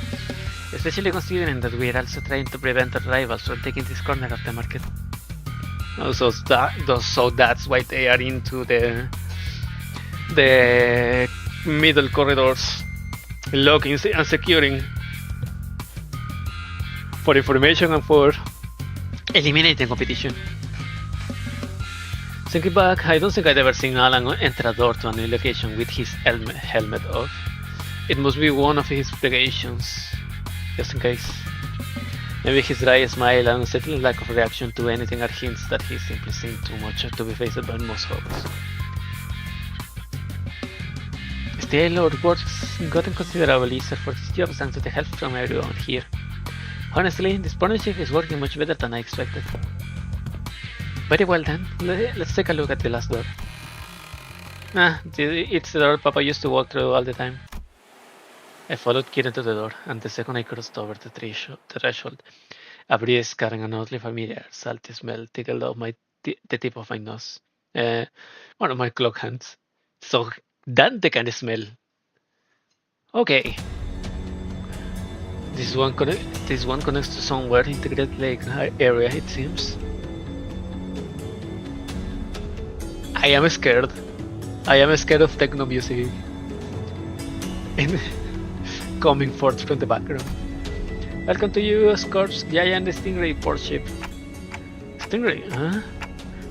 especially considering that we're also trying to prevent our rivals from taking this corner of the market. So that's why they are into the middle corridors, locking and securing for information and for eliminating competition. Thinking back, I don't think I'd ever seen Alan enter a door to a new location with his helmet off. It must be one of his precautions, just in case. Maybe his dry smile and unsettling lack of reaction to anything are hints that he's simply seen too much to be faced by most hobbies. Still, Lord Work's gotten considerably easier for his job thanks to the help from everyone here. Honestly, this partnership is working much better than I expected. Very well then, let's take a look at the last door. It's the door Papa used to walk through all the time. I followed Kira to the door, and the second I crossed over the threshold, a breeze carrying an oddly familiar, salty smell tickled off the tip of my nose. One of my clock hands. So that the kind of smell. Okay. This one connects to somewhere in the Great Lake area, it seems. I am scared. I am scared of techno music coming forth from the background. Welcome to U.S. Corp's giant Stingray port ship. Stingray, huh?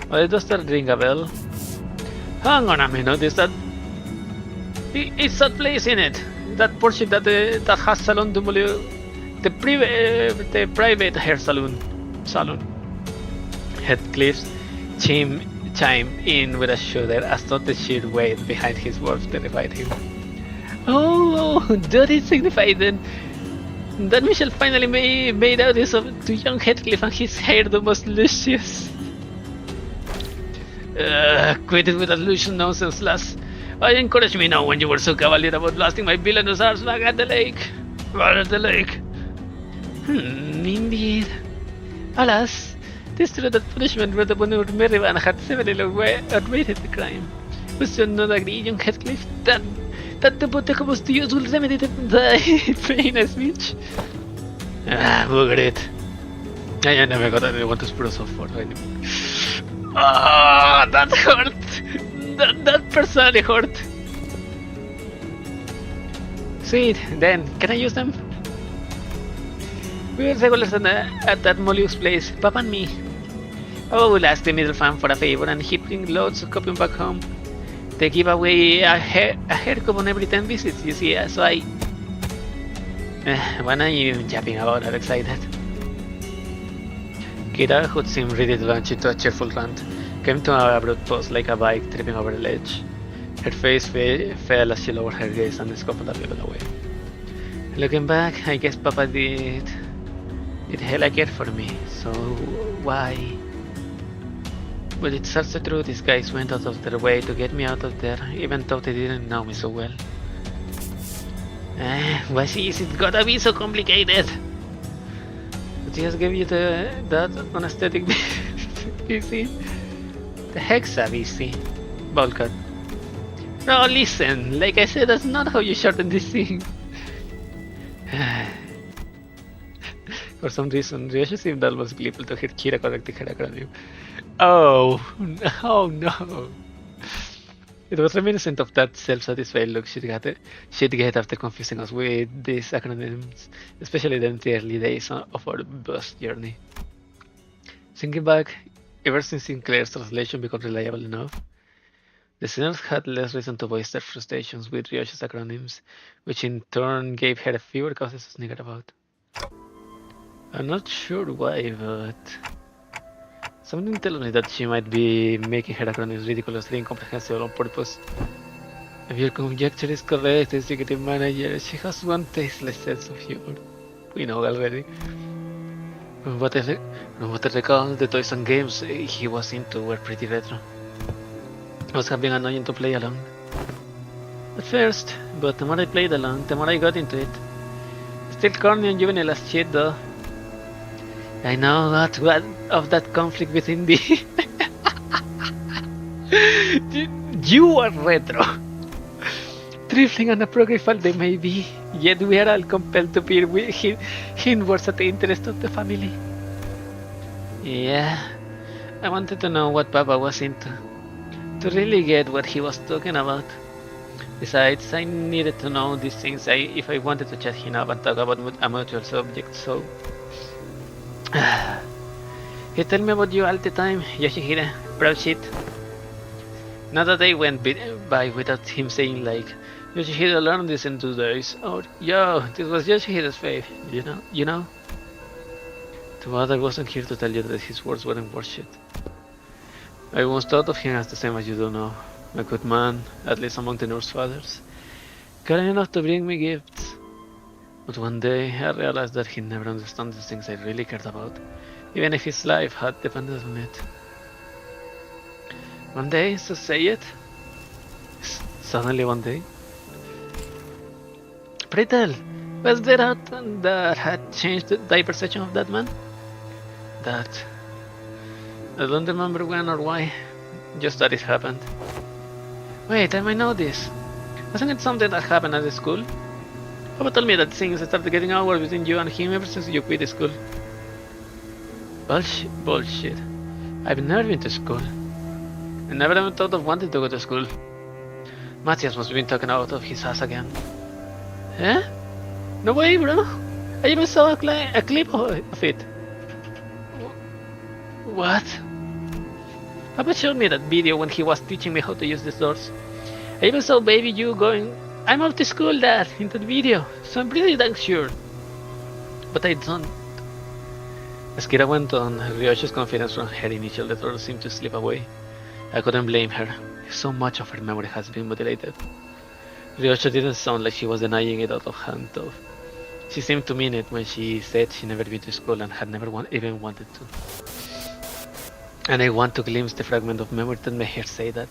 Why does that ring a bell? Hang on a minute, it's that place in it. That port ship that has Salon du Moulin, the private hair salon. Heathcliff's chime in with a shudder as though the sheer weight behind his words terrified him. Oh, does it signify then that we shall finally made out to young Heathcliff and his hairdo most luscious? Quit it with that lucious nonsense, lass. Why encourage me now when you were so cavalier about blasting my villainous arse back at the lake? Right at the lake. Indeed. Alas, this true that punishment for the Bonheur Merriman had severely outweighed the crime. Was you not agree, young Heathcliff, that the Potecomos to use will remedy the pain as speech? Ah, bugger it. I never got anyone to spruce off for anymore. Ah, that hurt. That personally hurt. Sweet. Then, can I use them? We were regulars at that Mollusk's place, Papa and me. Papa will ask the middle fan for a favor, and he brings loads of copy back home. They give away a haircut on every 10 visits, you see, so I... Why are you even yapping about that excited? Kira, who seemed ready to launch into a cheerful rant, came to an abrupt pause like a bike tripping over a ledge. Her face fell as she lowered her gaze and scuffled a little away. Looking back, I guess Papa did hella care for me, so why? But it's also true, these guys went out of their way to get me out of there, even though they didn't know me so well. Why is it gotta be so complicated? Just give you that anesthetic VC. The hexa VC. Volker. No, listen, like I said, that's not how you shorten this thing. For some reason, Ryoshu seemed almost gleeful to hear Kira correcting her acronym. Oh no. It was reminiscent of that self-satisfied look she'd get after confusing us with these acronyms, especially in the early days of our bus journey. Thinking back, ever since Sinclair's translation became reliable enough, the sinners had less reason to voice their frustrations with Ryoshu's acronyms, which in turn gave her fewer causes to snigger about. I'm not sure why, but something tells me that she might be making her acronyms ridiculously incomprehensible on purpose. If your conjecture is correct, the executive manager, she has one tasteless sense of humor. We know already. From what I recall, the toys and games he was into were pretty retro. It must have been annoying to play along. At first, but the more I played along, the more I got into it. Still corny and juvenile as shit though. I know what of that conflict within the... You are retro. Trifling and apocryphal they may be, yet we are all compelled to peer hinwards at the interest of the family. Yeah, I wanted to know what Papa was into, to really get what he was talking about. Besides, I needed to know these things if I wanted to chat him up and talk about a mutual subject, so... He tell me about you all the time, Yoshihide, proud shit. Not a day went by without him saying like, Yoshihide learned this in 2 days, or yo, this was Yoshihide's fave, you know? Too bad I wasn't here to tell you that his words weren't worth shit. I once thought of him as the same as you do now, a good man, at least among the nurse fathers, caring enough to bring me gifts. But one day I realized that he never understood the things I really cared about, even if his life had depended on it. One day, so say it. Suddenly one day. Pray tell, was there that had changed thy perception of that man? That... I don't remember when or why, just that it happened. Wait, I might know this. Wasn't it something that happened at the school? Papa told me that things started getting awkward between you and him ever since you quit school. Bullshit. I've never been to school. I never even thought of wanting to go to school. Matthias must have been talking out of his ass again. Eh? No way, bro. I even saw a clip of it. What? Papa showed me that video when he was teaching me how to use these doors. I even saw baby you going, I'm off to school, Dad, in that video, so I'm pretty damn sure. But I don't. As Kira went on, Ryoshu's confidence from her initial letter seemed to slip away. I couldn't blame her. So much of her memory has been mutilated. Ryoshu didn't sound like she was denying it out of hand, though. She seemed to mean it when she said she never been to school and had never even wanted to. And I want to glimpse the fragment of memory that made her say that.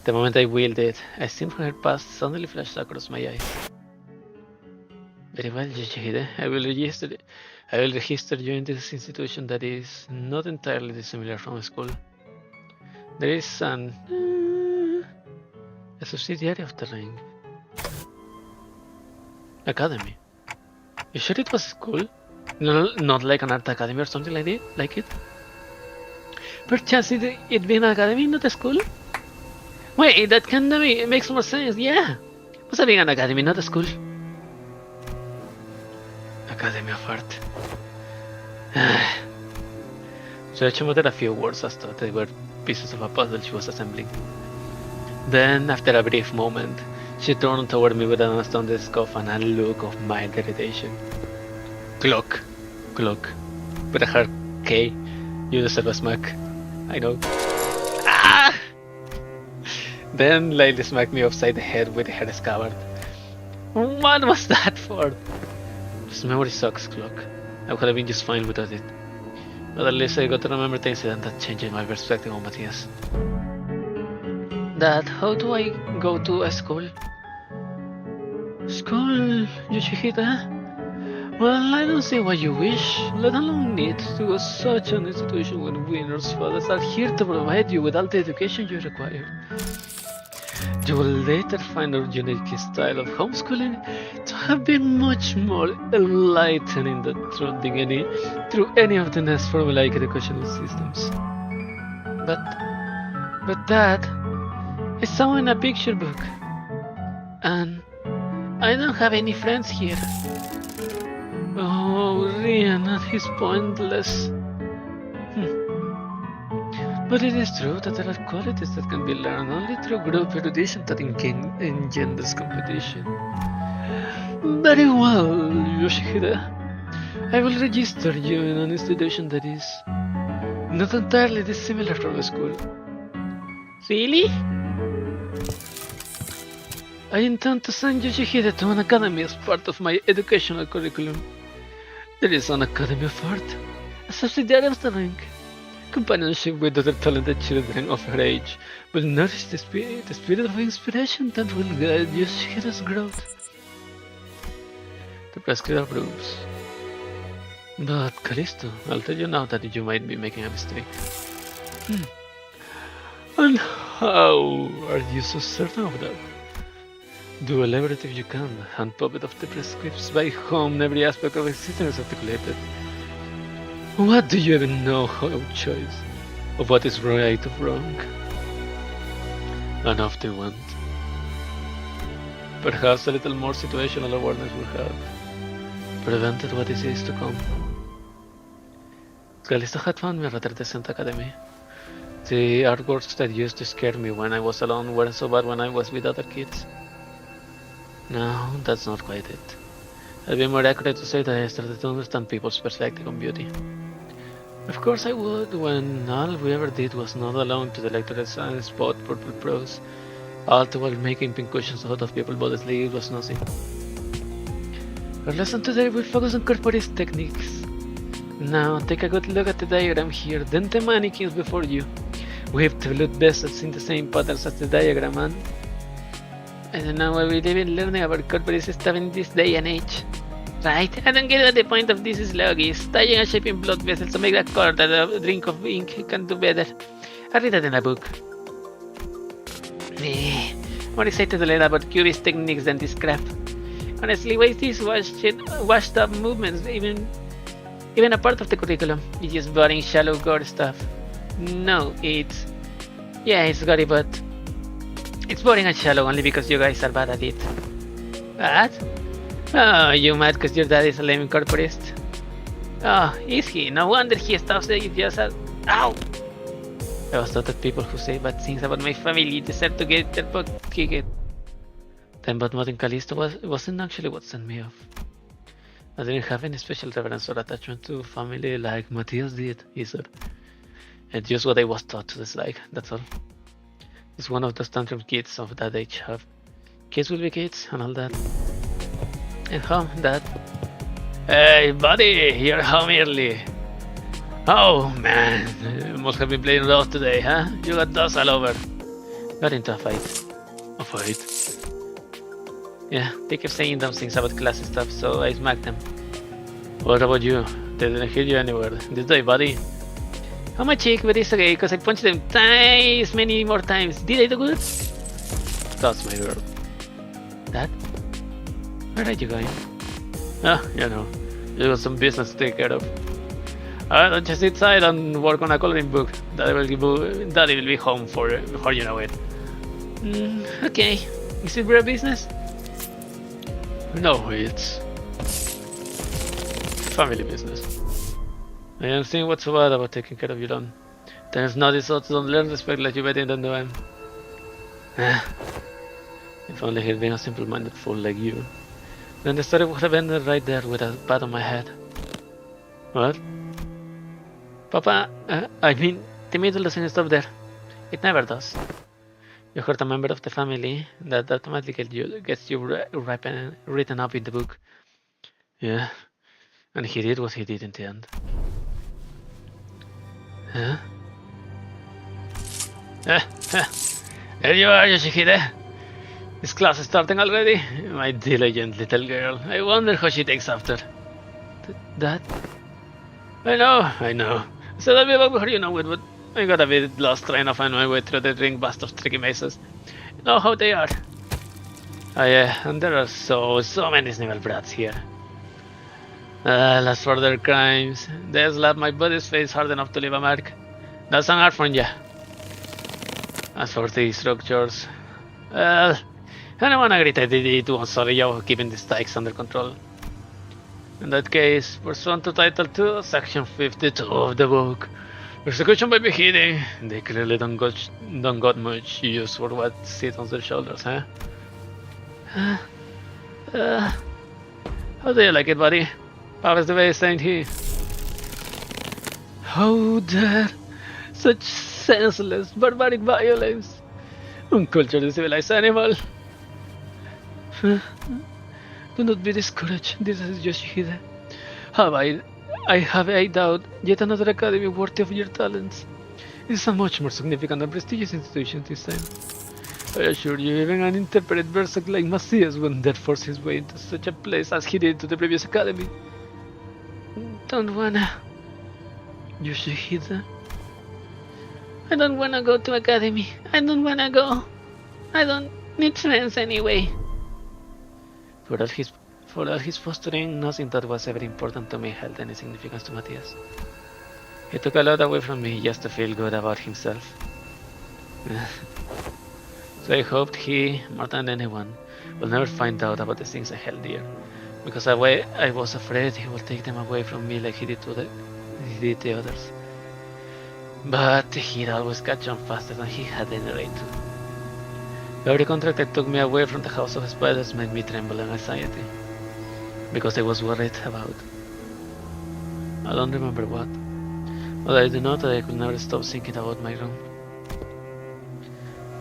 The moment I willed it, a scene from her past suddenly flashed across my eyes. Very well, Yoshihide. I will register you in this institution that is not entirely dissimilar from school. There is a subsidiary of the ring. Academy. You sure it was school? No, not like an art academy or something like it? Perchance it being an academy, not a school? Wait, that kinda makes more sense, yeah. Must have been an academy, not a school. Academy of Art. Ryoshu muttered a few words as though they were pieces of a puzzle she was assembling. Then, after a brief moment, she turned toward me with an astonished scoff and a look of mild irritation. Clock. With a hard K, you deserve a smack. I know. Ah! Then Lily smacked me upside the head with her scabbard. What was that for? This memory sucks, Clock. I would have been just fine without it. But at least I got to remember the incident that changed my perspective on Matthias. Dad, how do I go to a school? School, Yoshihide? Well, I don't see why you wish, let alone need to go to such an institution when winners' fathers are here to provide you with all the education you require. You will later find our unique style of homeschooling to have been much more enlightening than through any of the next formulaic educational systems. But Dad, I saw in a picture book, and I don't have any friends here. Oh, Rian, that is pointless. But it is true that there are qualities that can be learned only through group erudition that engenders competition. Very well, Yoshihide. I will register you in an institution that is not entirely dissimilar from a school. Really? I intend to send Yoshihide to an academy as part of my educational curriculum. There is an Academy of Art, a subsidiary of the Ring. Companionship with other talented children of her age will nourish the spirit of inspiration that will guide Yoshihide's growth. The prosecutor approves. But Callisto, I'll tell you now that you might be making a mistake. And how are you so certain of that? Do elaborate if you can, and puppet of the prescripts by whom every aspect of existence is articulated. What do you even know about choice? Of what is right or wrong? Enough they want. Perhaps a little more situational awareness would have prevented what is to come. Callisto had found me a rather decent academy. The artworks that used to scare me when I was alone weren't so bad when I was with other kids. No, that's not quite it. It'd be more accurate to say that I started to understand people's perspective on beauty. Of course I would, when all we ever did was nod along to the lecturers and spot purple prose, all the while making pincushions out of people's bodies like it was nothing. Our lesson today will focus on corporate techniques. Now, take a good look at the diagram here, then the mannequins before you. We have to look vessels in the same patterns as the diagram, and I don't know why we live in learning about corporate stuff in this day and age. Right? I don't get what the point of this slug is. Tying a shape in blood vessels to make a cord that a drink of ink can do better. I read that in a book. More excited to learn about cubist techniques than this crap. Honestly, why is this washed up movements even a part of the curriculum? It's just boring, shallow gore stuff. No, it's gory, but it's boring and shallow only because you guys are bad at it. What? Oh, you mad because your dad is a lame corporist? Oh, is he? No wonder he stops it just as... Ow! I was taught that people who say bad things about my family deserve to get their butt kicked. Then but Modern Callisto wasn't actually what sent me off. I didn't have any special reverence or attachment to family like Matthias did, either. It's just what I was taught to dislike, that's all. It's one of those tantrum kids of that age have. Kids will be kids and all that. And home, Dad. Hey, buddy, you're home early. Oh, man, you must have been playing rough today, huh? You got dust all over. Got into a fight. A fight? Yeah, they kept saying dumb things about class and stuff, so I smacked them. What about you? They didn't hear you anywhere. This day, buddy. On my cheek, but it's okay, because I punched them many more times. Did I do good? That's my girl. Dad? Where are you going? You know, you got some business to take care of. Don't just sit inside and work on a coloring book. Daddy will be home before you know it. Okay. Is it real business? No, it's family business. I don't think what's so bad about taking care of your own. There's not this sort don't learn respect like you better than do him. If only he'd been a simple-minded fool like you. Then the story would have ended right there with a pat on my head. What? Papa, I mean, the middle doesn't stop there. It never does. You hurt a member of the family, that automatically gets you written up in the book. Yeah, and he did what he did in the end. Huh? There you are, Yoshihide. This class is starting already? My diligent little girl. I wonder how she takes after. That? I know. So I'll be back before you know it, but I got a bit lost trying to find my way through the ring bust of tricky mazes. You know how they are. Oh yeah, and there are so many snivel brats here. As for their crimes, they slapped my buddy's face hard enough to leave a mark. That's an art from ya. As for these structures, well, anyone agreed I did it once. Sorry, yo, keeping the stakes under control. In that case, pursuant to Title 2, Section 52 of the book, execution by beheading, they clearly don't got much use for what sits on their shoulders, huh? How do you like it, buddy? Papa's the way, ain't he? How dare such senseless, barbaric violence! Uncultured, civilized animal! Do not be discouraged. This is Yoshihide. I have I doubt yet another academy worthy of your talents. It is a much more significant and prestigious institution this time. I assure you, even an intemperate berserk like Macias wouldn't dare force his way into such a place as he did to the previous academy. Don't wanna... Yoshihide? I don't wanna go to academy. I don't wanna go. I don't need friends anyway. For all his fostering, nothing that was ever important to me held any significance to Matthias. He took a lot away from me just to feel good about himself. So I hoped he, more than anyone, will never find out about the things I held dear, because I was afraid he would take them away from me like he did the others. But he'd always catch on faster than he had any right to. Every contract that took me away from the House of Spiders made me tremble in anxiety, because I was worried about. I don't remember what, but I do know that I could never stop thinking about my room.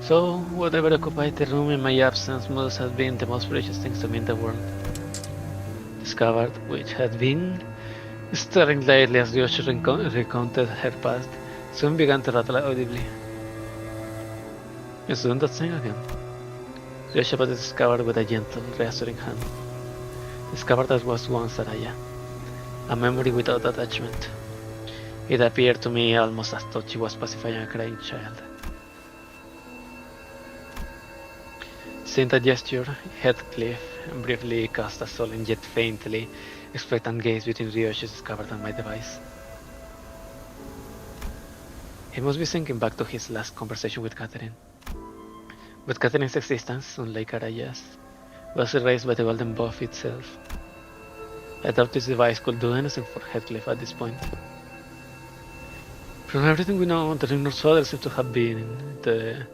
So, whatever occupied the room in my absence must have been the most precious things to me in the world. The scabbard, which had been staring lately as Ryoshu recounted her past, soon began to rattle audibly. It's doing that thing again. Ryoshu patted the scabbard with a gentle, reassuring hand. The scabbard that was once Saraya, a memory without attachment. It appeared to me almost as though she was pacifying a crying child. Seeing that gesture, Heathcliff briefly cast a solemn yet faintly expectant gaze between Ryoshu's scabbard and my device. He must be thinking back to his last conversation with Catherine. But Catherine's existence, unlike Araya's, was erased by the golden buff itself. I doubt this device could do anything for Heathcliff at this point. From everything we know, the Ringnor's father seems to have been the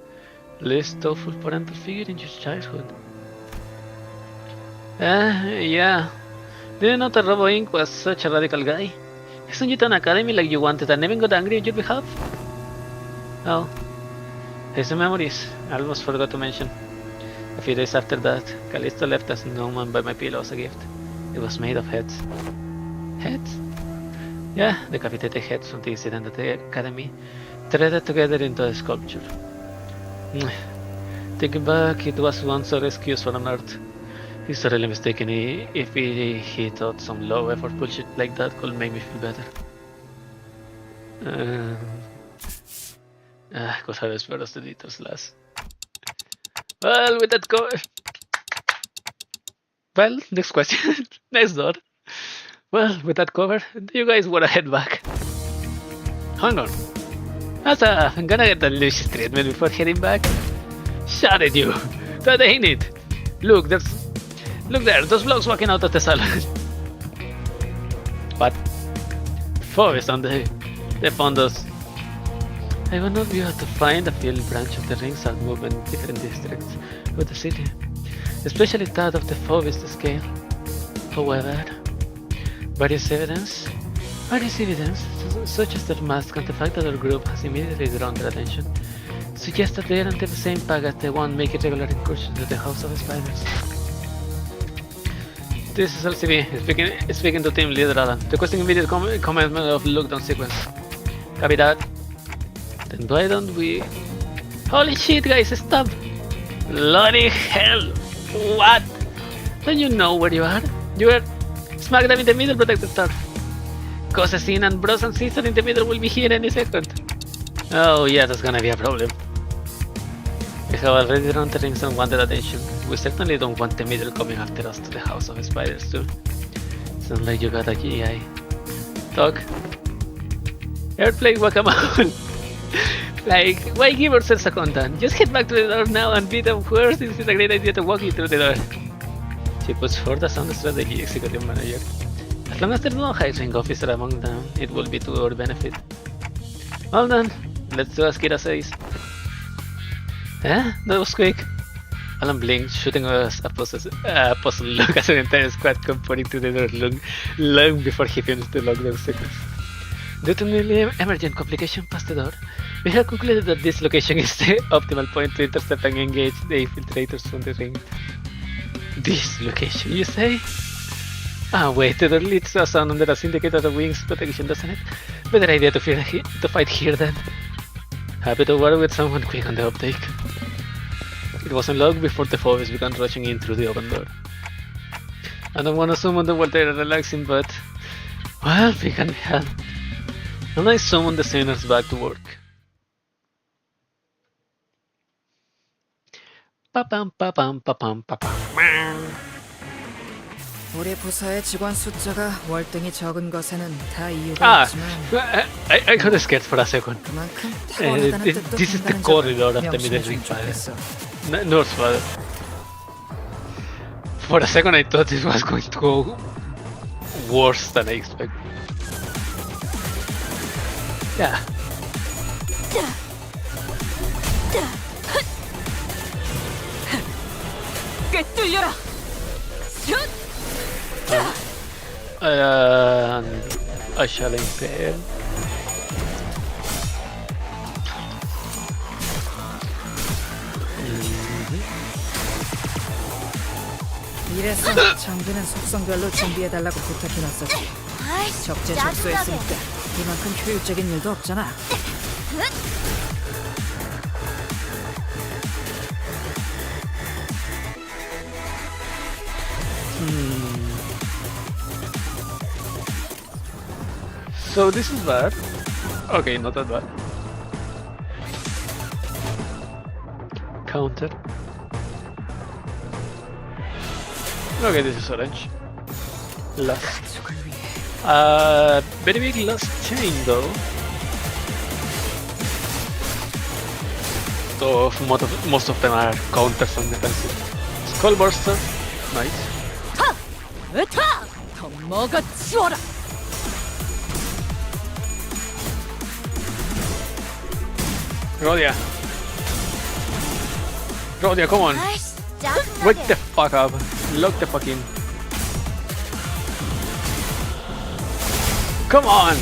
least awful parental figure in your childhood. Yeah. Did you know that Robo Inc. was such a radical guy? He sent you to an academy like you wanted and even got angry on your behalf? Oh. His memories, I almost forgot to mention. A few days after that, Callisto left us no man by my pillow as a gift. It was made of heads. Heads? Yeah, decapitated heads from the incident at the academy, threaded together into a sculpture. Thinking back, it was once our excuse for an art. He's really mistaken if he thought some low effort bullshit like that could make me feel better. Cosa espero the details last. Well, with that Well, next question. Next door. Well, with that covered, do you guys want to head back? Hang on. Asa, I'm gonna get the delicious treatment before heading back. Shut it, you. That ain't it. Look, look there, those blocks walking out of the salon. What? Focus on the fondos. I will not be able to find a field branch of the rings that move in different districts of the city, especially that of the furthest scale. However, various evidence, such as their mask and the fact that our group has immediately drawn their attention, suggest that they aren't the same pack as the one making regular incursions to the House of Spiders. This is LCB, speaking to Team Leader Alan, requesting immediate commencement of lockdown sequence. Copy that. Then why don't we... Holy shit, guys, stop! Bloody hell! What? Don't you know where you are? You are smack dab in the middle, Protected Star. Cousin and bros and sister in the middle will be here any second. Oh yeah, that's gonna be a problem. We have already drawn the rings and wanted attention. We certainly don't want the middle coming after us to the House of Spiders too. Sounds like you got a GI. Talk. Airplane guacamole. Like, why give ourselves a countdown? Just head back to the door now and beat up whoever thinks it's a great idea to walk you through the door. She puts forth a sound strategy, executive manager. As long as there's no high-rank officer among them, it will be to our benefit. Well done. Let's do as Kira says. Eh? That was quick. Alan blinked, shooting us a puzzled look as an entire squad come pouring to the door long before he finished the lockdown sequence. Due to an emergent complication past the door, we have concluded that this location is the optimal point to intercept and engage the infiltrators from the ring. This location, you say? Ah, wait, the door leads us on under a syndicate of the wings protection, doesn't it? Better idea to fight here then. Happy to work with someone quick on the uptake. It wasn't long before the foes began rushing in through the open door. I don't want to summon the while they're relaxing, but... well, we can help. And I summon the sinners back to work. Pa-pam, pa-pam, pa-pam, pa-pam. 우리 부서의 직원 숫자가 월등히 적은 것에는 다 이유가 있지만 I got scared for a second. 그만큼 타고나다는 뜻도 This is the 된다는 corridor 점을 of the middle 명심해주면 ring 좋겠어. North father. For a second I thought it was going to go worse than I expected. Yeah. 꿰뚫려라. 슛! I shall impale. 이래서 장비는 속성별로 준비해달라고 부탁해놨었지. 적재적소했으니까 이만큼 효율적인 일도 없잖아. So this is bad. Okay, not that bad. Counter. Okay, this is orange. Last. Very big last chain though. So most of them are counters and defensive. Skullburster, nice. 더 먹어치워라. Rodia, come on. Wake the fuck up. Lock the fuck in. Come on.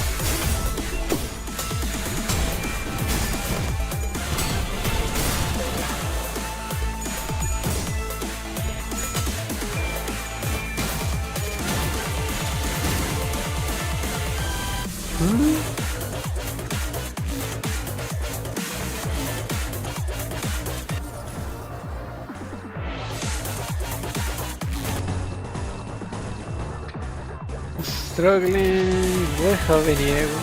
Struggling, voy joveniego.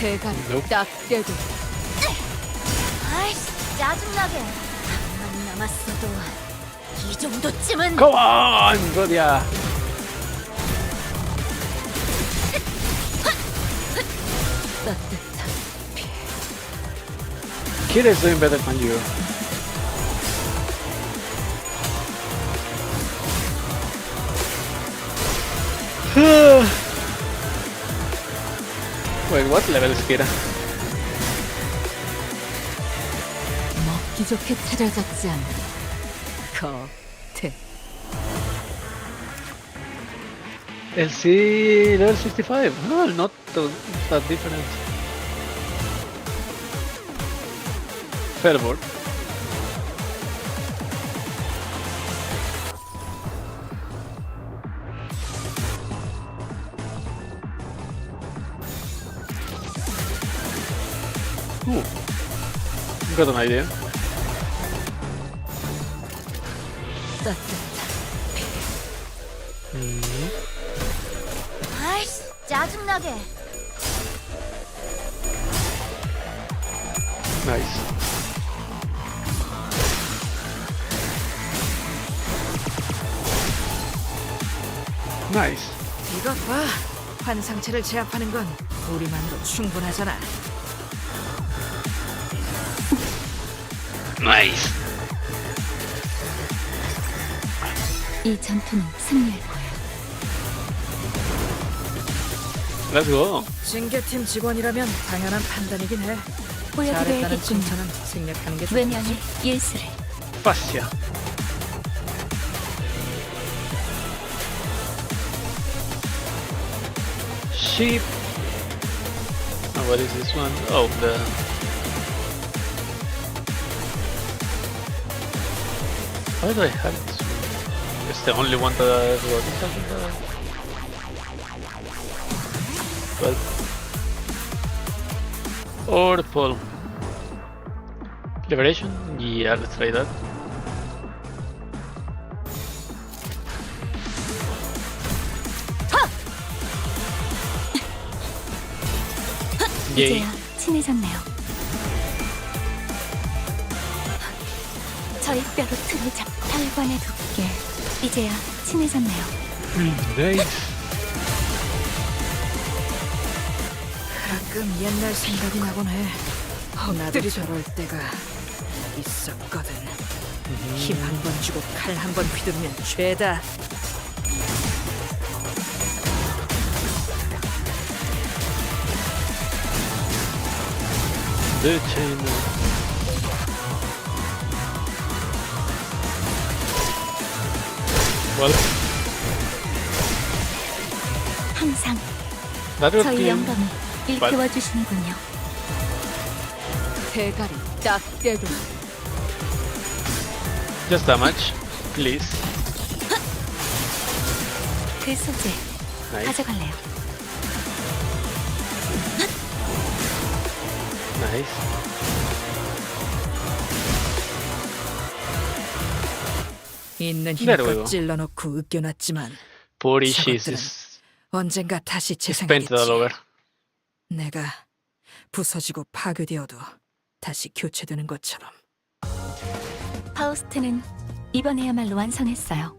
대가리 Nope. 딱 떼도 아이씨, 짜증나게. 한만 남았어도 이 정도쯤은. Come on, Rodia. 따뜻한 Kid is doing better than you. Wait, what level is Kira? 먹기 좋게 차려졌지 않나. 겉에 LC level 65. No, not that different. Fairboard. Ooh. Got an idea. 따뜻한 아이씨, 짜증나게. Nice. Nice. 이것 봐. 환상체를 제압하는 건 우리만으로 충분하잖아. Nice. 이 전투는 승리할 거야. Let's go. 징계팀 직원이라면 당연한 판단이긴 해. 잘했다는 보여드려야겠군요. 칭찬은 생략하는 게 좋아. 외면의 예술을. Fascia. Sheep. Oh, what is this one? Oh, the. Why do I have this one? It's the only one that I wasn't talking about. Well. Or the pull. Liberation? Yeah, let's try that. Yay. 이제야 친해졌네요. 저희 뼈로 틀을 잡. 혈관의 두께. 이제야 친해졌네요. Nice. 가끔 옛날 생각이 나곤 해. 나도 저럴 때가 있었거든. 힘 한 번 주고 칼 한 번 휘두르면 죄다. The chain. Well, 항상 that would 저희 be 영감을 일깨워 주시는군요. 대가리 딱 떼도 just damage, please. 그 소재 Nice, 가져갈래요. nice. 있는 내려요. 힘껏 찔러놓고 으깨놨지만 Poor Ishii 저것들은 is 언젠가 다시 painted all 재생하겠지. over. 내가 부서지고 파괴되어도 다시 교체되는 것처럼. 파우스트는 이번에야말로 완성했어요.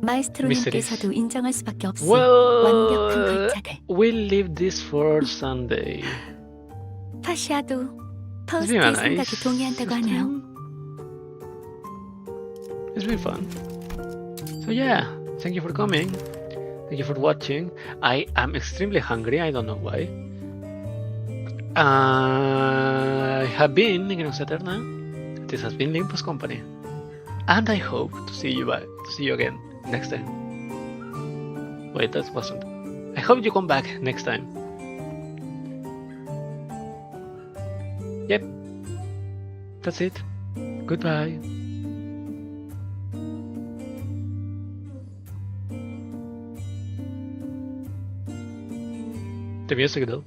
마에스트로님께서도 인정할 수밖에 없을 완벽한 Well, 걸작을. we'll leave this for Sunday. 파시아도 It's been 파우스트의 a 생각에 nice. 동의한다고 하네요. It's been fun. So yeah, thank you for coming. Thank you for watching. I am extremely hungry. I don't know why. I have been Ignorance Eterna. This has been Limbus Company, and I hope to see you again next time. Wait, that wasn't. I hope you come back next time. Yep. That's it. Goodbye. The music though.